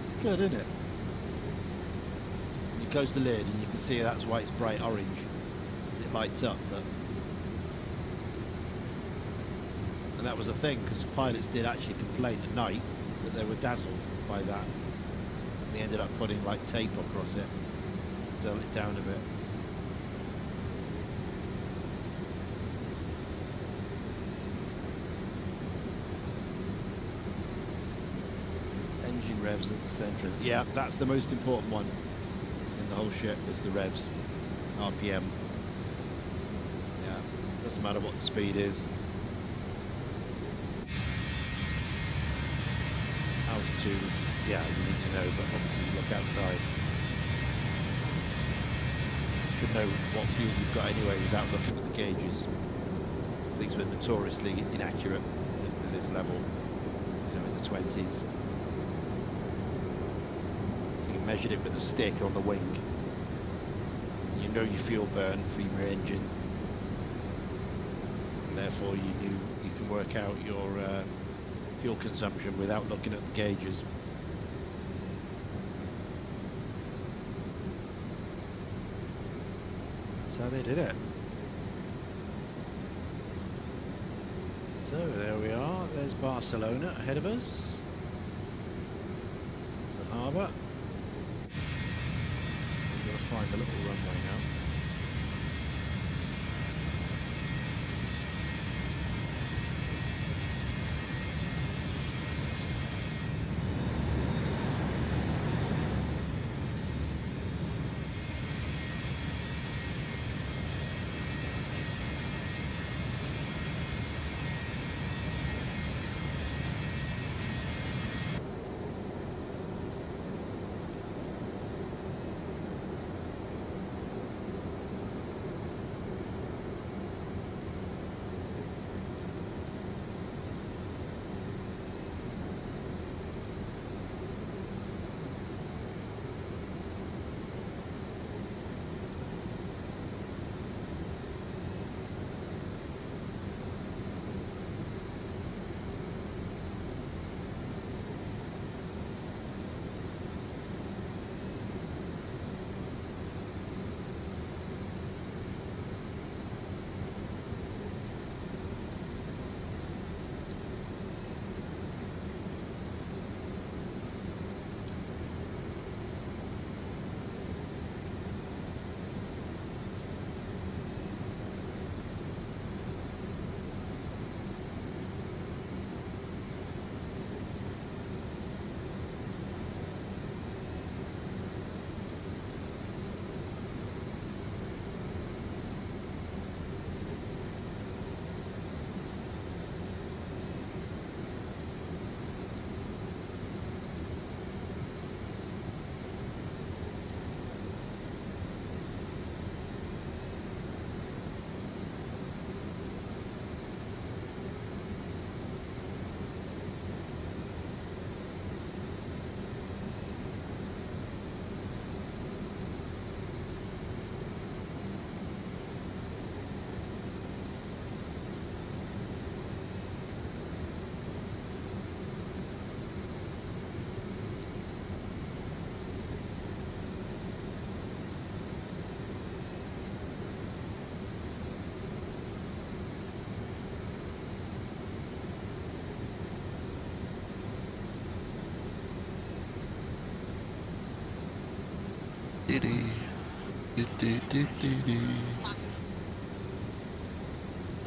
It's good, isn't it? You close the lid and you can see that's why it's bright orange, because it lights up. But and that was a thing, because pilots did actually complain at night that they were dazzled by that. And they ended up putting like tape across it to dull it down a bit. Engine revs at the centre. Yeah, that's the most important one in the whole ship, is the revs. RPM. Yeah, doesn't matter what the speed is. Altitudes, yeah, you need to know, but obviously you look outside. You should know what fuel you've got anyway without looking at the gauges. Because these were notoriously inaccurate at this level, you know, in the 20s. Measured it with a stick on the wing. You know your fuel burn from your engine, and therefore you can work out your fuel consumption without looking at the gauges. That's how they did it. So there we are. There's Barcelona ahead of us. There's the harbour. Find a little runway now.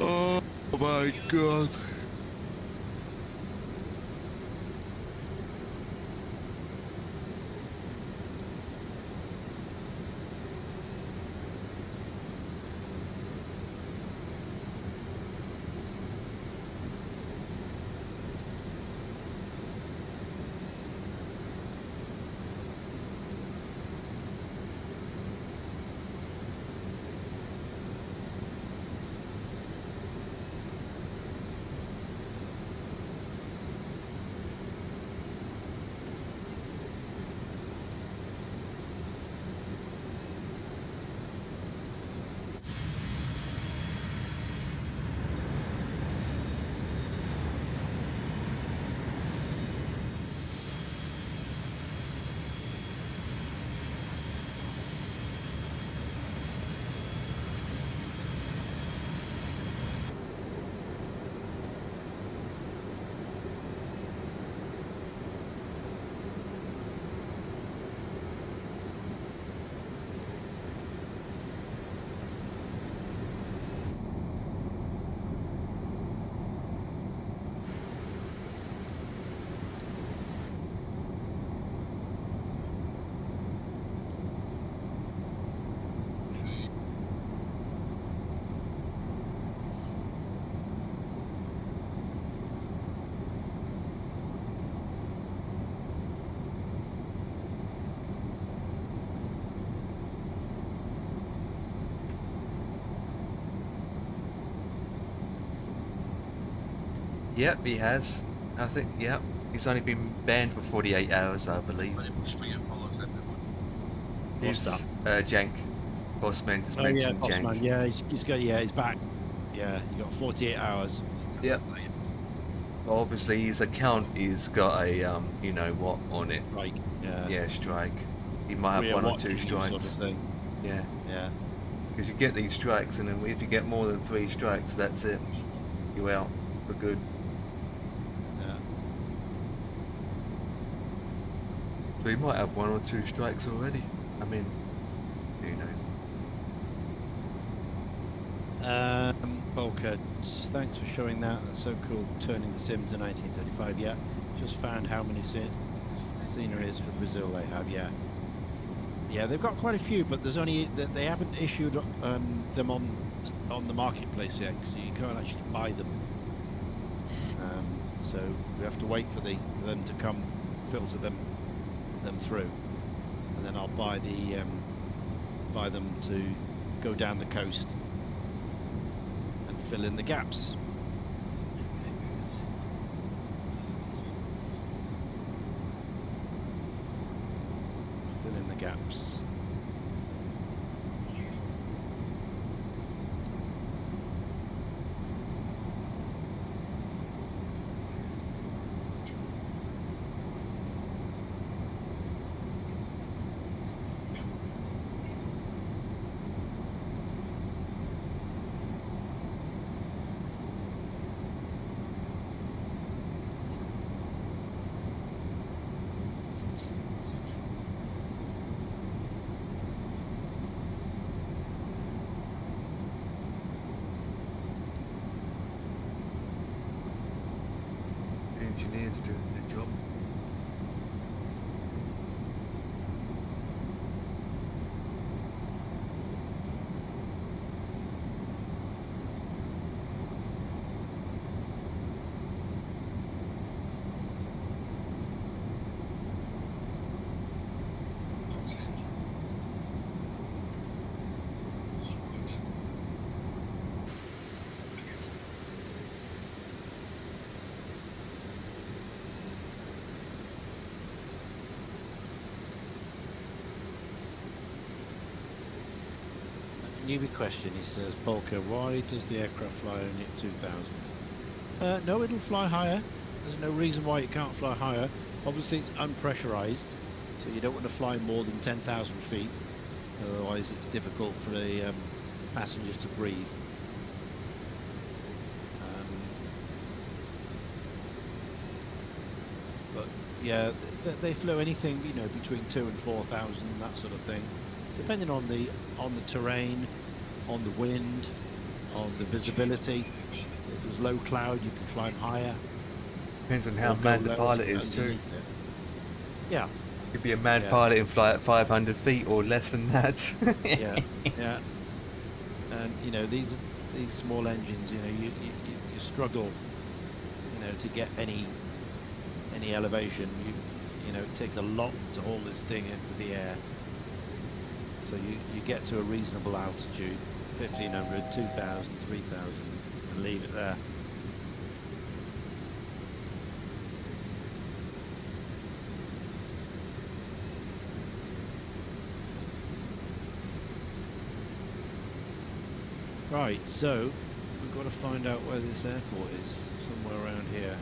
Oh my god. Yep, he has. I think, yep. He's only been banned for 48 hours, I believe. But it must be follows everyone. What's He's, that? Jank. Bossman just Oh yeah, mentioned Bossman. Jank. Yeah, he's got, yeah, he's back. Yeah, you got 48 hours. Yep. Obviously, his account is got a, you know what, on it. Right. Yeah. Yeah, strike. He might have We're one or two watching you strikes. sort of thing. Yeah. Yeah. Because you get these strikes, and then if you get more than 3 strikes, that's it. You're out for good. Yeah. So you might have 1 or 2 strikes already. I mean, who knows? Bulkhead, thanks for showing that. That's so cool. Turning the sim to 1935. Yeah. Just found how many sceneries for Brazil they have. Yeah. Yeah, they've got quite a few, but there's only they haven't issued them on the marketplace yet, so you can't actually buy them. So we have to wait for them to come, filter them through, and then I'll buy them to go down the coast and fill in the gaps. Fill in the gaps. The engineers doing their job. Newbie question, he says, Polka, why does the aircraft fly only at 2,000? No, it'll fly higher. There's no reason why it can't fly higher. Obviously, it's unpressurized, so you don't want to fly more than 10,000 feet. Otherwise, it's difficult for the passengers to breathe. But yeah, they flew anything, you know, between 2,000 and 4,000, that sort of thing, depending on the terrain, on the wind, on the visibility. If there's low cloud, you can climb higher. Depends on how or go mad the lower pilot to is too. underneath it. Yeah, Could be a mad Yeah. pilot and fly at 500 feet or less than that. yeah, yeah. And you know these small engines, you know, you struggle, you know, to get any elevation. You know, it takes a lot to haul this thing into the air. So you get to a reasonable altitude, 1,500, 2,000, 3,000, and leave it there. Right, so we've got to find out where this airport is, somewhere around here.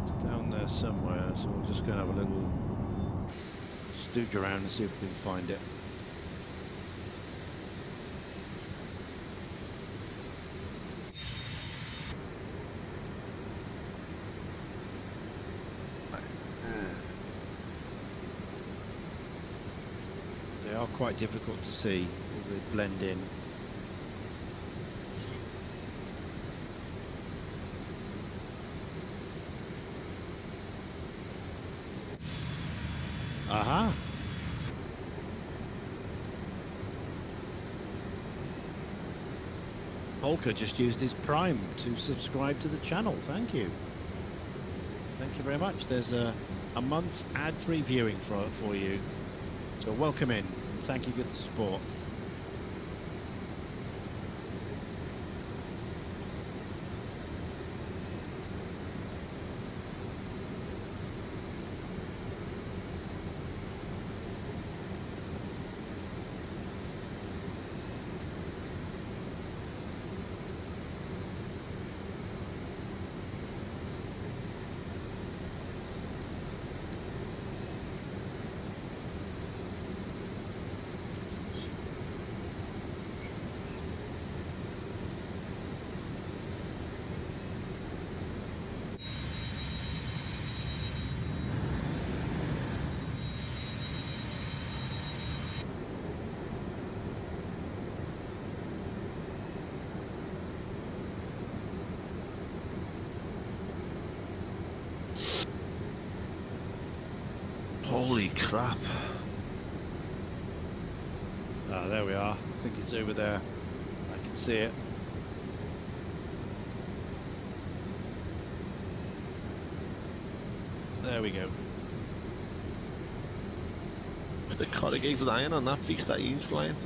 It's down there somewhere, so we're just going to have a little stooge around and see if we can find it. They are quite difficult to see as they blend in. Aha! Polka just used his Prime to subscribe to the channel. Thank you. Thank you very much. There's a month's ad-free viewing for you. So welcome in. And thank you for the support. Holy crap. Ah, there we are. I think it's over there. I can see it. There we go. With the corrugated iron on that beast that he's flying.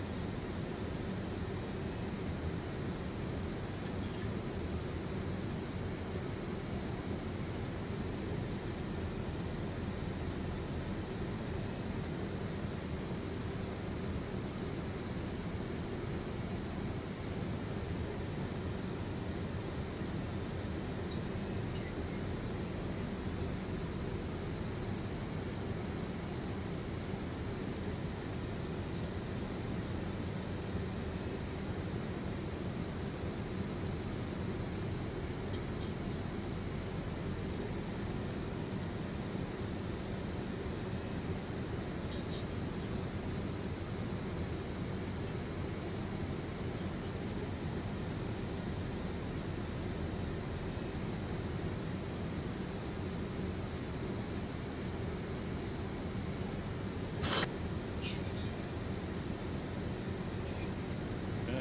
Yeah.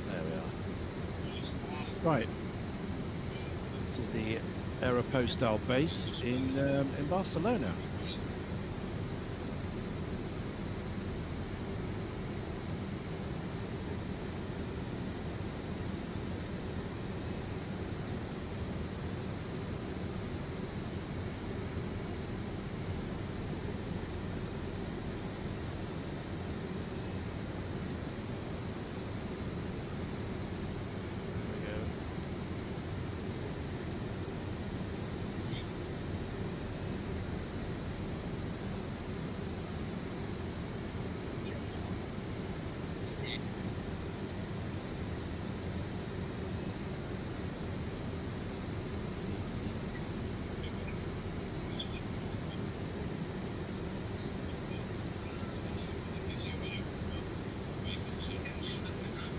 There we are. Right. This is the Aeropostale base in Barcelona. There we go.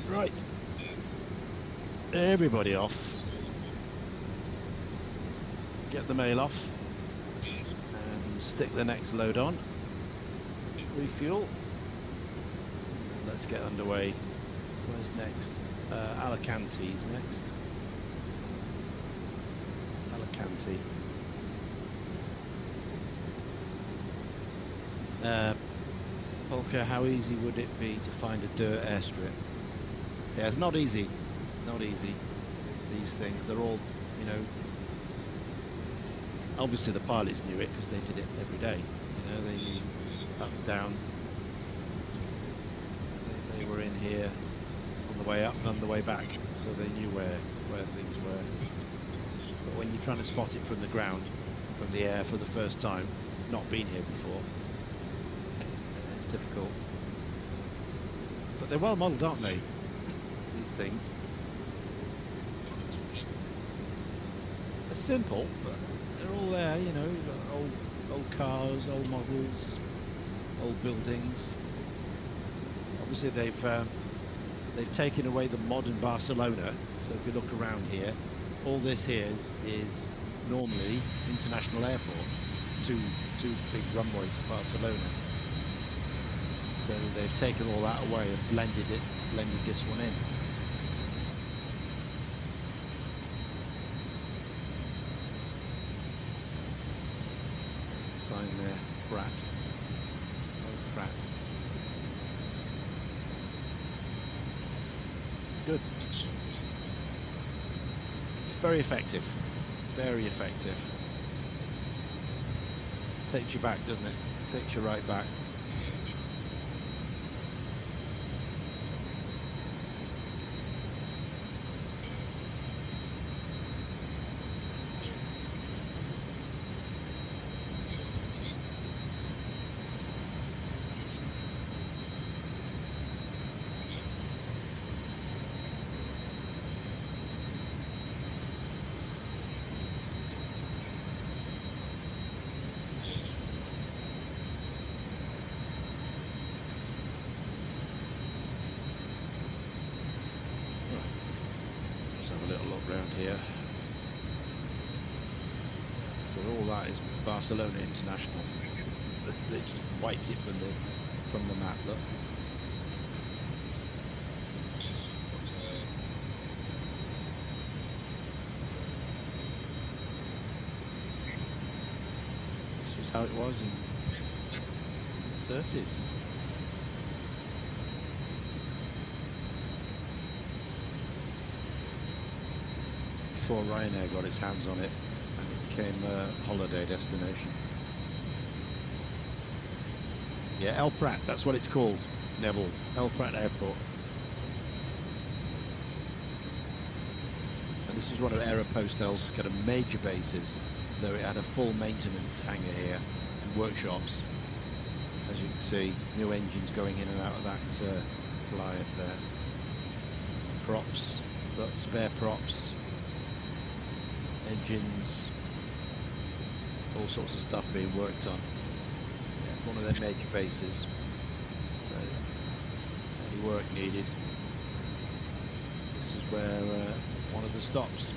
Right. Everybody off. Get the mail off. And stick the next load on. Refuel. And let's get underway. Where's next? Alicante's next. Alicante. Polka, how easy would it be to find a dirt airstrip? Yeah, it's not easy. Not easy. These things, they're all, you know, obviously the pilots knew it because they did it every day. You know, they knew up and down. They were in here on the way up and on the way back, so they knew where things were. But when you're trying to spot it from the ground, from the air for the first time, not been here before, it's difficult. But they're well modelled, aren't they? These things. simple, but they're all there. You know, you've got old cars, old models, old buildings. Obviously, they've taken away the modern Barcelona. So if you look around here, all this here is normally international airport. It's two big runways of Barcelona. So they've taken all that away and blended this one in. There's the sign there, Pratt. Oh, Pratt. It's good. It's very effective. Very effective. Takes you back, doesn't it? Takes you right back. Around here. So all that is Barcelona International. They just wiped it from the map. Look. This was how it was in the 30s. Before Ryanair got its hands on it and it became a holiday destination. Yeah, El Prat, that's what it's called, Neville. El Prat Airport. And this is one of Aeropostal's kind of major bases. So it had a full maintenance hangar here and workshops. As you can see, new engines going in and out of that fly up there. Props, spare props. Engines, all sorts of stuff being worked on. Yeah, one of their major bases. So, any work needed. This is where one of the stops.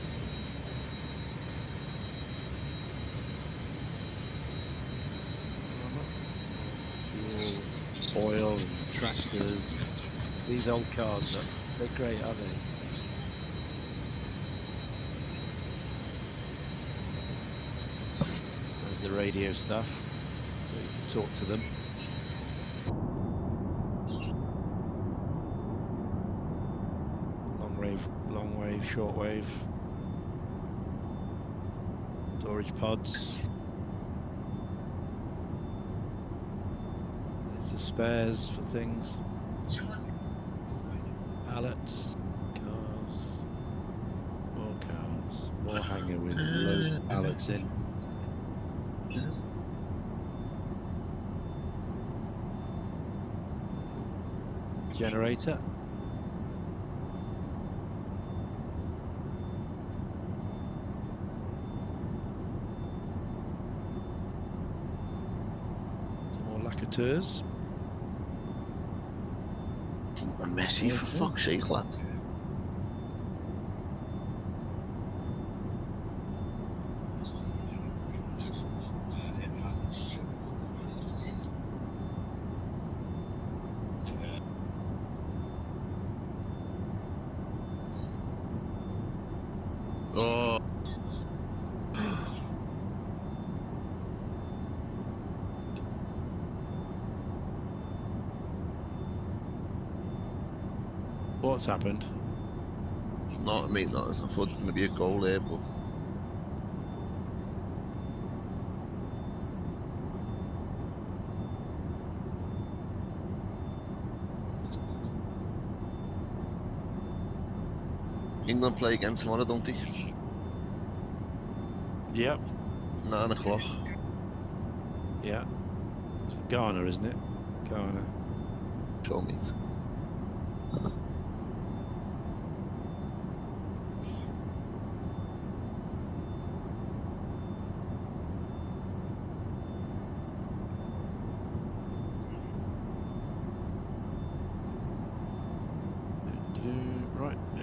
Fuel, oil, and tractors. These old cars, look, they're great, aren't they? The radio stuff, so you can talk to them. Long wave, short wave, storage pods. There's the spares for things. Pallets, cars, more hangar with loads of pallets in. Generator. Some more lacateurs. A messy for fuck's sake, lad. Oh. What's happened? Not me, not. I thought it was going to be a goal there, but England play again tomorrow, don't they? Yep. 9 o'clock. Yeah. It's Ghana, isn't it? Ghana. Sure, mate.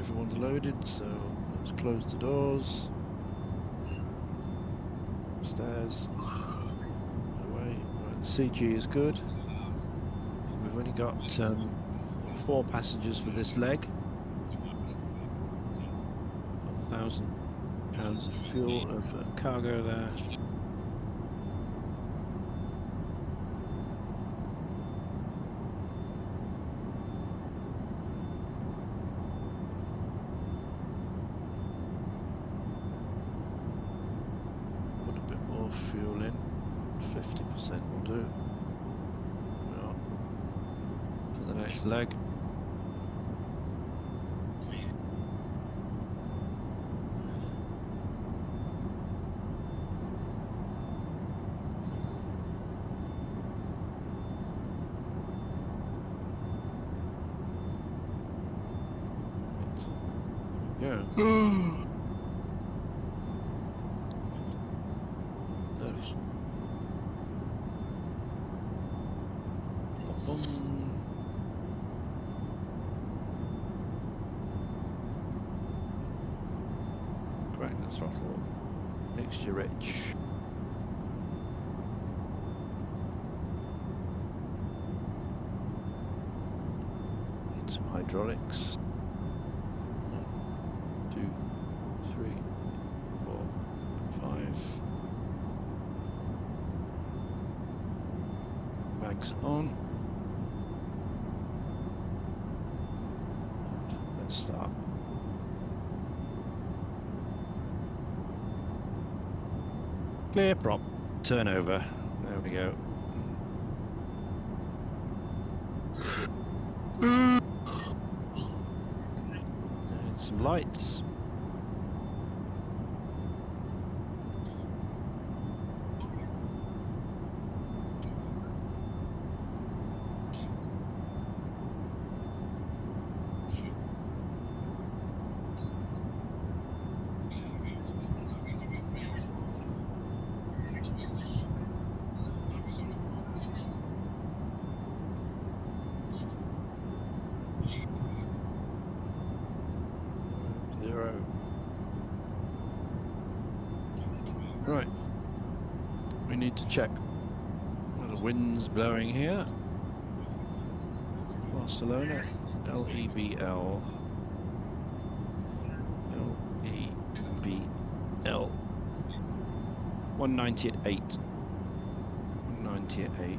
everyone's loaded, so let's close the doors. Stairs. Away. Right, the CG is good. We've only got 4 passengers for this leg. 1,000 pounds of fuel of cargo there. Put a bit more fuel in. 50% will do. Well, for the next leg. Go. Boom. Crank the throttle. Mixture rich. Need some hydraulics. 1, 2, 3, 4, 5. Mags on. Let's start. Clear prop. Turn over. There we go. And some lights. Right, we need to check the wind's blowing here. Barcelona, LEBL. LEBL. 190 at 8. 190 at 8.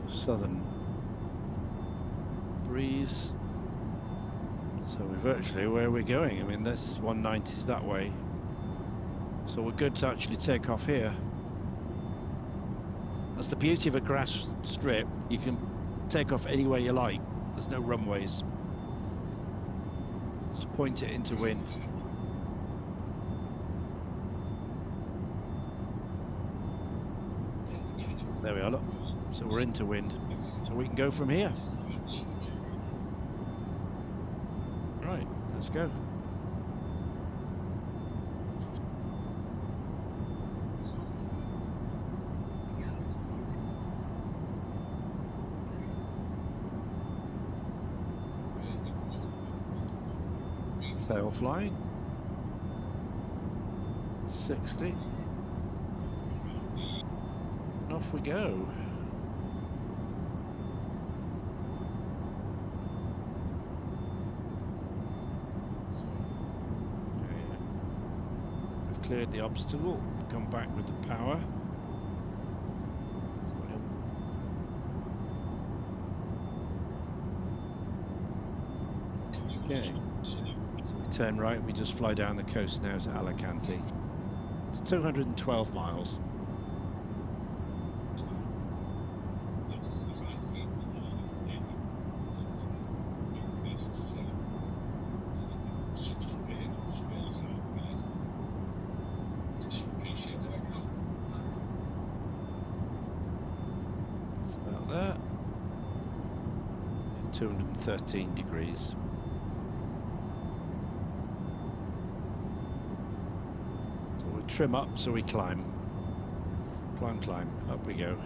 So southern breeze. So we're virtually where we're going. I mean, this 190's that way. So we're good to actually take off here. That's the beauty of a grass strip. You can take off anywhere you like. There's no runways. Just point it into wind. There we are, look. So we're into wind. So we can go from here. Right, let's go. Tail flying. 60. And off we go. Cleared the obstacle, come back with the power. Okay, so we turn right and we just fly down the coast now to Alicante. It's 212 miles. It's about there. 213 degrees. Trim up so we climb. Climb, up we go.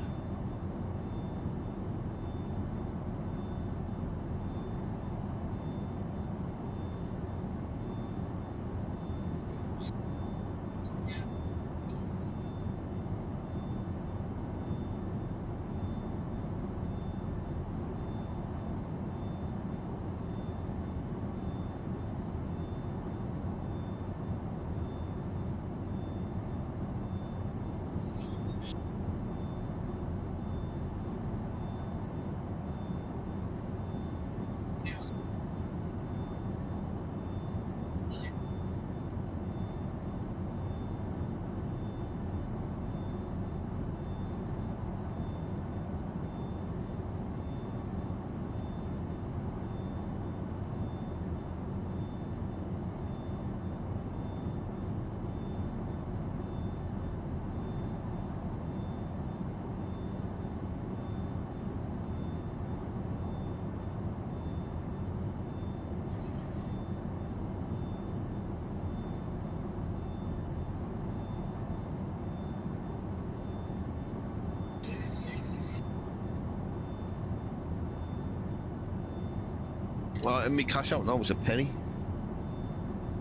And my cash out now was a penny.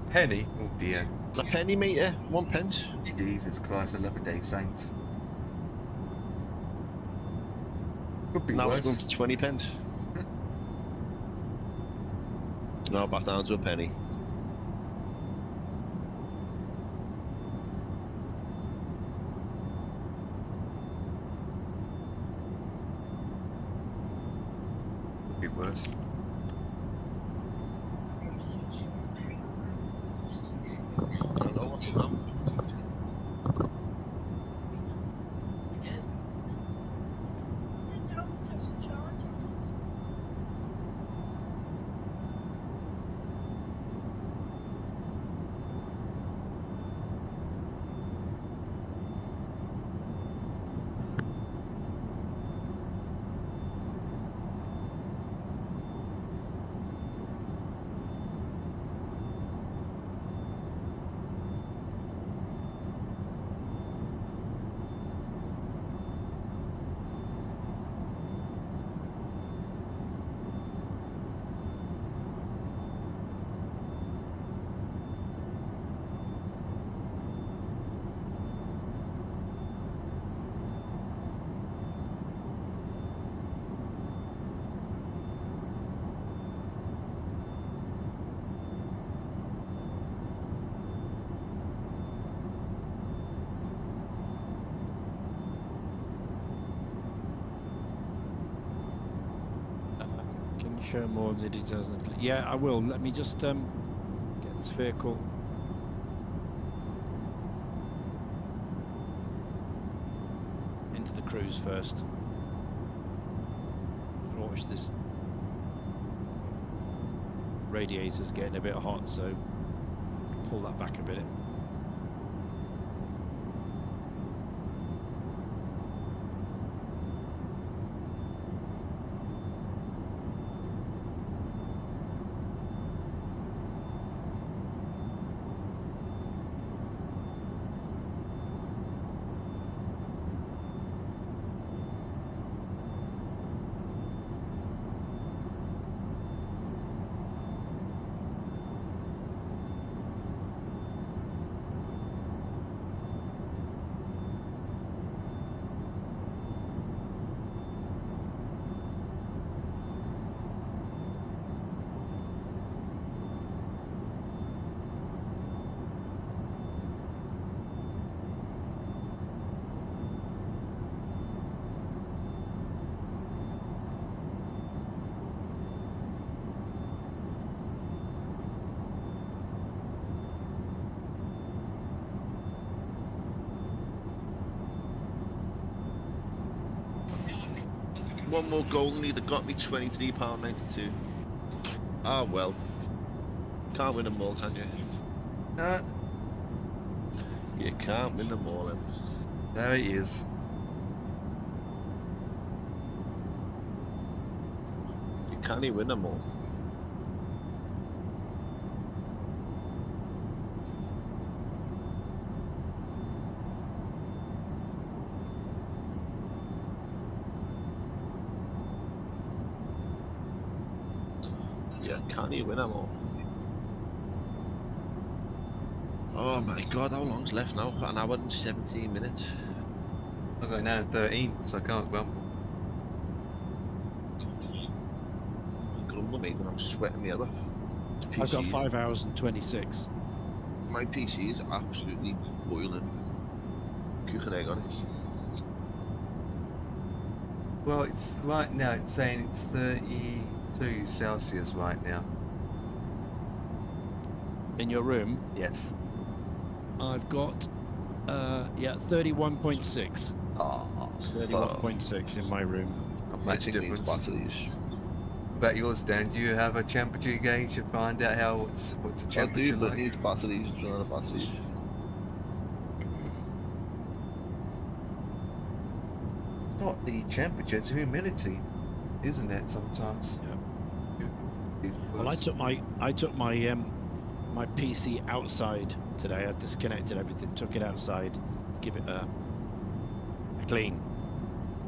Penny? Oh dear. A penny, mate, yeah. 1 pence. Jesus Christ, I love a day saints. Could be Now it's worse. going to 20 pence. Now back down to a penny. Could be worse. I know what's wrong. Can you show more of the details? Yeah, I will. Let me just get this vehicle. Into the cruise first. Watch this. Radiator's getting a bit hot, so pull that back a bit. One more goal and he'd have got me £23.92. Ah, well. Can't win them all, can you? You can't win them all, Em. There he is. You can't win them all. Yeah, can't you win them all? Oh my god, how long's left now? An hour and 17 minutes. I've got an hour and 13, so I can't grumble. I'm grumbling, mate, and I'm sweating my head off. I've got 5 hours and 26. My PC is absolutely boiling. Cooking egg on it. Well, it's right now, it's saying it's 32 Celsius right now. In your room, Yes. I've got, yeah, 31.6. Oh, 31.6 in my room. not much Hitting these difference. batteries. What about yours, Dan? Do you have a temperature gauge to find out how what's the I temperature do, but like? these batteries, run out of batteries. It's not the temperature, it's humidity, isn't it? Sometimes. Yeah. Well, I took my my PC outside today. I disconnected everything, took it outside, to give it a clean.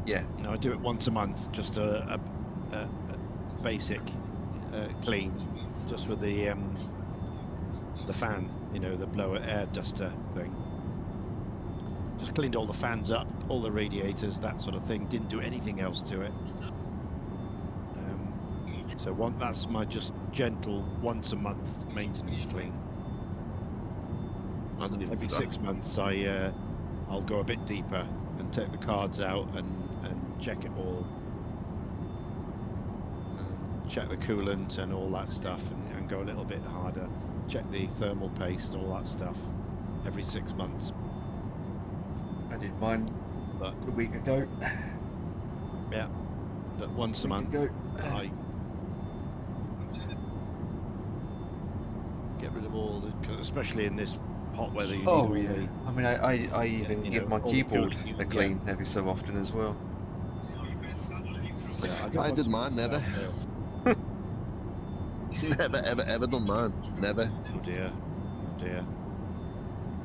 Yeah. You know, I do it once a month, just a basic clean, just with the fan, you know, the blower air duster thing. Just cleaned all the fans up, all the radiators, that sort of thing. Didn't do anything else to it. So that's my just gentle once a month maintenance clean. I don't even Every do 6 that. months, I'll go a bit deeper and take the cards out and check it all. And check the coolant and all that stuff, and go a little bit harder. Check the thermal paste and all that stuff every 6 months. I did mine But a week ago. yeah, but once a Week month, ago. I get rid of all the, especially in this hot weather. You need Oh all yeah. the, I mean, I even you give know, my all the keyboard coolant you a can clean every so often as well. Yeah, I don't I want did some mine, never. without fail. Never, ever, ever done mine. Never. Oh dear, oh dear.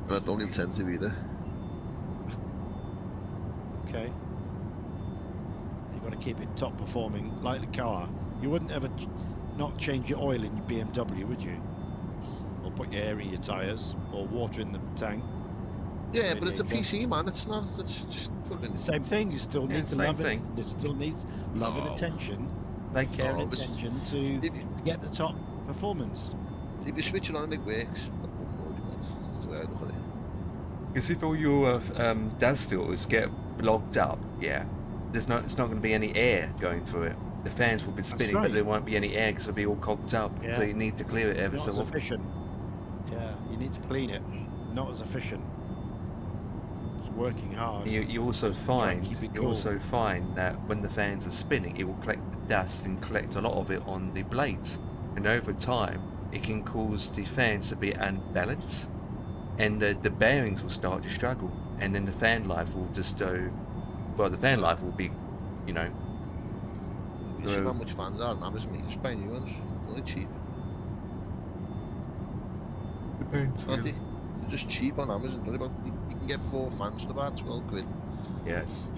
And I don't intend to either. Okay. You've got to keep it top performing, like the car. You wouldn't ever not change your oil in your BMW, would you? Or put your air in your tyres, or water in the tank. Yeah, but it's a radiator. PC, man. It's not. It's just fucking. The same thing. You still Yeah, need to same love thing. it. It still needs love and No. attention, Like care No, and it's- attention to If you, get the top performance. if you switch it on and it works, what more do you want? That's the way I look at it. Because if all your DAS filters get blocked up, yeah, it's not going to be any air going through it. The fans will be spinning, but right. there won't be any air because it'll be all cogged up. Yeah. So you need to clear it It's ever not so as often. efficient. Yeah, you need to clean it. Not as efficient. It's working hard. You also Try and find keep it you cool. also find that when the fans are spinning, it will collect the dust and collect a lot of it on the blades, and over time, it can cause the fans to be unbalanced, and the bearings will start to struggle, and then the fan life will just go. Well, the fan life will be, you know. You see how much fans are on Amazon, mate. Just buy new ones. Only cheap. Depends. Aren't they? They're just cheap on Amazon. Don't about, you can get 4 fans for about 12 quid. Yes.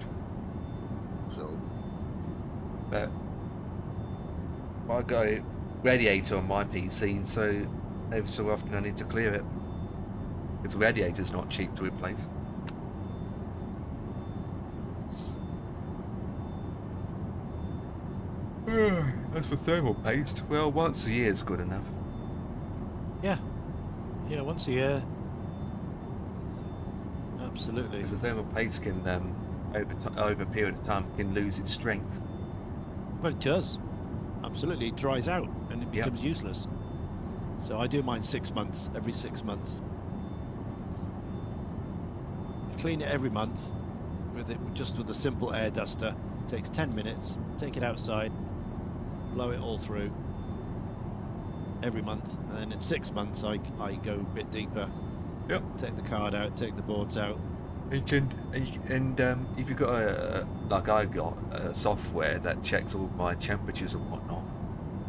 So, But I got a radiator on my PC, and so every so often I need to clear it. Because the radiator's not cheap to replace. As for thermal paste, well, once a year is good enough. Yeah. Yeah, once a year. Absolutely. Because the thermal paste can, over a period of time, can lose its strength. Well, it does. Absolutely. It dries out and it Yep. becomes useless. So I do mine 6 months, every 6 months. I clean it every month just with a simple air duster. Takes 10 minutes. Take it outside, blow it all through every month, and then at 6 months I go a bit deeper. Yep. Take the card out, take the boards out. You can, and if you've got like I got software that checks all my temperatures and whatnot.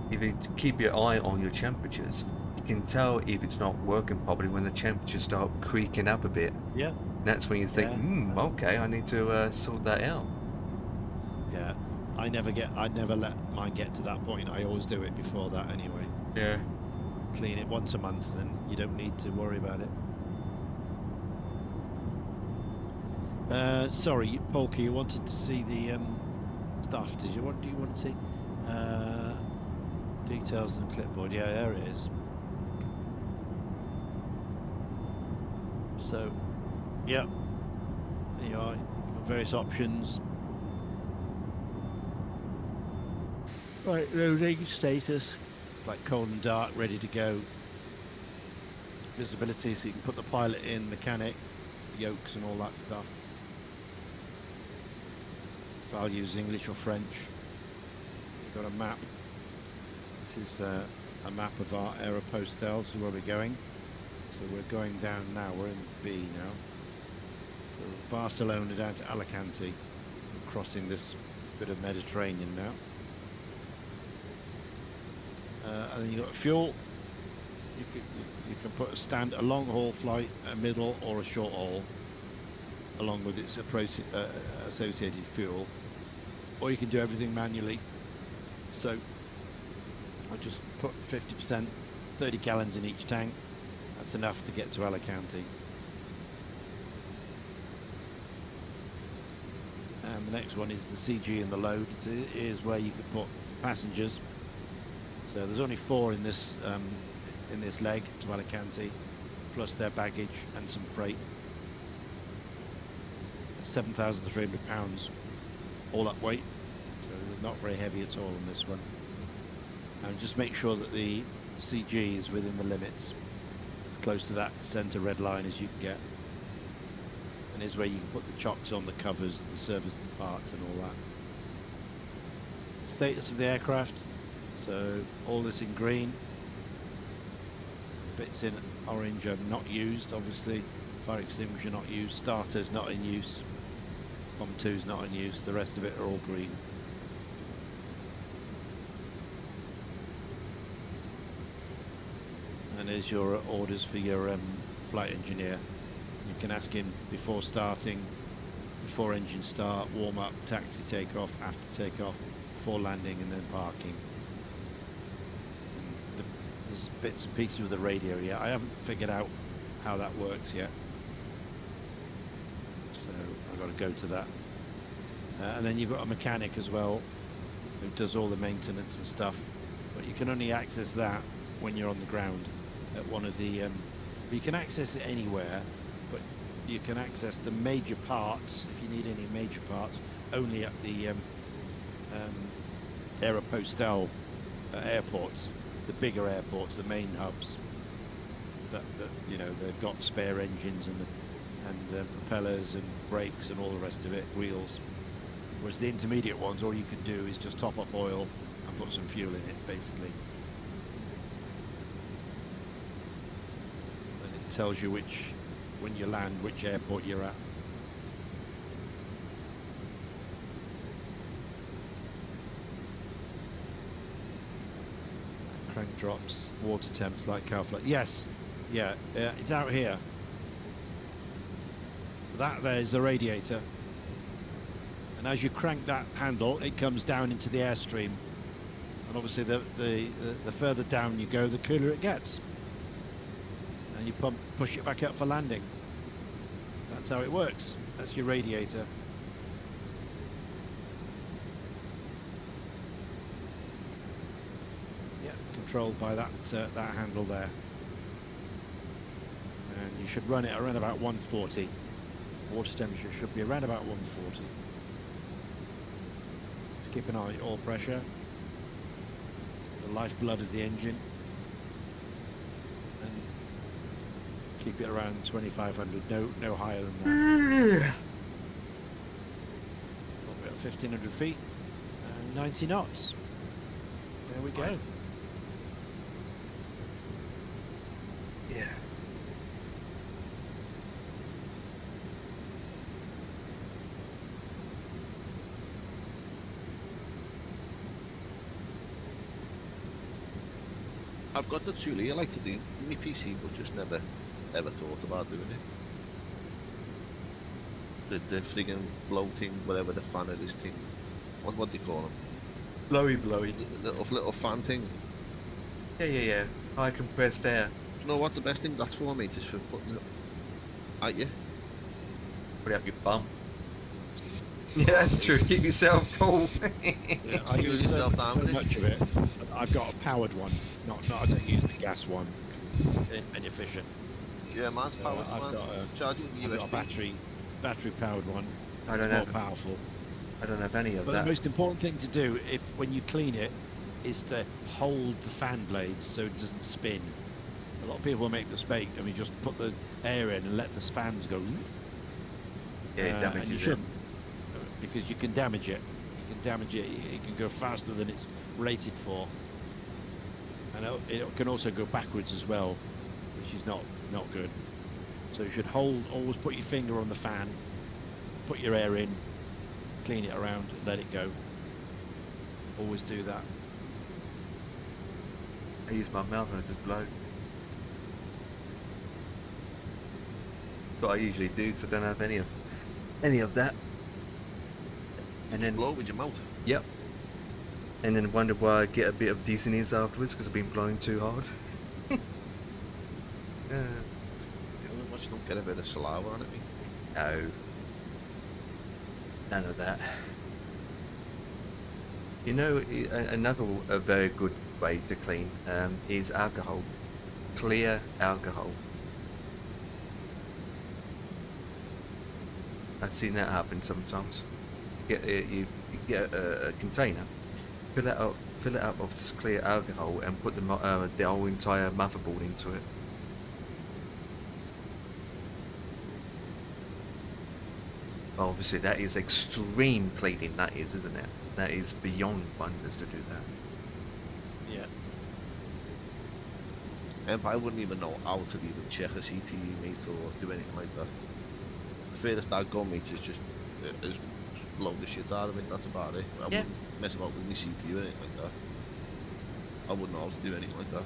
If you keep your eye on your temperatures, you can tell if it's not working properly when the temperatures start creaking up a bit. Yeah. And that's when you think, Yeah. okay, I need to sort that out. Yeah. I never let mine get to that point. I always do it before that anyway. Yeah. Clean it once a month and you don't need to worry about it. Sorry, Polka, you wanted to see the stuff, did you? What do you want to see? Details and clipboard. Yeah, there it is. So, yeah, there you are. You've got various options. Right, loading status. It's like cold and dark, ready to go. Visibility, so you can put the pilot in, mechanic, yokes and all that stuff. Values, English or French. You've got a map. This is a map of our Aeropostale, so where we're going. So we're going down now, we're in B now. So Barcelona down to Alicante. We're crossing this bit of Mediterranean now. And then you've got fuel. You can put a long haul flight, a middle or a short haul, along with its associated fuel, or you can do everything manually. So I just put 50%, 30 gallons in each tank. That's enough to get to Alicante. And the next one is the CG and the load. Is where you could put passengers. So there's only 4 in this leg to Alicante, plus their baggage and some freight. 7,300 pounds all up weight, so not very heavy at all on this one. And just make sure that the CG is within the limits, as close to that centre red line as you can get. And is where you can put the chocks on the covers, the service, the parts and all that. Status of the aircraft, so all this in green. Bits in orange are not used, obviously. Fire extinguisher not used, starters not in use, bomb 2's not in use, the rest of it are all green. And there's your orders for your flight engineer. You can ask him before starting, before engine start, warm up, taxi takeoff, after takeoff, before landing and then parking. And there's bits and pieces with the radio yet. I haven't figured out how that works yet. So I've got to go to that. And then you've got a mechanic as well who does all the maintenance and stuff. But you can only access that when you're on the ground at one of the... you can access it anywhere, but you can access the major parts, if you need any major parts, only at the Aeropostale airports, the bigger airports, the main hubs. That you know, they've got spare engines and propellers and brakes and all the rest of it, wheels. Whereas the intermediate ones, all you can do is just top up oil and put some fuel in it, basically. And it tells you when you land, which airport you're at. Crank drops, water temps like cow flow. Yes, yeah, it's out here. That there's the radiator. And as you crank that handle, it comes down into the airstream. And obviously the further down you go, the cooler it gets. And you push it back up for landing. That's how it works. That's your radiator. Yeah, controlled by that handle there. And you should run it around about 140. Water temperature should be around about 140. Just keep an eye on oil pressure, the lifeblood of the engine, and keep it around 2,500. No higher than that. About 1,500 feet and 90 knots. There we go. Yeah. I've got the tool here, like to do in my PC, but just never ever thought about doing it. The friggin' bloating, whatever the fan of this thing. What do you call them? Blowy. The little fan thing. Yeah. High compressed air. You know what the best thing that's for, mate, is for putting it at you. Put it up your bum. Yeah, that's true. Keep yourself cool. Yeah, I Use use yourself so down with it. much of it. But I've got a powered one. I don't use the gas one because it's inefficient. Yeah, man's powered, I've man's got charging I've got a USB. battery powered one. I don't It's more have. powerful. I don't have any of But that. the most important thing to do, when you clean it, is to hold the fan blades so it doesn't spin. A lot of people make the mistake and we just put the air in and let the fans go zzz. Yeah, it And you damages it. shouldn't, because you can damage it. You can damage it. It can go faster than it's rated for, and it can also go backwards as well, which is not good. So you should always put your finger on the fan, put your air in, clean it around, let it go. Always do that. I use my mouth and I just blow. That's what I usually do because I don't have any of that. And then Blow with your mouth. Yep. and then wonder why I get a bit of dizziness afterwards because I've been blowing too hard. You know, once you don't get a bit of saliva on it, mate. No, none of that. You know, another a very good way to clean is alcohol, clear alcohol. I've seen that happen sometimes. You get a container, fill it up of just clear alcohol, and put the whole entire motherboard into it. Obviously, that is extreme cleaning. That is, isn't it? That is beyond wonders to do that. Yeah. And I wouldn't even know how to either check a CPU, mate, or do anything like that. The furthest I'd go, mate, is just blow the shit out of it. That's about it. I wouldn't mess about with my CPU or anything like that. I wouldn't know how to do anything like that.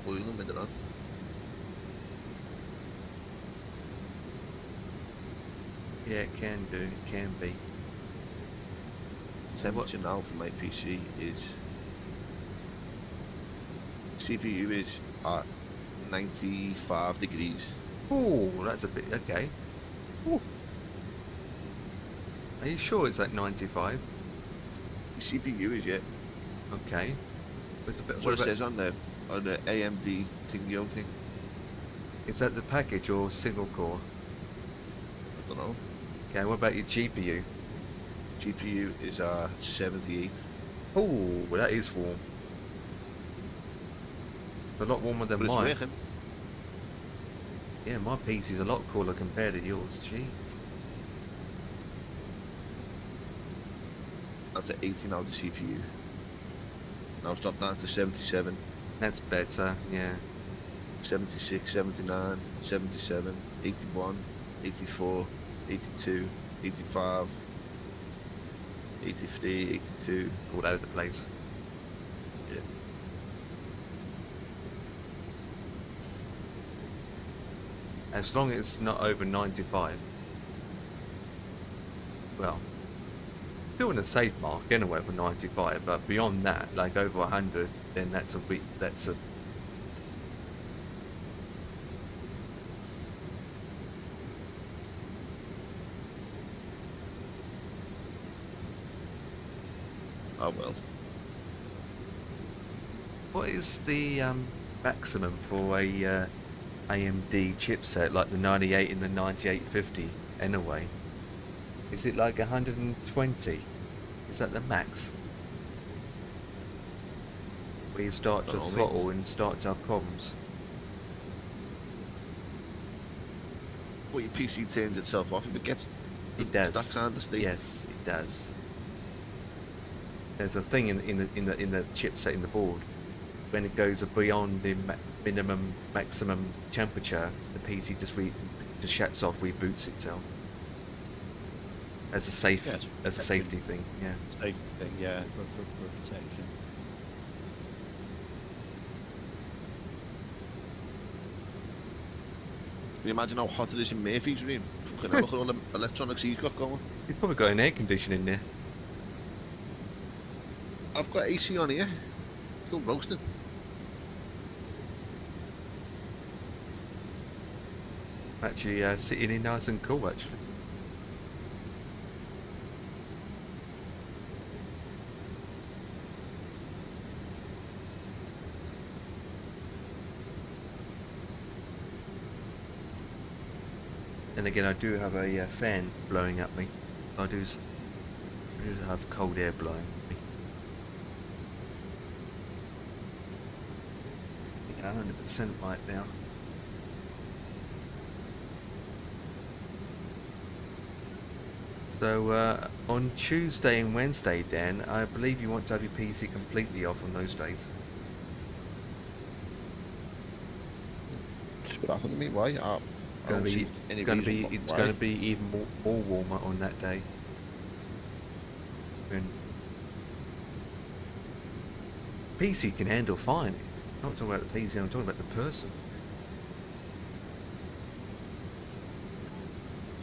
Boil them in there. Yeah, it can do. It can be. The temperature now for my PC is CPU is at 95 degrees. Oh, that's a bit okay. Ooh. Are you sure it's at 95? The CPU is, yeah. Okay. It's a bit. That's what it says on the AMD Thingo thing. Is that the package or single core? I don't know. Okay. What about your GPU? GPU is 78. Oh, that is warm. It's a lot warmer than But it's mine. working. Yeah, my PC's a lot cooler compared to yours. Jeez. That's at 80 now, the CPU. Now it's dropped down to 77, That's better. Yeah. 76, 79, 77, 81, 84, 82, 85, 83, 82. All over the place. Yeah. As long as it's not over 95. Well, still in a safe mark anyway for 95, but beyond that, like over 100, then that's a bit, that's a... Oh well. What is the maximum for a AMD chipset like the 98 and the 9850 anyway? Is it like 120? Is that the max? Where you start to Don't know, mate. throttle and start to have problems? But your PC turns itself off if it gets It does. that kind of state. Yes, it does. There's a thing in the chipset in the board. When it goes beyond the minimum maximum temperature, the PC just shuts off, reboots itself. As a safe, Yeah, it's as a safety thing. Yeah. Safety thing, yeah, for protection. Can you imagine how hot it is in Murphy's room? Fucking hell, look at all the electronics he's got going. He's probably got an air conditioner in there. I've got AC on here. Still roasting. Actually, sitting in nice and cool. Actually. And again, I do have a fan blowing at me. I do have cold air blowing at me. Yeah, 100% right now. So on Tuesday and Wednesday, Dan, I believe you want to have your PC completely off on those days. what happened to me? Why? I don't see any reason It's why. gonna be even more warmer on that day. And PC can handle fine. I'm not talking about the PC, I'm talking about the person.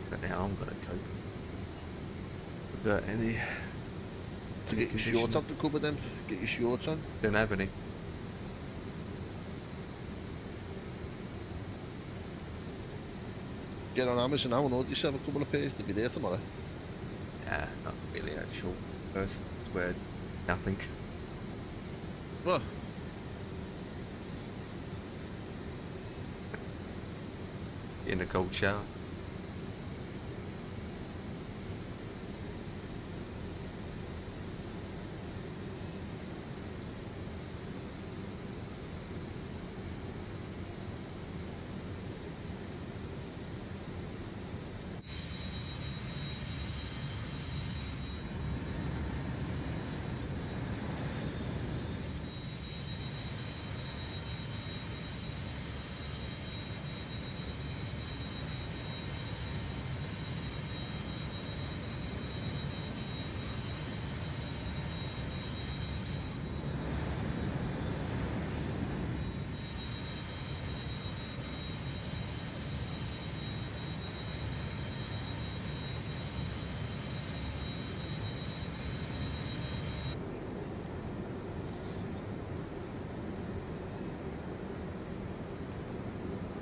But now I'm gonna cope. Without any To get your shorts up to cover them. Get your shorts on. Don't have any. Get on Amazon now and order yourself a couple of pairs to be there tomorrow. Yeah, not really a short person. It's wear nothing. Well, In a cold shower.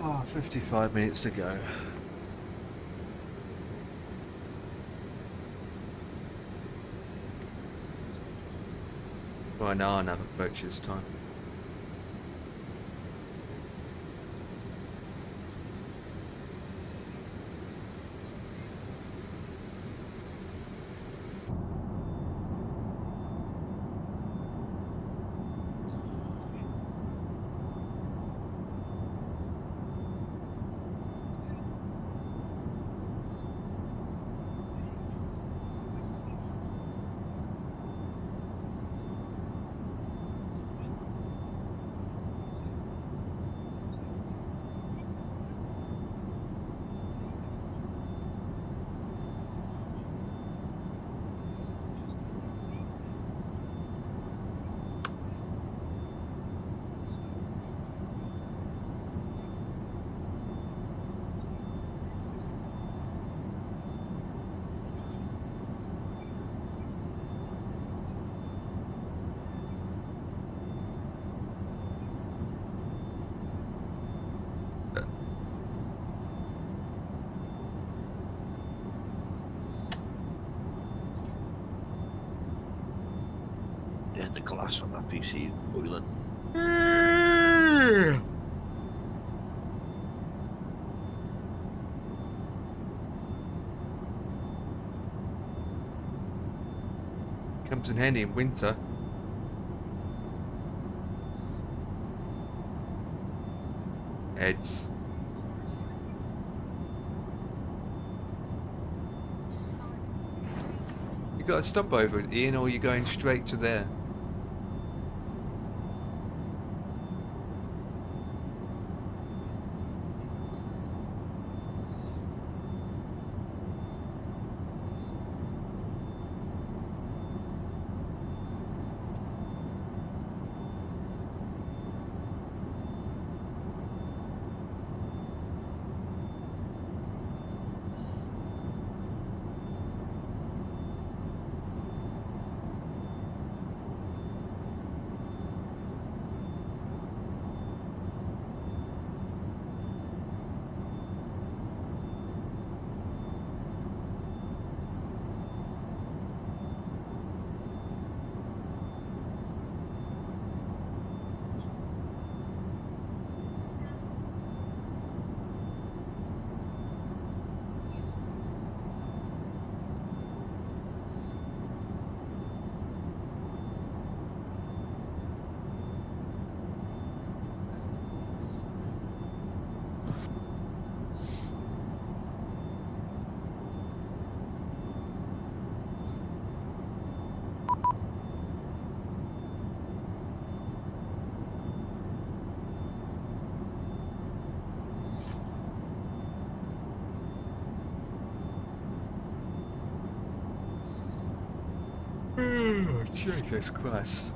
Oh, 55 minutes to go. Well, now I have approaches time. yeah, the glass on that PC is boiling. Comes in handy in winter. Heads. You got to stop over at Ian, or you're going straight to there. Jesus Christ.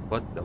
What the?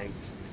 28.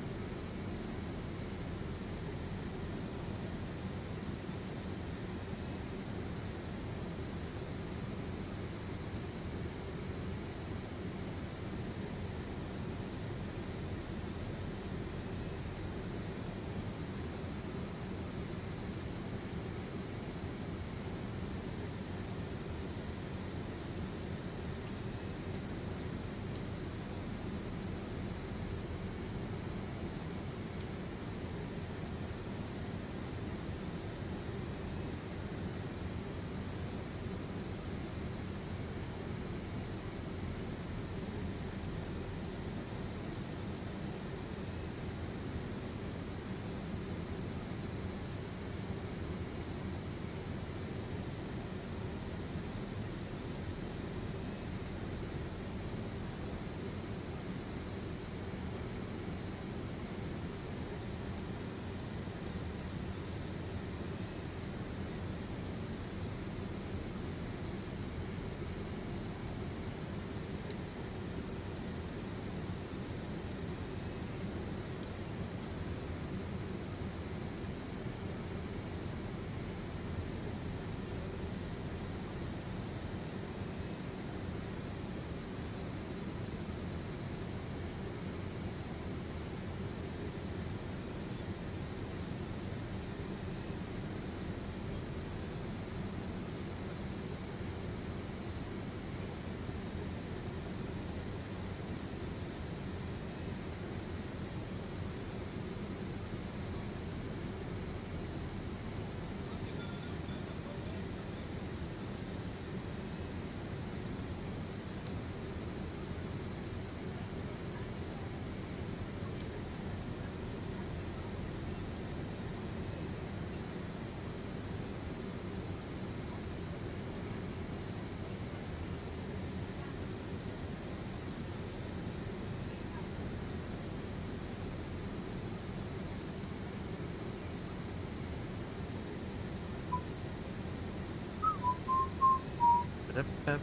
Ba-da-ba.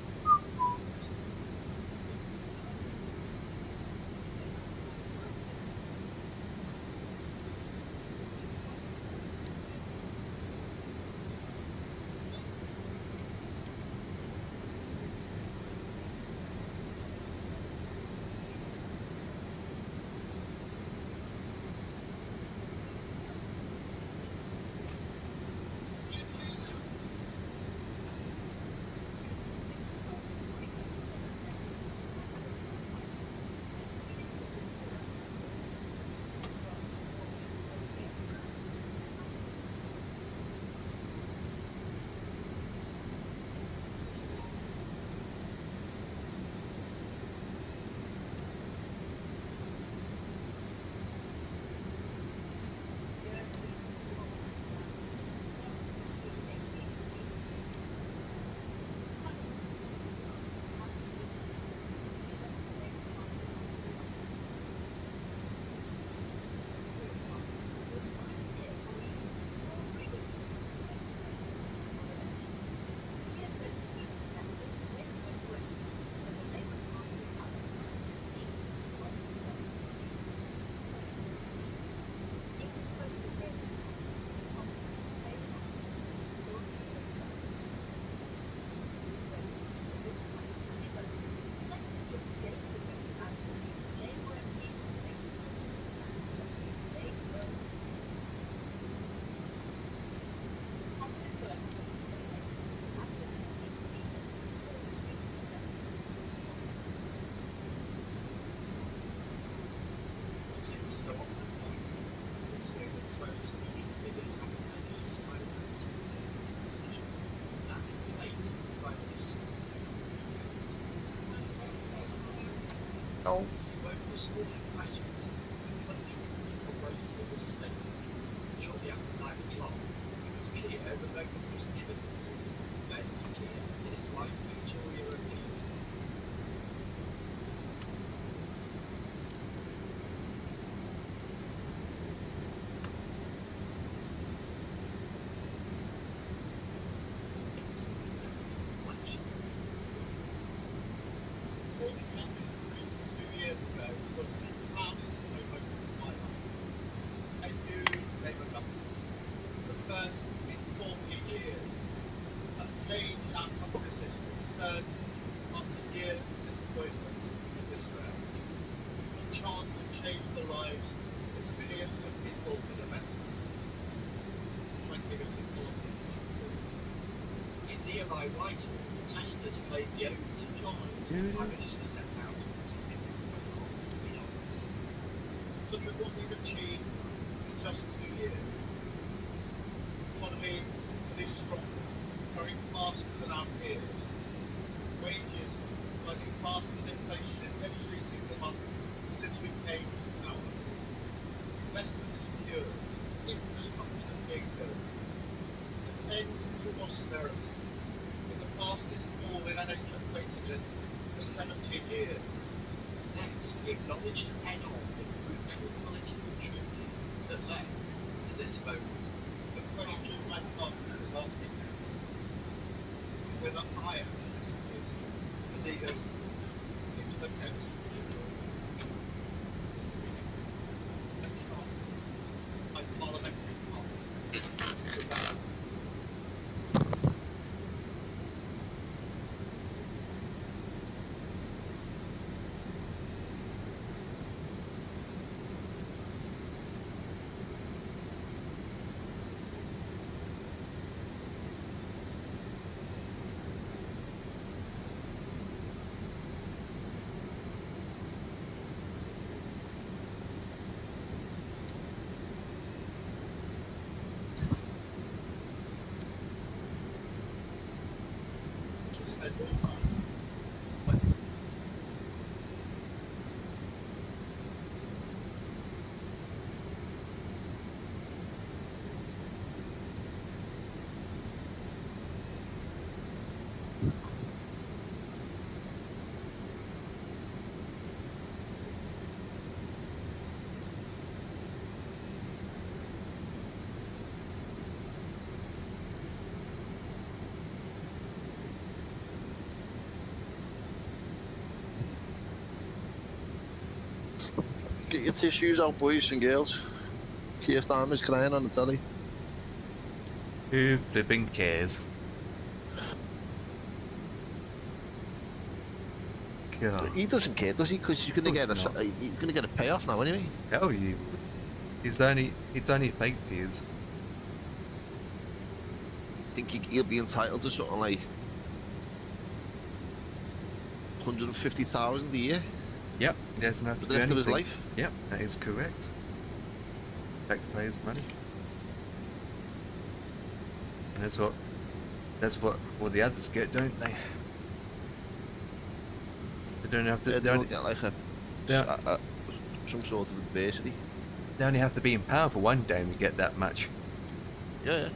Oh. FYWH testers played the owners and joined Dude. the minister set out to be honest. Look at what we've achieved in just 2 years. Economy this strong, growing faster than our peers. Wages rising faster than inflation in every single month since we came to power. Investment secure, infrastructure being built. An end to austerity, with the fastest fall in NHS waiting lists for 17 years. Next, we acknowledge head on the brutal political journey that led to this moment. The question my party is asking now is whether I am the best place to lead us into the next and not my parliamentary party. Without to spend all time. But get your tissues out, boys and girls. Keir Starmer's crying on the telly. Who flipping cares? God. He doesn't care, does he? Because he's going to Of course get he's going to get a payoff now anyway. Hell, you would. It's only fake tears. I think he'll be entitled to something like 150,000 a year Yep, he doesn't have for to the do rest of his anything. life. Yep, that is correct. Taxpayers' money. And that's what all the others get, don't they? They don't have to. Yeah, They they'll only, get like Yeah. some sort of adversity. they only have to be in power for one day and you get that much. Yeah.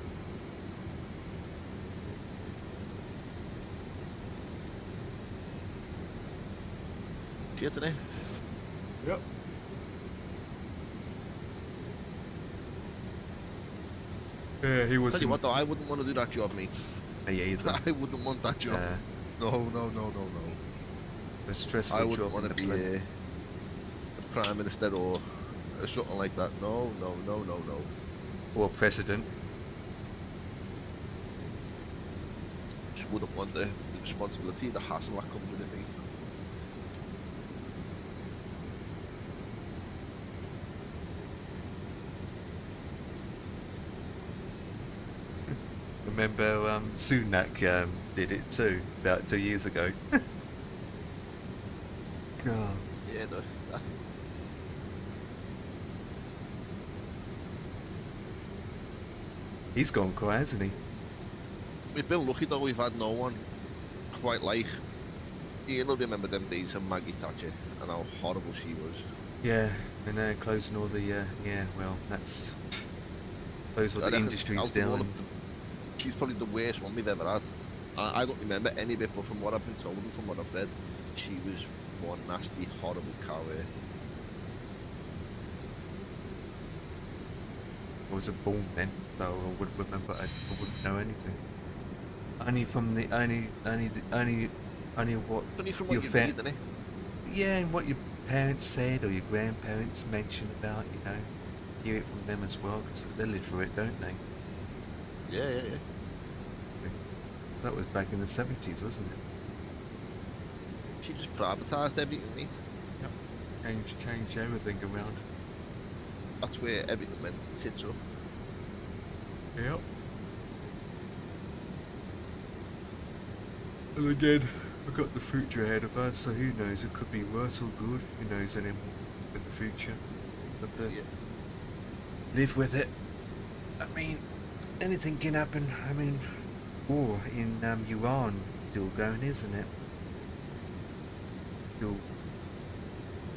See you today. Yep. Yeah, he was. Tell you what though, I wouldn't want to do that job, mate. Yeah, either. I wouldn't want that job. No. A stressful I wouldn't job want in to the be plant. the Prime Minister or something like that. No. Or president. Just wouldn't want the responsibility, the hassle that comes with it, mate. Remember Sunak did it too about 2 years ago. God. Yeah, no, that, He's gone quiet, hasn't he? we've been lucky though, we've had no one quite like, you'll remember them days of Maggie Thatcher and how horrible she was. Yeah, and they're closing all the yeah, well, that's close all I the reckon industries out of down. all of them, she's probably the worst one we've ever had. I don't remember any bit, but from what I've been told and from what I've read, she was one nasty, horrible cow. I wasn't born then, so I wouldn't remember. I wouldn't know anything. Only from the only what Only from your what you fa- read, innit? yeah, and what your parents said or your grandparents mentioned about, you know, hear it from them as well because they live through it, don't they? Yeah. That was back in the 70s, wasn't it? She just privatised everything, mate. Yep. Changed everything around. That's where everything went tits up. Yep. And again, we've got the future ahead of us, so who knows? It could be worse or good. Who knows anymore with the future? Have to Yeah. live with it. I mean, anything can happen. I mean, war in Iran still going, isn't it? Still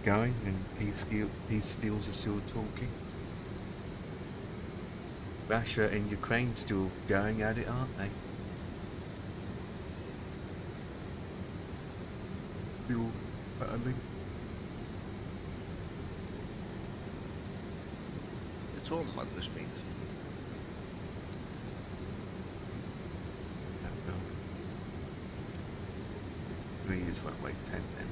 going, and peace deals are still talking. Russia and Ukraine still going at it, aren't they? Still battling. It's all madness, mate. No. 3 years won't wait 10 then.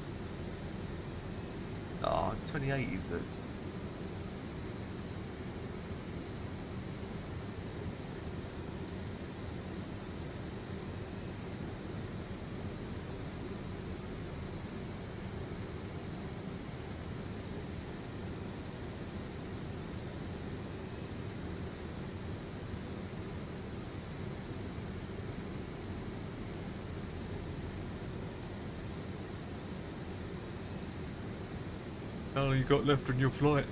Oh, 28 is it? How long you got left on your flight?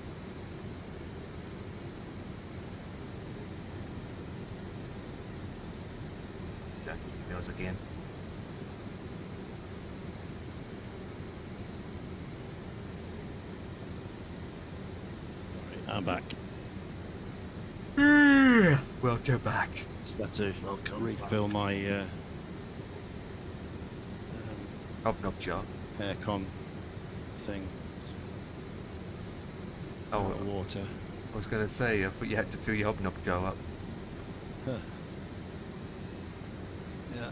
Jack emails again. Sorry, I'm back. Welcome back. Just had to Welcome refill my Hobnob jar. aircon thing. Oh, Water. I was going to say, I thought you had to fill your hobnob jar up. Huh. Yeah.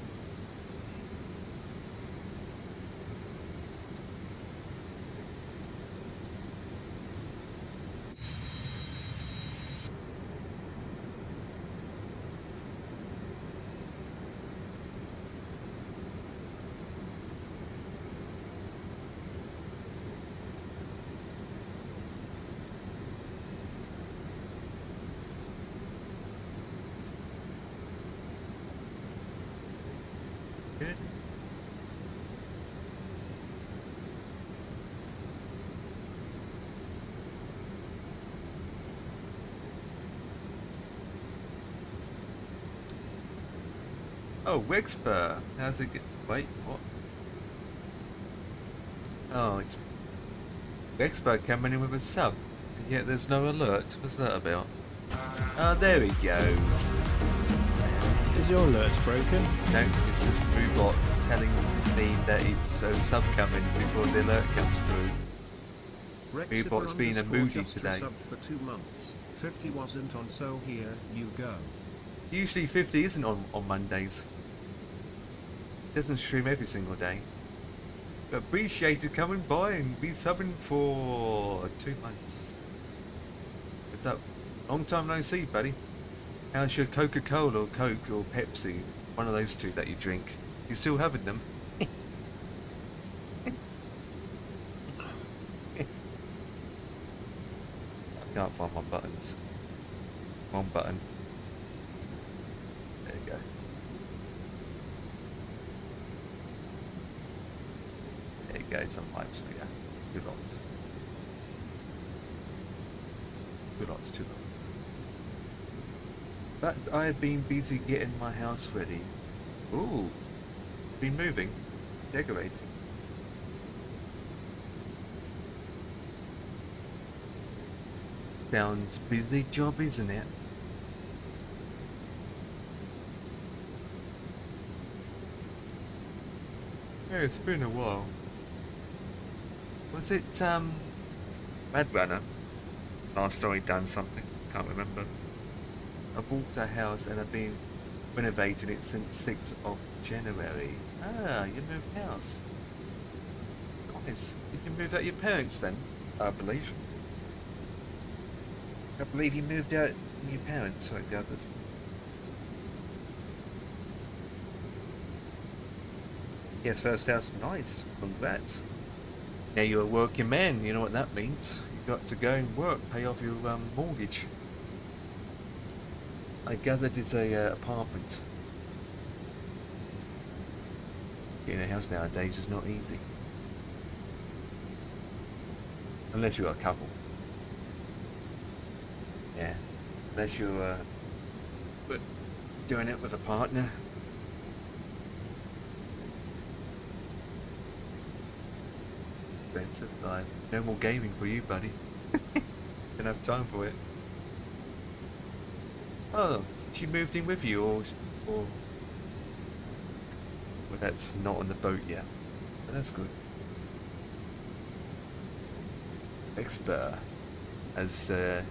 Good. Oh, Wexper. How's it get? Wait, what? Oh, it's Wexper coming in with a sub. And yet there's no alert. What's that about? Oh, there we go. Is your alerts broken? No, it's just Moobot telling me that it's a sub coming before the alert comes through. Moobot's been a moody today. Sub for 2 months. 50 wasn't on, so here you go. Usually 50 isn't on Mondays. Doesn't stream every single day. But appreciate you coming by and be subbing for 2 months. What's up? Long time no see, buddy. How's your Coca-Cola or Coke or Pepsi? One of those two that you drink. You still having them? I can't find my buttons. One button. There you go. There you go, some likes for you. 2 lots. 2 lots, 2 lots. But I have been busy getting my house ready. Ooh. Been moving. Decorating. Sounds busy job, isn't it? Yeah, it's been a while. Was it, Mad Runner? Last time he done something, can't remember. I bought a house and I've been renovating it since 6th of January. Ah, you moved house. Nice. Did you move out your parents then? I believe. I believe you moved out from your parents, so I gathered. Yes, first house, nice. Congrats. Now you're a working man, you know what that means. You've got to go and work, pay off your mortgage. I gathered it's a apartment. Getting a house nowadays is not easy. Unless you're a couple. Yeah. Unless you're doing it with a partner. Expensive life. No more gaming for you, buddy. Don't have time for it. Oh, she moved in with you, or well, that's not on the boat yet. But that's good. Expert, as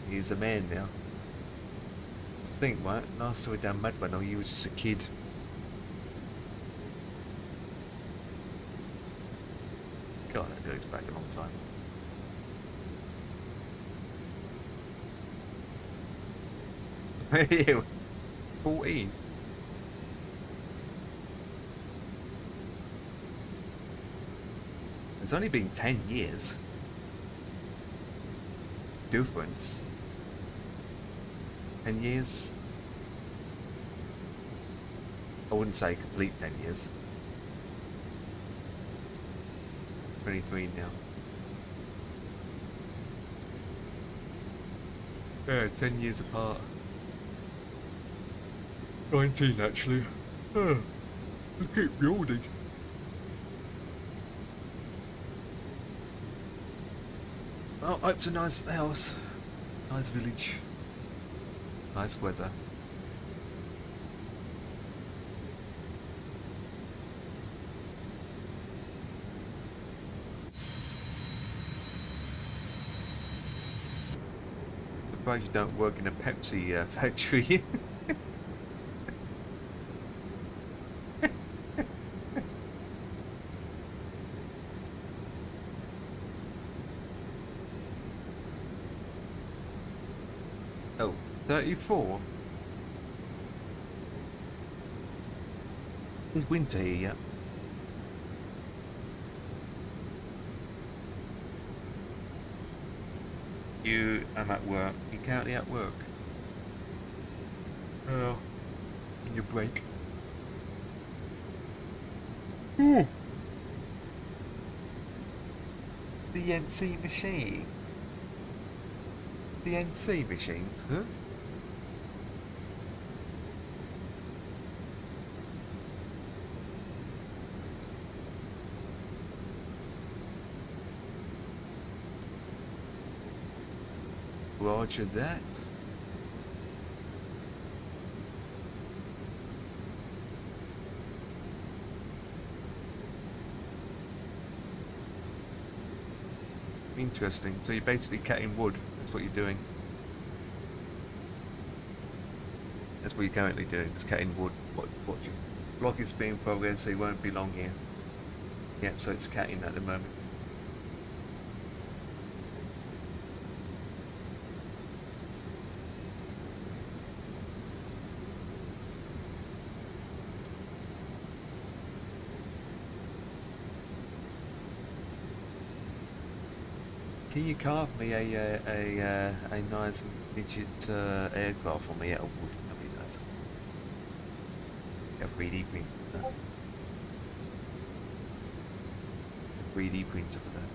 he's a man now. Think, right? Last time we done Mad Run, he was just a kid. God, that goes back a long time. Yeah, 14. It's only been 10 years. Difference. 10 years? I wouldn't say complete 10 years. 23 now. Yeah, 10 years apart. 19 actually. I keep yawning. Oh, hope's a nice house. Nice village. Nice weather. Surprised you don't work in a Pepsi factory. Oh, 34? It's winter here yet. I'm at work. You're currently at work. Oh. In your break. Ooh. The NC machine. The NC machines, huh? Roger that. Interesting. So you're basically cutting wood. That's what you're doing. That's what you're currently doing. Just cutting wood. Watching. Vlog is being progress, so you won't be long here. Yep. So it's cutting at the moment. Can you carve me a nice midget aircraft for me out of wood? That'd be nice. A 3D printer for that. A 3D printer for that.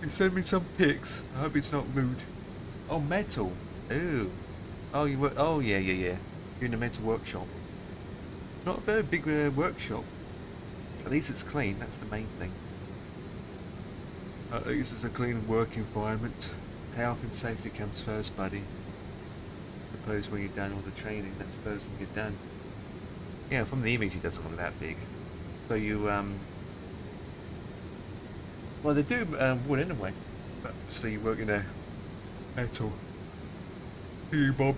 You send me some pics. I hope it's not rude. Oh, metal. Ooh. Oh, you work. Oh, yeah. You're in a metal workshop. Not a very big workshop. At least it's clean. That's the main thing. At least it's a clean work environment. Health and safety comes first, buddy. Suppose when you're done all the training, that's the first thing you've done. Yeah, from the image, it doesn't look that big. So you well, they do wood anyway. But so you work in a metal. Hey, Bob.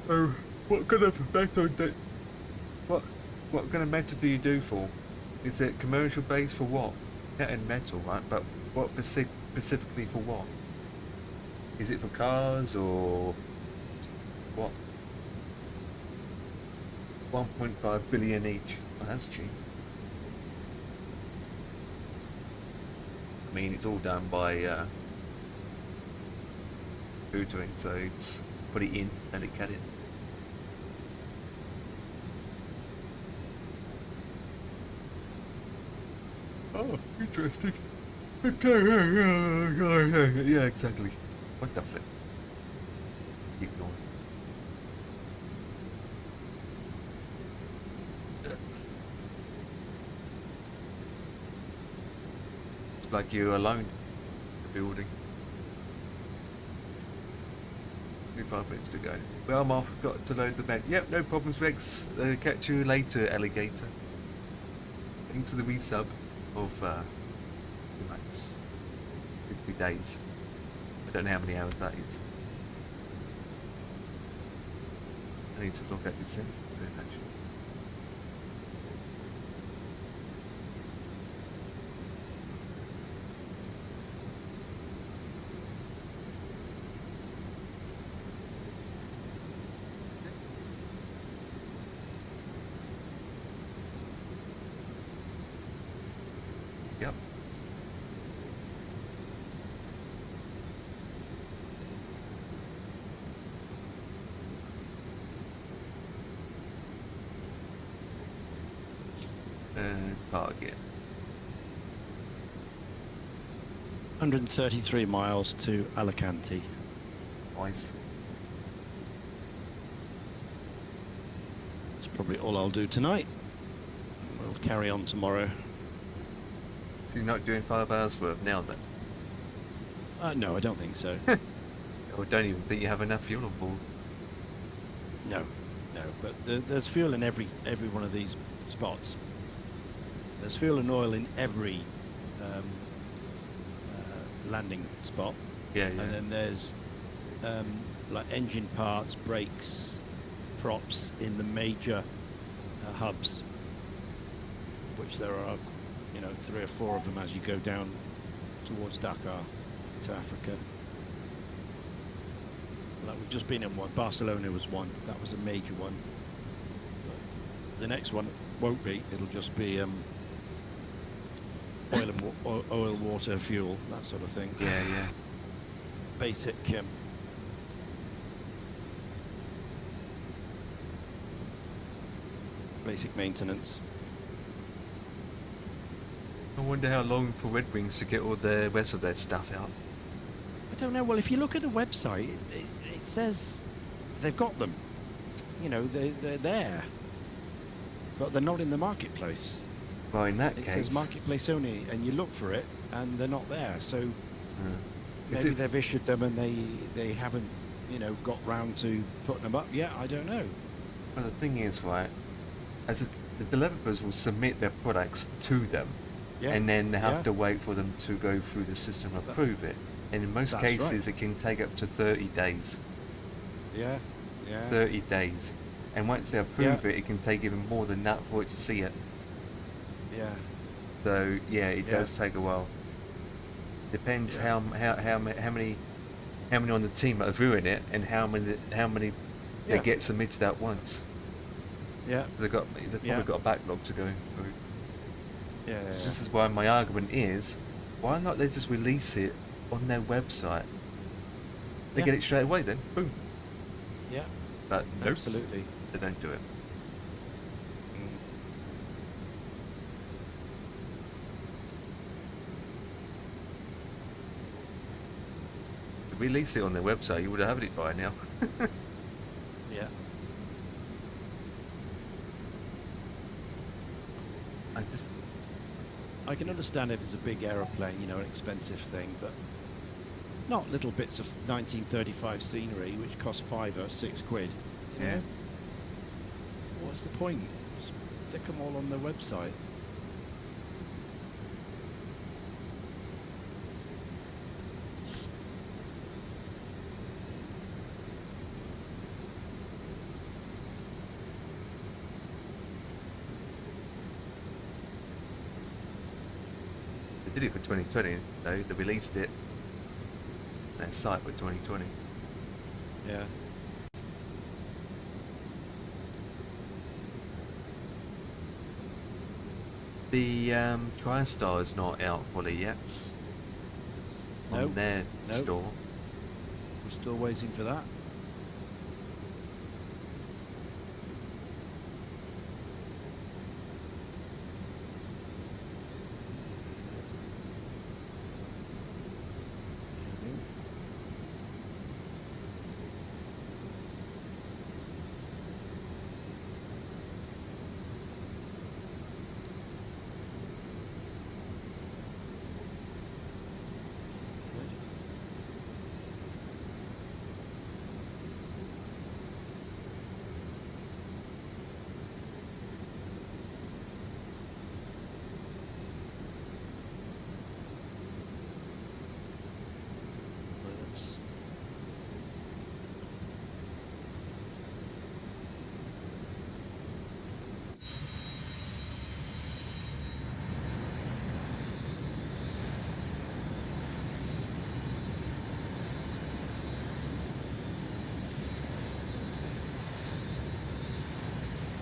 So, what kind of metal what kind of metal do you do for? Is it commercial based for what? Yeah, in metal, right? But what specifically for what? Is it for cars or what? 1.5 billion each. Oh, that's cheap. I mean, it's all done by hootering, so it's put it in, let it cut it. Oh, interesting. Yeah, exactly. What the flip? Keep going. It's like you're alone in the building. 25 minutes to go. Well, I'm off. Got to load the bed. Yep, no problems, Rex. Catch you later, alligator. Thanks for the resub of 2 months. 50 days. I don't know how many hours that is. I need to look at this soon, actually. Yep. Target. 133 miles to Alicante. Nice. That's probably all I'll do tonight. We'll carry on tomorrow. So you're not doing 5 hours worth now then? No, I don't think so. Or don't even think you have enough fuel on board? No, but there's fuel in every one of these spots. There's fuel and oil in every landing spot. Yeah. And then there's like engine parts, brakes, props in the major hubs, which there are, 3 or 4 of them as you go down towards Dakar to Africa. Like we've just been in one. Barcelona was one. That was a major one. But the next one won't be. It'll just be oil, water, fuel, that sort of thing. Yeah. Basic basic maintenance. I wonder how long for Red Wings to get all the rest of their stuff out. I don't know. Well, if you look at the website, it says they've got them. They're there, but they're not in the marketplace. Well, in that It case, says marketplace only, and you look for it, and they're not there. So Is maybe it- they've issued them, and they haven't, got round to putting them up yet. I don't know. well, the thing is, right, the developers will submit their products to them, Yeah. and then they have Yeah. to wait for them to go through the system and approve it. And in most That's cases, right. it can take up to 30 days. Yeah. Yeah. 30 days. And once they approve it, it can take even more than that for it to see it. Yeah. So yeah, it Yeah. does take a while. Depends Yeah. how many on the team are viewing it, and how many they Yeah. get submitted at once. Yeah. They've probably Yeah. got a backlog to go through. Yeah. This is why my argument is, why not they just release it on their website? They Yeah. get it straight away then, boom. Yeah. But nope, Absolutely. they don't do it. If they release it on their website, you would have had it by now. Yeah. I can understand if it's a big aeroplane, an expensive thing, but not little bits of 1935 scenery which cost 5 or 6 quid. Yeah. What's the point? Just stick them all on the website. They did it for 2020, though. They released it. Their site for 2020. Yeah. The TriStar is not out fully yet. No, on their no. store. We're still waiting for that.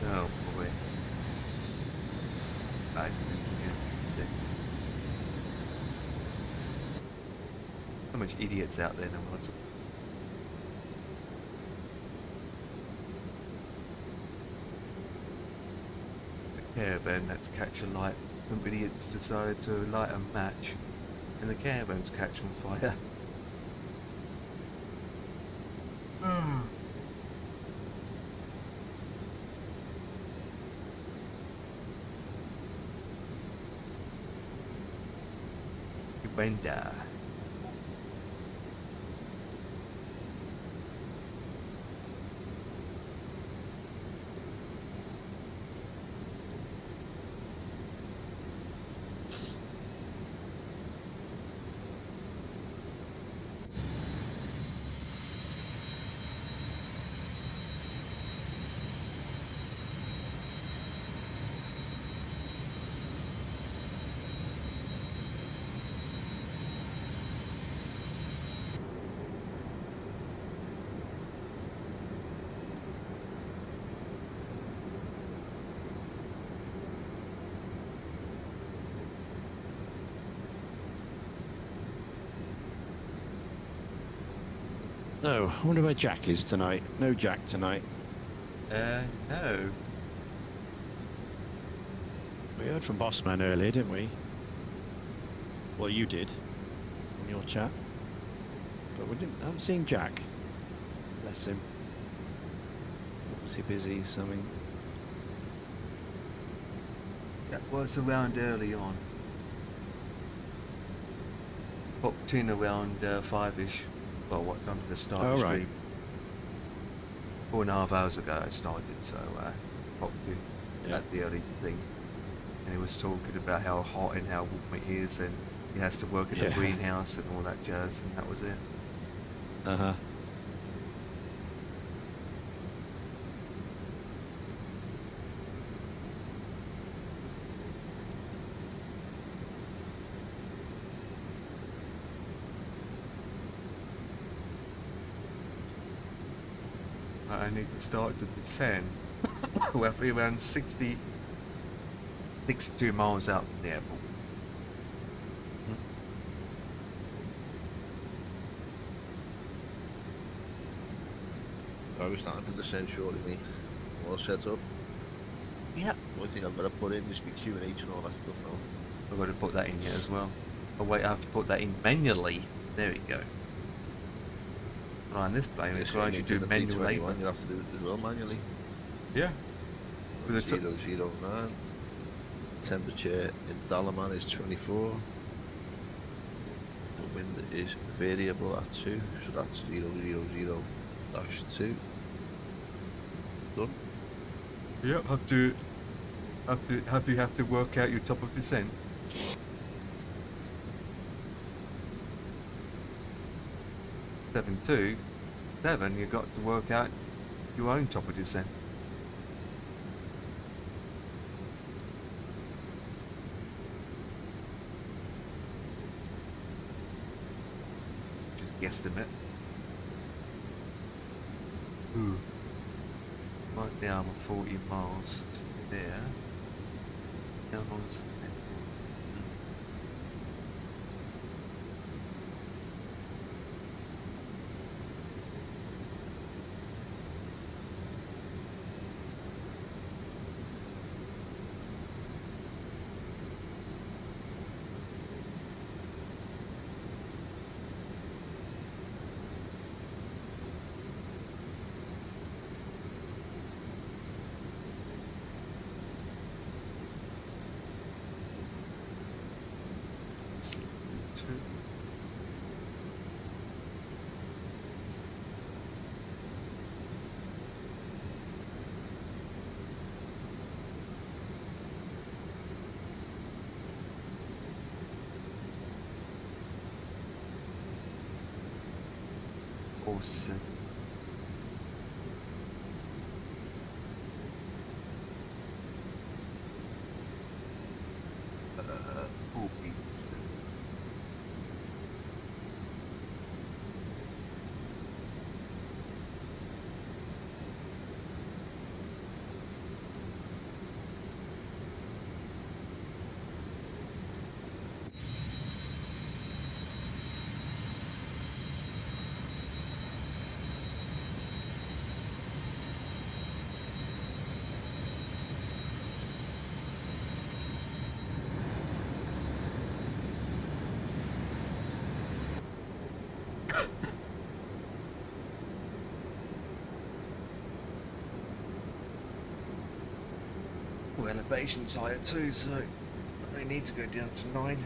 Oh boy. Back again. So much idiots out there now. The caravan that's catch a light. Some idiots decide to light a match and the caravan's catch on fire. Brenda. Oh, I wonder where Jack is tonight. No Jack tonight. No. We heard from Bossman earlier, didn't we? Well, you did in your chat, but we haven't seen Jack. Bless him. Obviously busy. Something. That was around early on. Popped in around 5ish. Well, what time did I start Oh, the right. stream? 4.5 hours ago I started, so popped in Yeah. at the early thing. And he was talking about how hot and how warm it is, and he has to work in the Yeah. greenhouse and all that jazz, and that was it. Uh-huh. I need to start to descend. Roughly around 62 miles out from the airport. I was starting to descend shortly, mate. All set up. Yep. Only thing I've got to put in is my Q&H and all that stuff now. I've got to put that in yet as well. Oh wait, I have to put that in manually. There we go. Right, on this plane, it Yes, tries you mate, to in do the manual 321, labor. you have to do it as well manually. Yeah. With a 009. Temperature in Dalaman is 24. The wind is variable at 2, so that's 000-2. Done. Yep, have to work out your top of descent. Seven two, 7. You got to work out your own top of descent. Just guesstimate. Ooh. Right now I'm 40 miles to there. How long is it? Awesome. Four pieces. Well, elevation's higher too, so I need to go down to 9.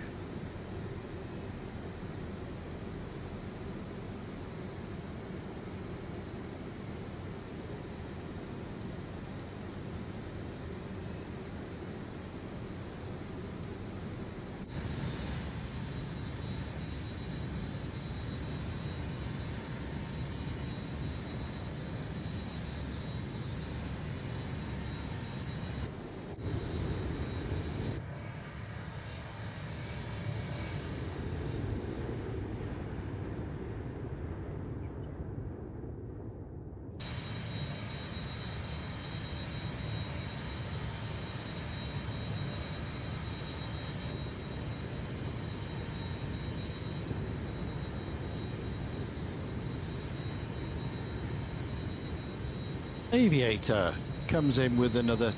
Aviator comes in with another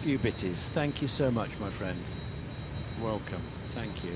few bitties. Thank you so much, my friend. Welcome. Thank you.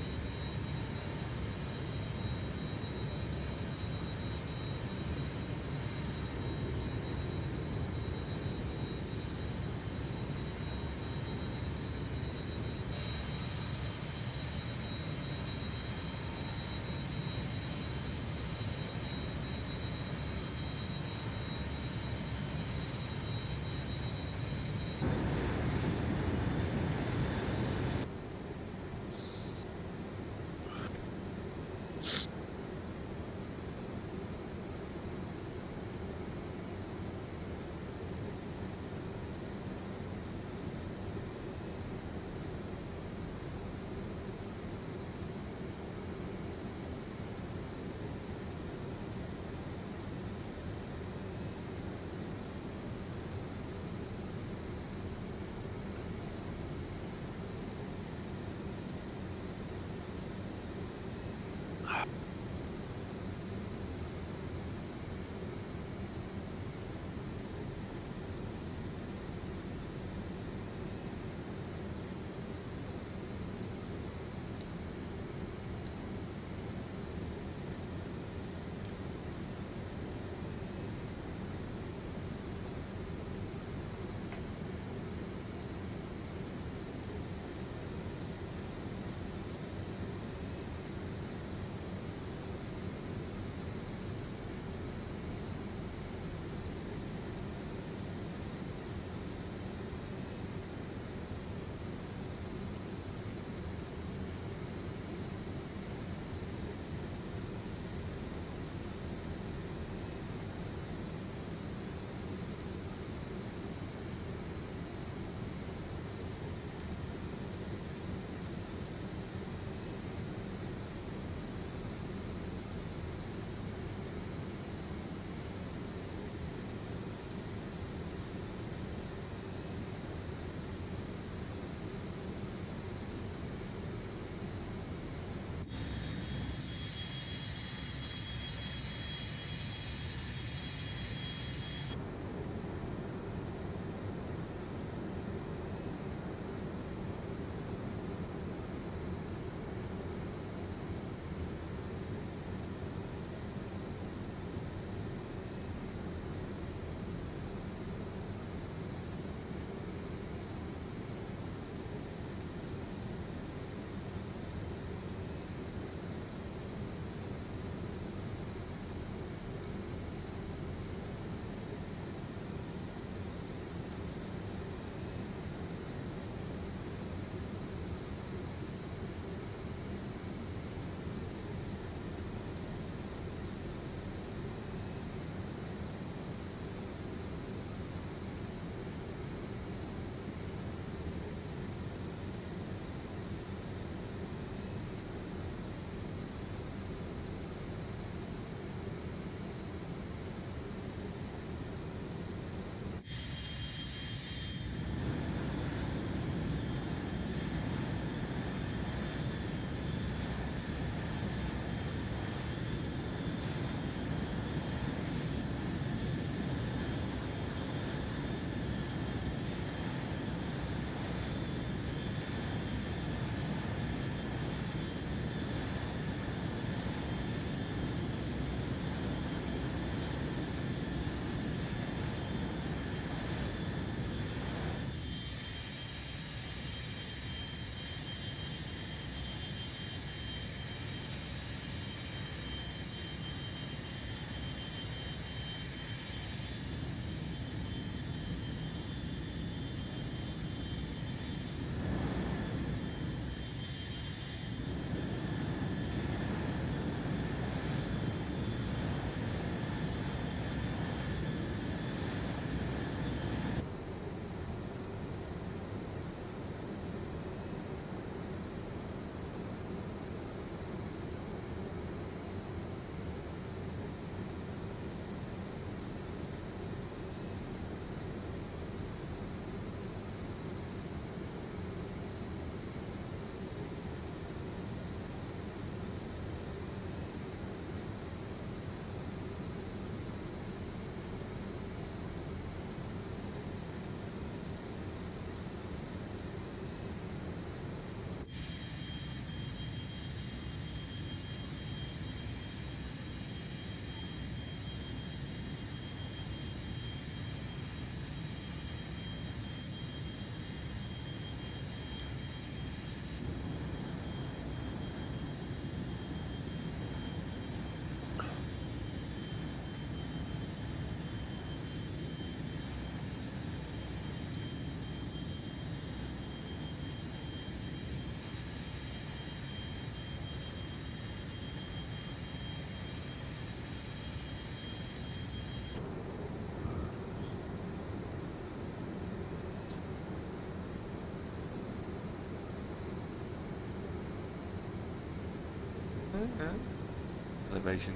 Elevation.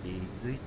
Easy.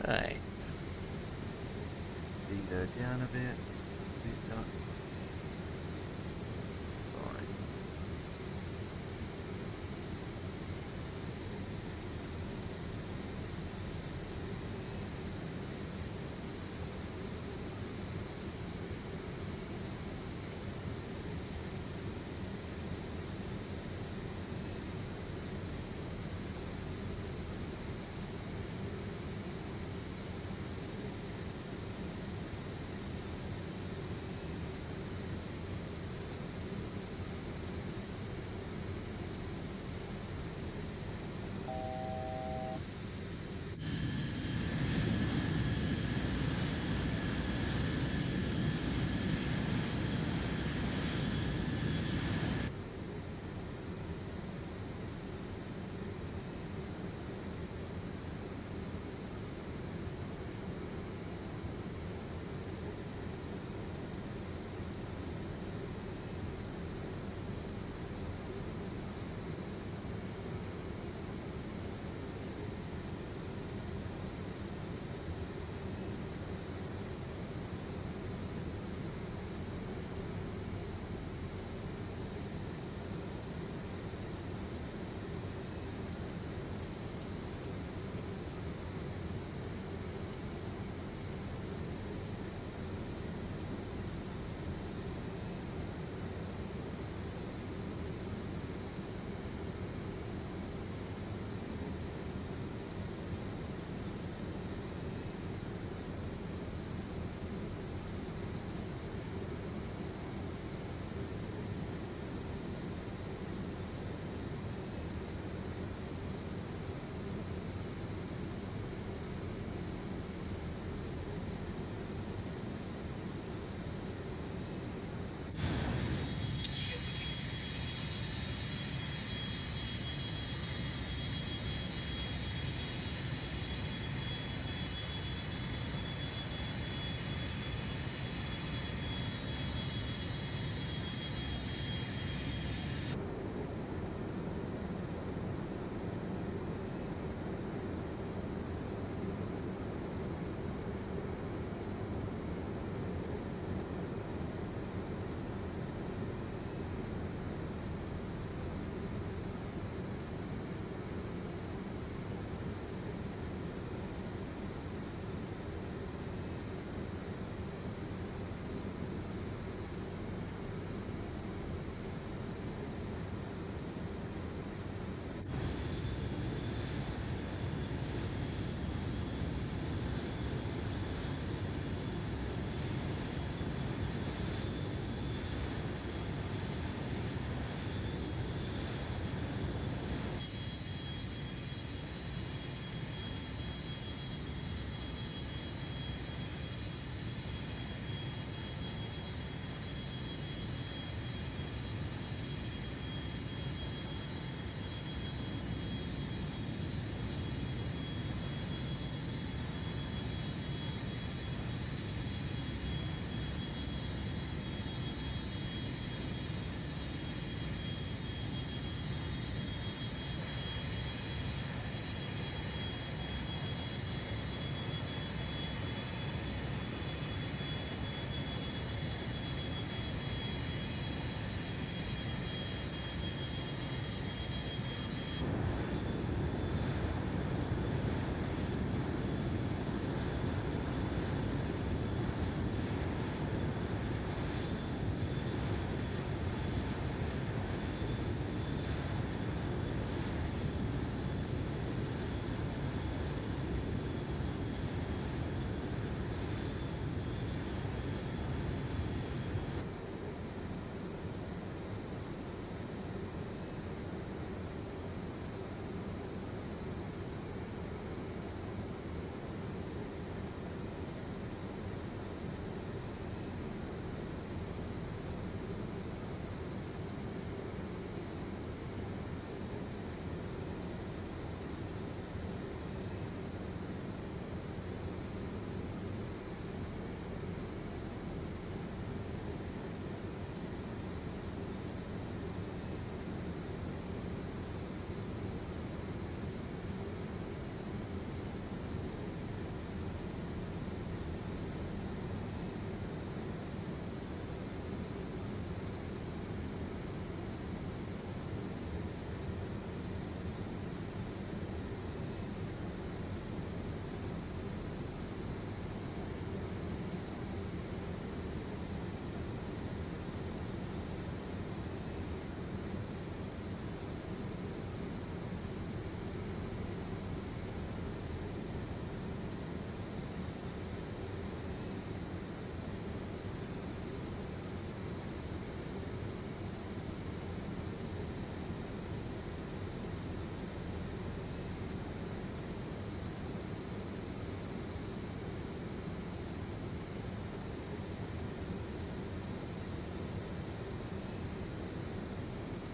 Right. Speed her down a bit. Speed up. Alright.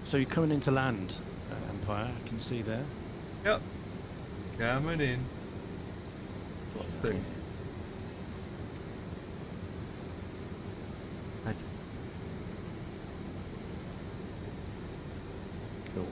So you're coming into land, Empire, I can see there. Yep. Coming in. What's the... Cool.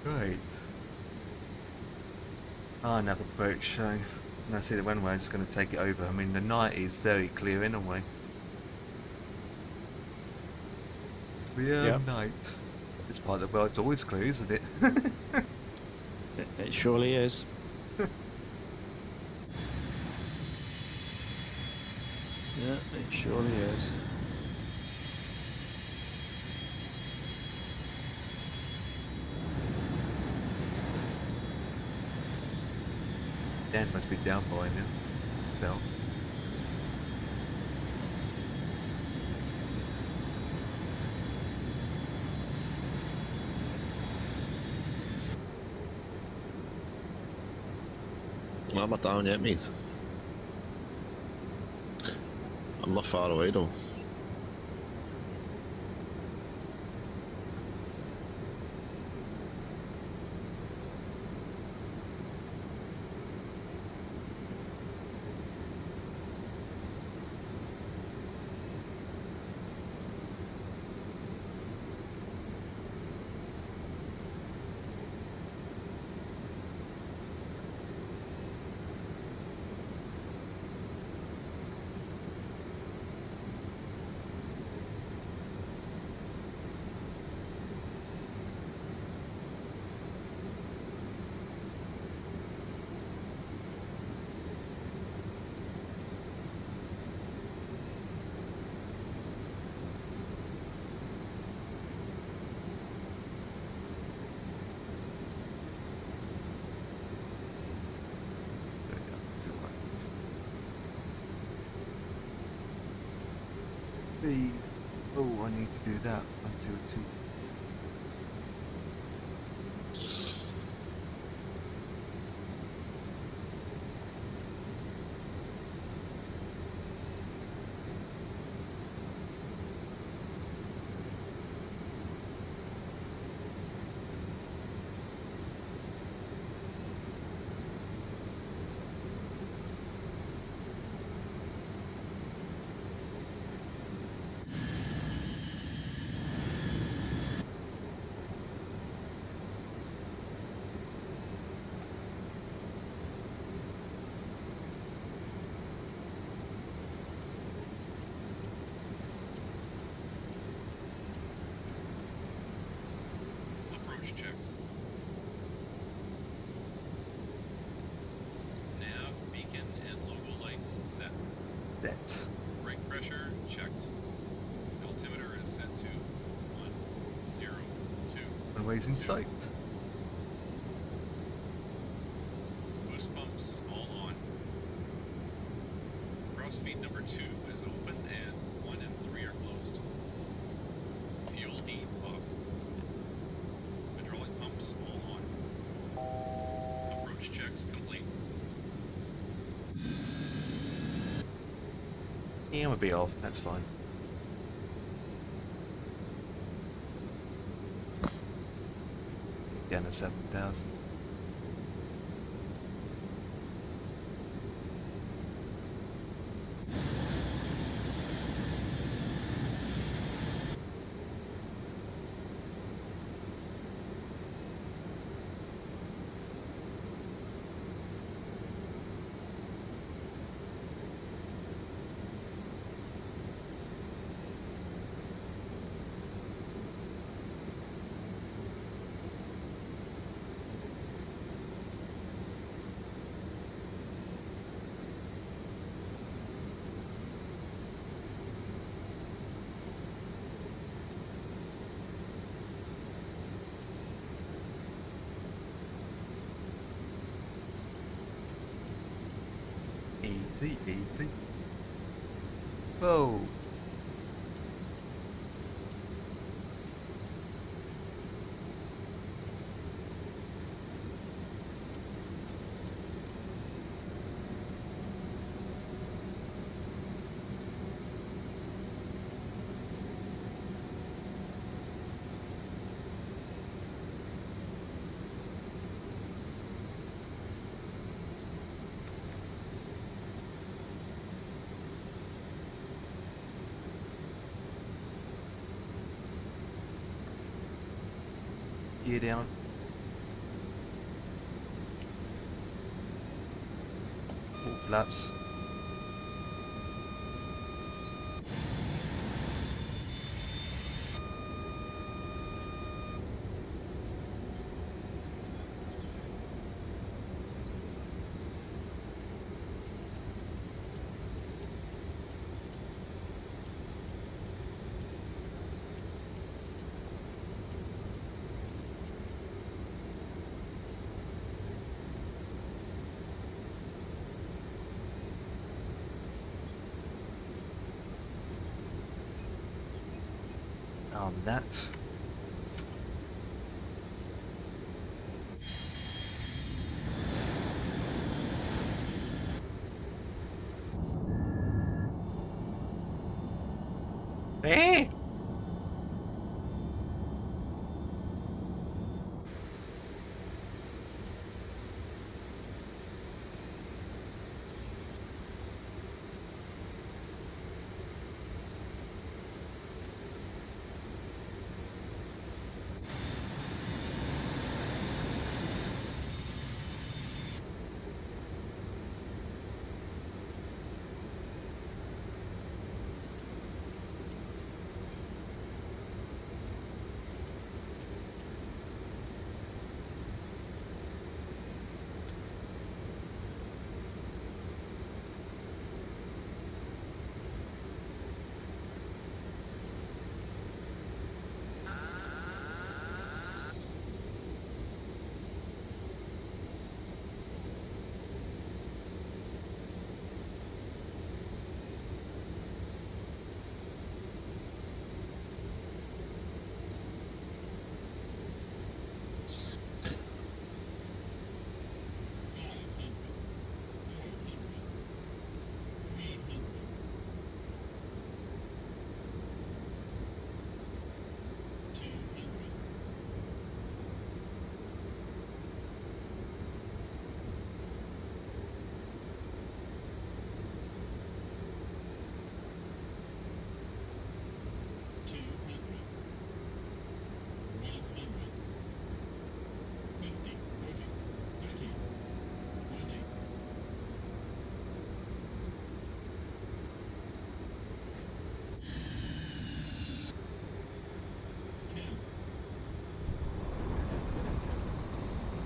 Right. Another approach show. And I see the runway is going to take it over. I mean, the night is very clear anyway. Clear Yep. night. This part of the world's always clear, isn't it? It surely is. Yeah, it surely is. Dan must be down by now. So. I'm not down yet, mate. I'm not far away though. Oh, I need to do that. 102. Approach checks. Nav, beacon, and logo lights set. That. Brake pressure checked. Altimeter is set to 102. Runway's in sight. Boost pumps all on. Cross feed number 2 is open and 1 and 3 are closed. Fuel heat off. Hydraulic pumps all on. Approach checks complete. Yeah, I'm a bit off. That's fine. Down to 7,000. Easy, easy. Whoa. Gear down. All flaps. That. Eh?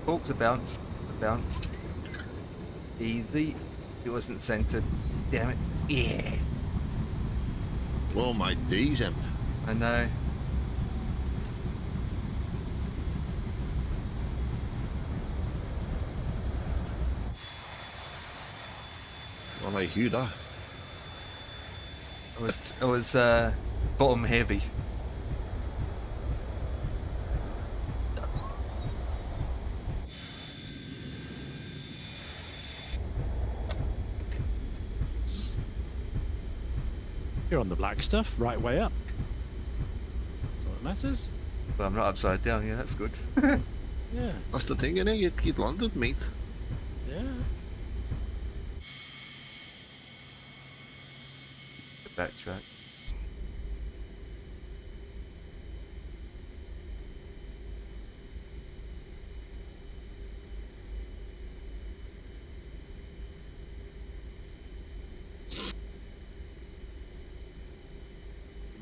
Oh, a bounce. A bounce. Easy. It wasn't centered. Damn it. Yeah. Oh my days, Em. I know. Oh, I hear that. I was bottom heavy. You're on the black stuff, right way up. That's all that matters. But I'm not upside down. Yeah, that's good. Yeah, That's the thing, innit? You'd landed, mate. yeah. Backtrack.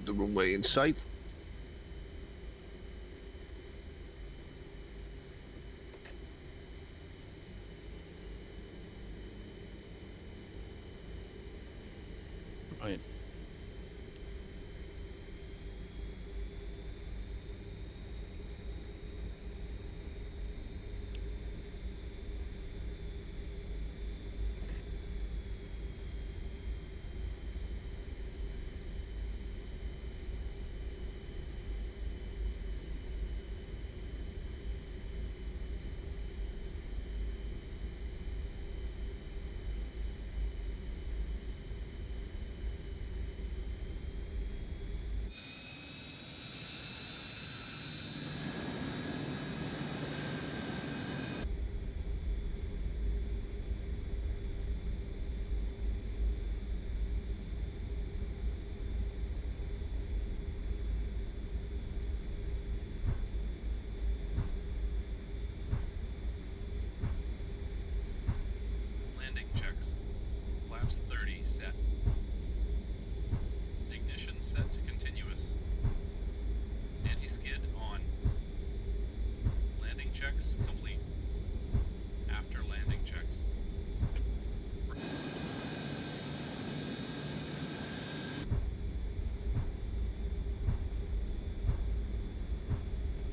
The runway in sight. Right. Landing checks. Flaps 30 set. Ignition set to continuous. Anti-skid on. Landing checks complete. After landing checks.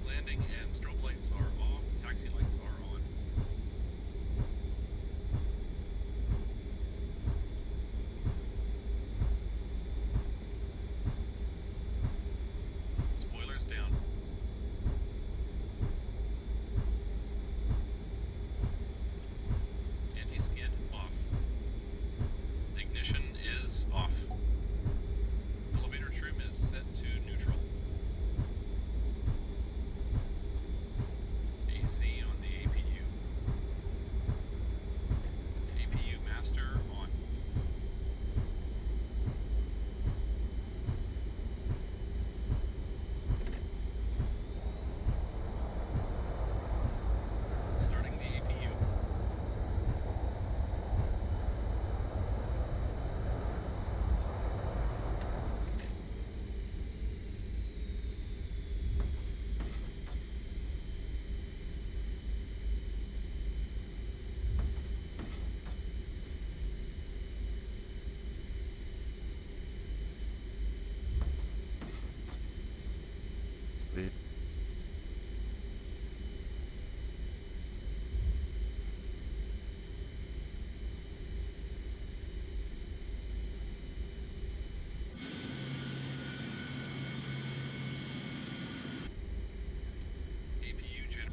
Landing and strobe lights are off. Taxi lights are on. Spoilers down. Anti-skid off. Ignition is off. Elevator trim is set to neutral. AC on the APU. APU master on. Starting the APU. Weird. APU gen.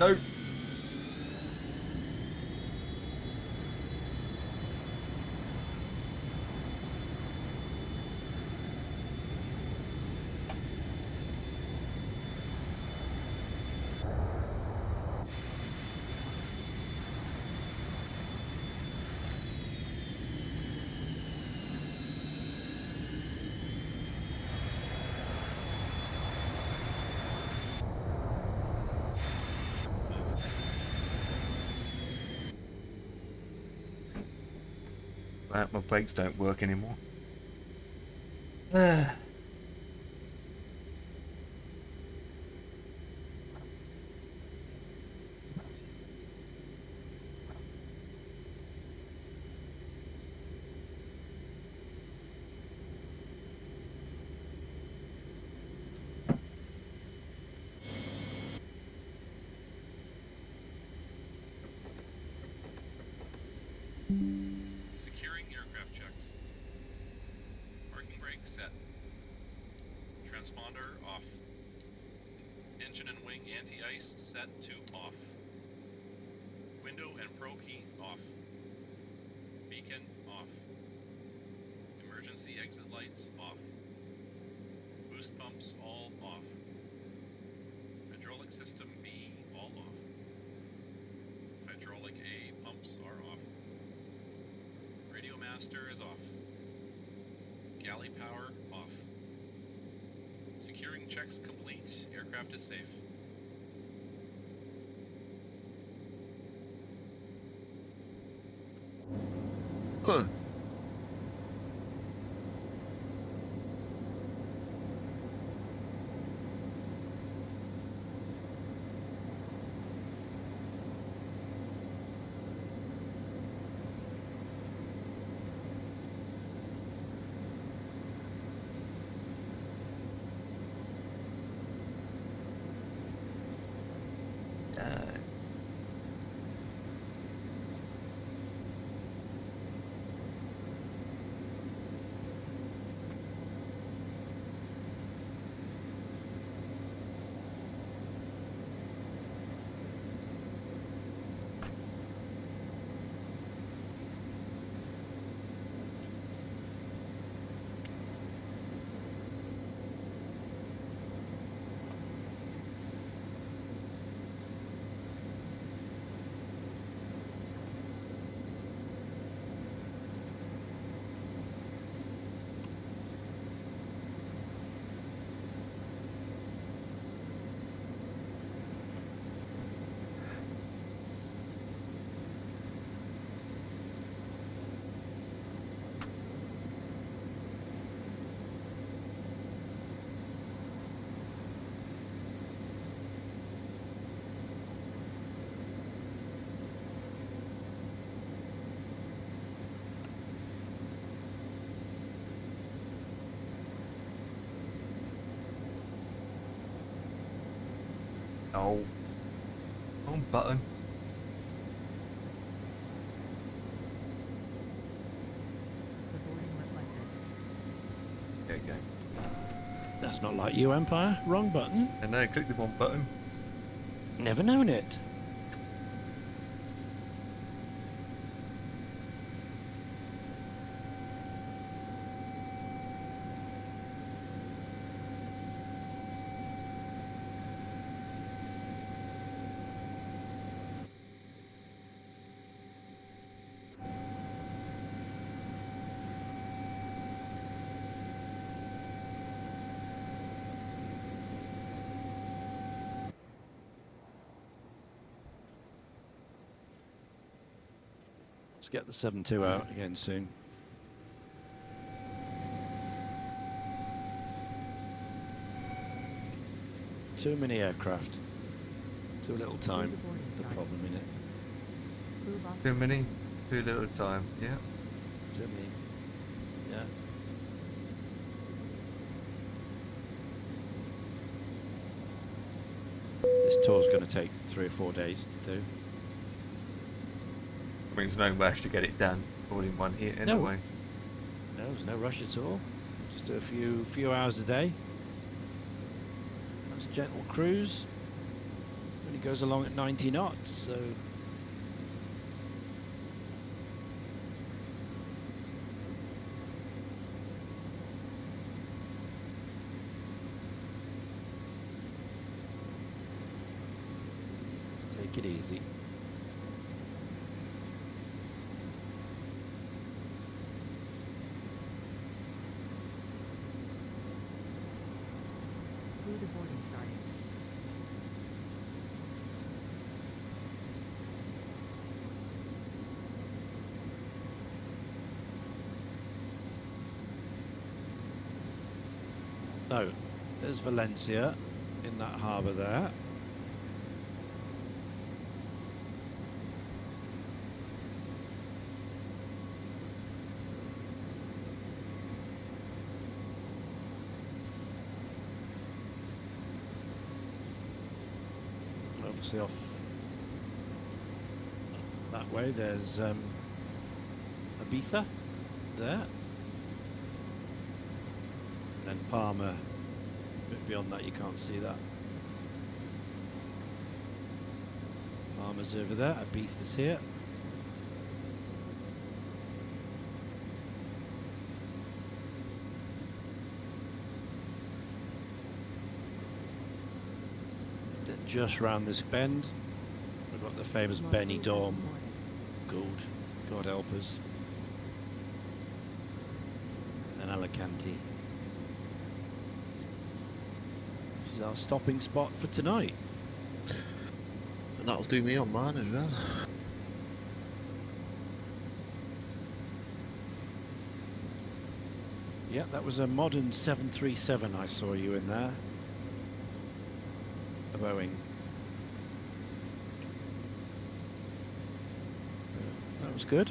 No. Right, my brakes don't work anymore. Securing aircraft checks. Parking brake set. Transponder off. Engine and wing anti-ice set to off. Window and probe heat off. Beacon off. Emergency exit lights off. Boost pumps all off. Hydraulic system B all off. Hydraulic A pumps are off. Radio master is off. Galley power off. Securing checks complete. Aircraft is safe. Huh. Oh. Wrong button. Reporting requested. There you go. That's not like you, Empire. Wrong button. And then I clicked the wrong button. Never known it. Let's get the 7-2 out again soon. Too many aircraft. Too little time. That's a problem, in it. Too many, too little time. Yeah. Too many. Yeah. This tour's going to take 3 or 4 days to do. Means no rush to get it done all in one hit anyway. No, there's no rush at all. Just do a few hours a day. Nice gentle cruise. Only goes along at 90 knots, so just take it easy. Through the boarding starting. So, there's Valencia in that harbour there. And obviously off that way there's Ibiza there. And then Palmer, a bit beyond that you can't see that. Palmer's over there, Ibiza's here. Then just round this bend, we've got the famous Logbook Benny has Dorm. been boarded. God help us. And then Alicante. This is our stopping spot for tonight. And that'll do me on mine as well. Yeah, that was a modern 737 I saw you in there. A Boeing. That was good.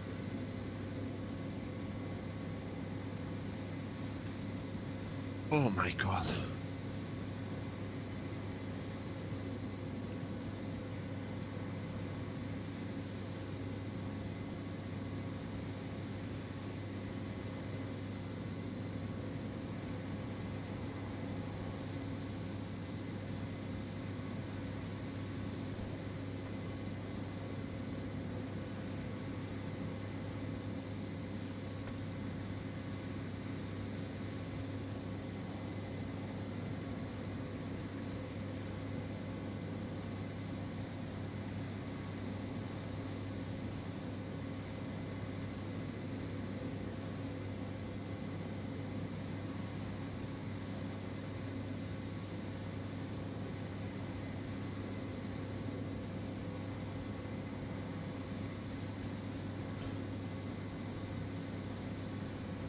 Oh my god.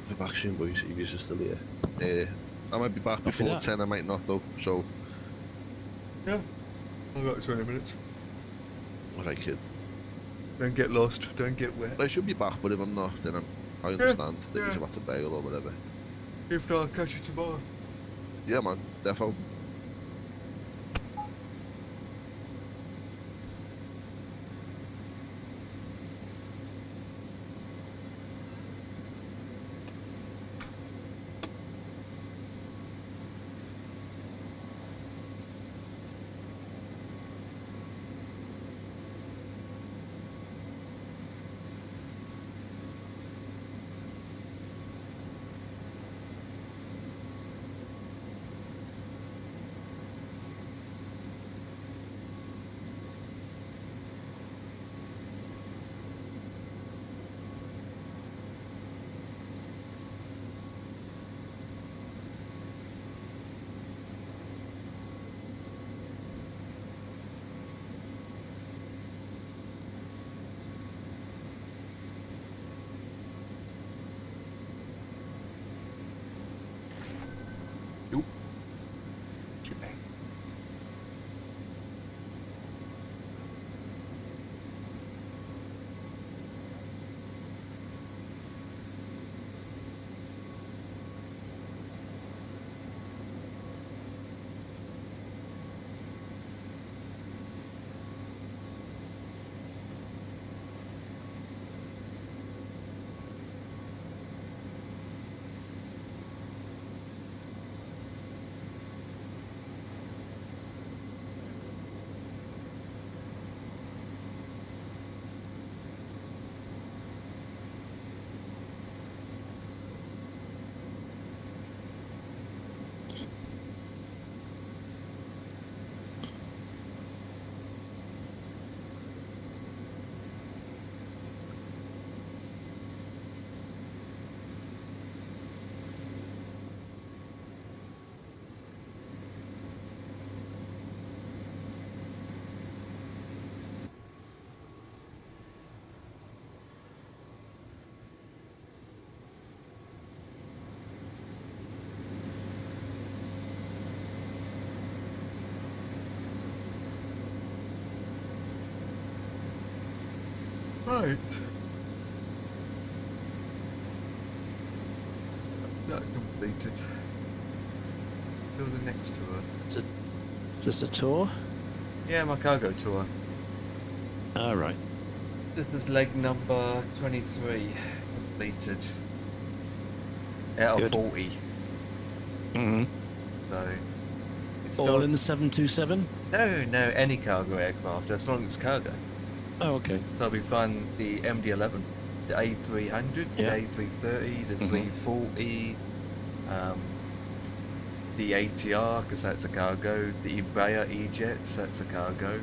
Be back soon, boys, if you're still here. I might be back before that. 10, I might not though, so... Yeah. I've got 20 minutes. Alright, kid. Don't get lost, don't get wet. I should be back, but if I'm not, then I understand that yeah. you have to bail or whatever. If not, I'll catch you tomorrow. Yeah, man, defo. Right. That completed. Till the next tour. Is this a tour? Yeah, my cargo tour. All right. This is leg number 23 completed out of Good. 40. Mm-hmm. So it's All not, in the 727? no, any cargo aircraft as long as it's cargo. Oh, okay. So I'll be flying the MD-11, the A300, Yeah. the A330, the Mhm. 340, the HRYR because that's a cargo, the FYWH E-jets, that's a cargo.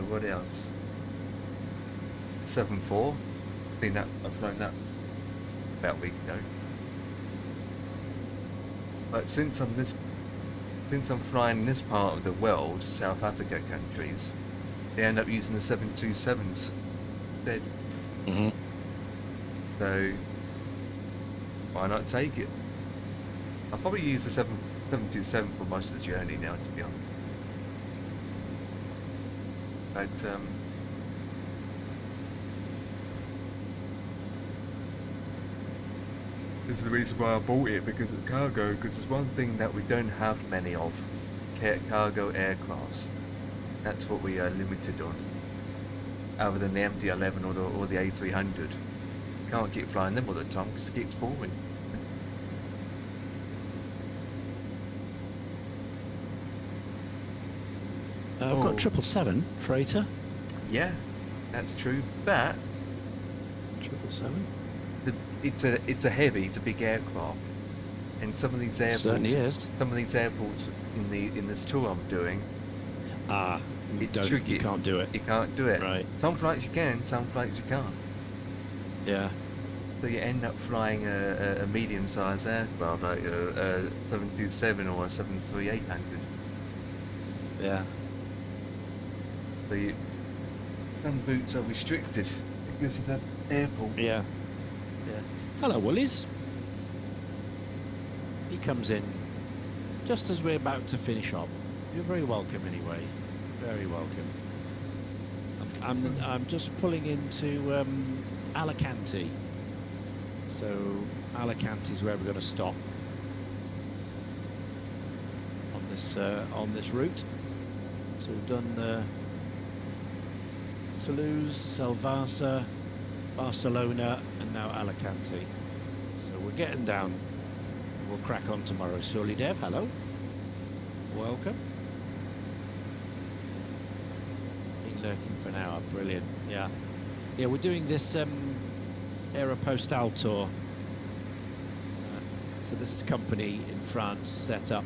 What else? 7-4. Seen that? I've flown that about a week ago. But since I'm flying this part of the world, South Africa countries, they end up using the 727s instead. Mm-hmm. So why not take it? I'll probably use the 727 for most of the journey now, to be honest. But this is the reason why I bought it, because it's cargo, because it's one thing that we don't have many of, cargo aircrafts. That's what we are limited on. Other than the MD-11 or the A300. Can't keep flying them all the time because it gets boring. I've got 777 freighter. Yeah, that's true, but 777. it's a heavy, it's a big aircraft, and some of these airports, Certainly is. some of these airports in this tour I'm doing, it's tricky. You can't do it. You can't do it. Right. Some flights you can, some flights you can't. Yeah. So you end up flying a medium-sized aircraft, like a 727 or a 737-800. Yeah. So some routes are restricted because it's an airport. Yeah. Yeah. Hello, Woolies. He comes in just as we're about to finish up. You're very welcome anyway. Very welcome. I'm just pulling into Alicante. So Alicante is where we're going to stop on this route. So we've done Toulouse, Salvasa, Barcelona, and now Alicante. So we're getting down. We'll crack on tomorrow. Surely Dev, hello. Welcome. Been lurking for an hour. Brilliant. Yeah. Yeah, we're doing this Aeropostale tour. So this company in France set up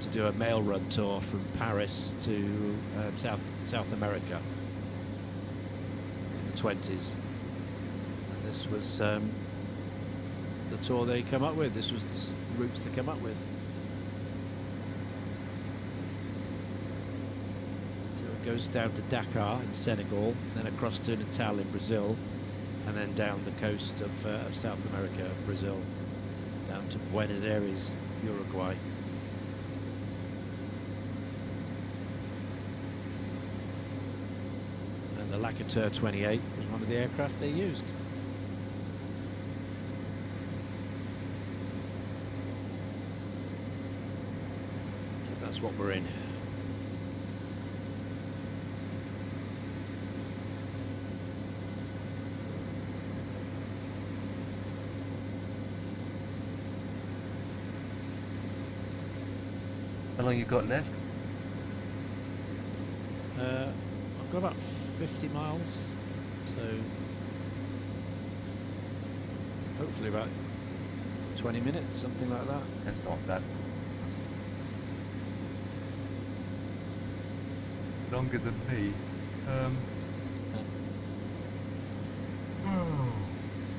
to do a mail run tour from Paris to South America in the 20s. And this was the tour they come up with. This was the routes they come up with. So it goes down to Dakar in Senegal, then across to Natal in Brazil, and then down the coast of South America, Brazil, down to Buenos Aires, Uruguay. And the Lacateur 28 was one of the aircraft they used. So that's what we're in. How long you got left? I've got about 50 miles, so hopefully about 20 minutes, something like that. That's not bad. Longer than me.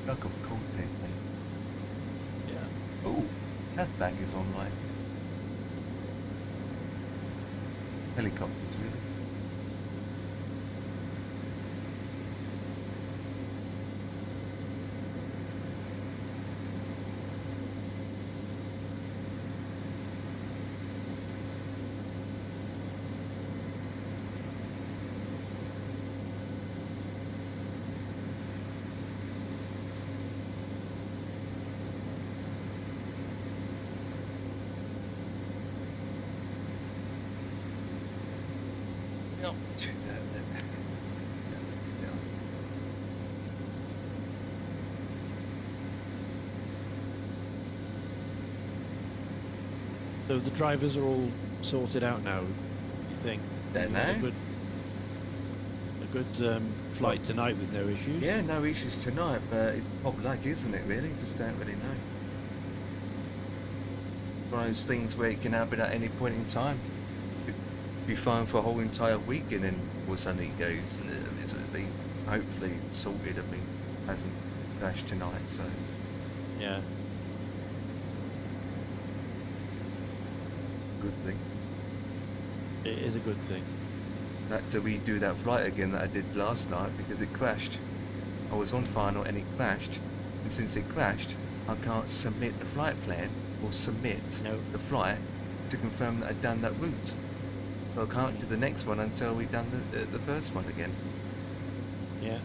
Lack of content, mate. Yeah. Oh, Cathbag is online. Helicopters, really. So the drivers are all sorted out now, you think? Don't You had know. a good flight tonight with no issues? Yeah, no issues tonight, but it's pop luck, isn't it, really? Just don't really know. It's one of those things where it can happen at any point in time. Could be fine for a whole entire week and then all of a sudden it goes, it's be hopefully sorted. I mean, hasn't crashed tonight, so. Yeah. Good thing. It is a good thing. I had to redo that flight again that I did last night because it crashed. I was on final and it crashed, and since it crashed, I can't submit the flight plan or submit the flight to confirm that I'd done that route. So I can't do the next one until we've done the first one again. Yeah.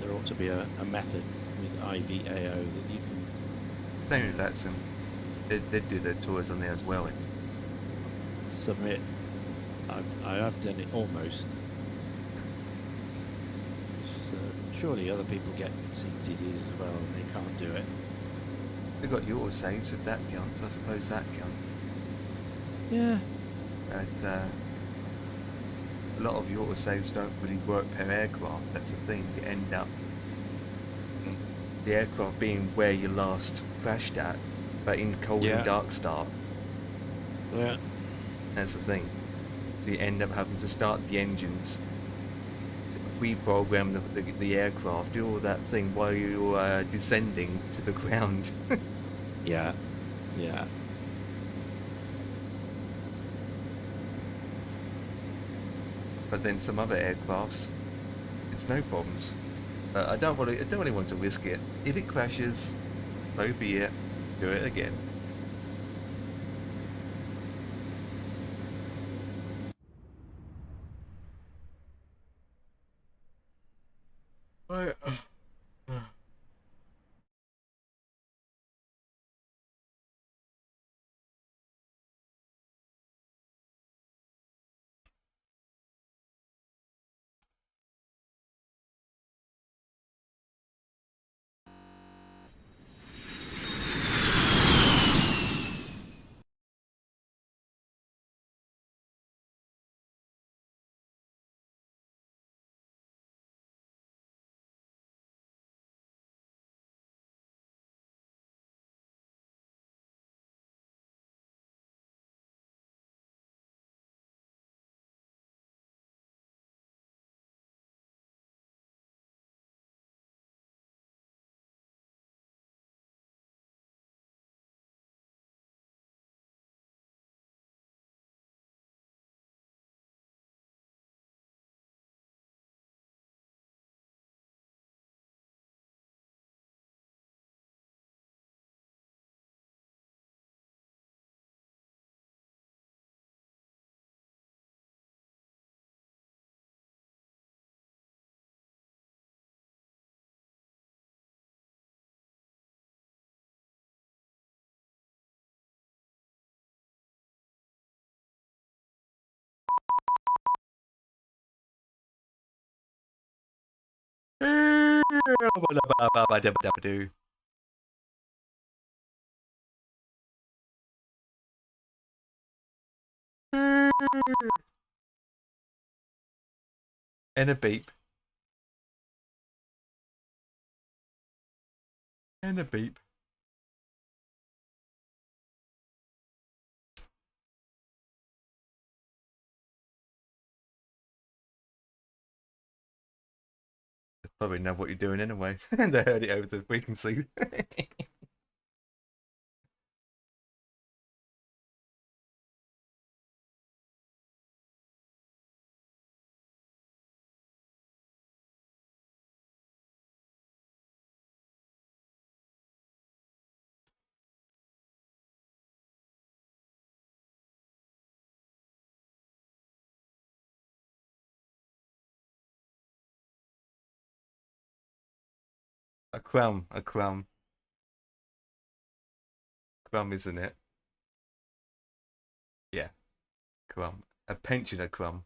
There ought to be a method with IVAO that you can Same with that, they do their tours on there as well. submit. I have done it almost. So surely other people get CTDs as well and they can't do it. They've got your saves if that counts. I suppose that counts. Yeah. But a lot of your saves don't really work per aircraft. That's the thing. You end up the aircraft being where you last crashed at, but in cold and dark start. Yeah. That's the thing. So you end up having to start the engines, reprogram the aircraft, do all that thing while you're descending to the ground. Yeah. Yeah. But then some other aircrafts, it's no problems. I don't really want to risk it. If it crashes, so be it. Do it again. Right. And a beep. And a beep. They probably know what you're doing anyway. And they heard it over the frequency. A crumb, a crumb. Crumb, isn't it? Yeah. Crumb. A pensioner crumb.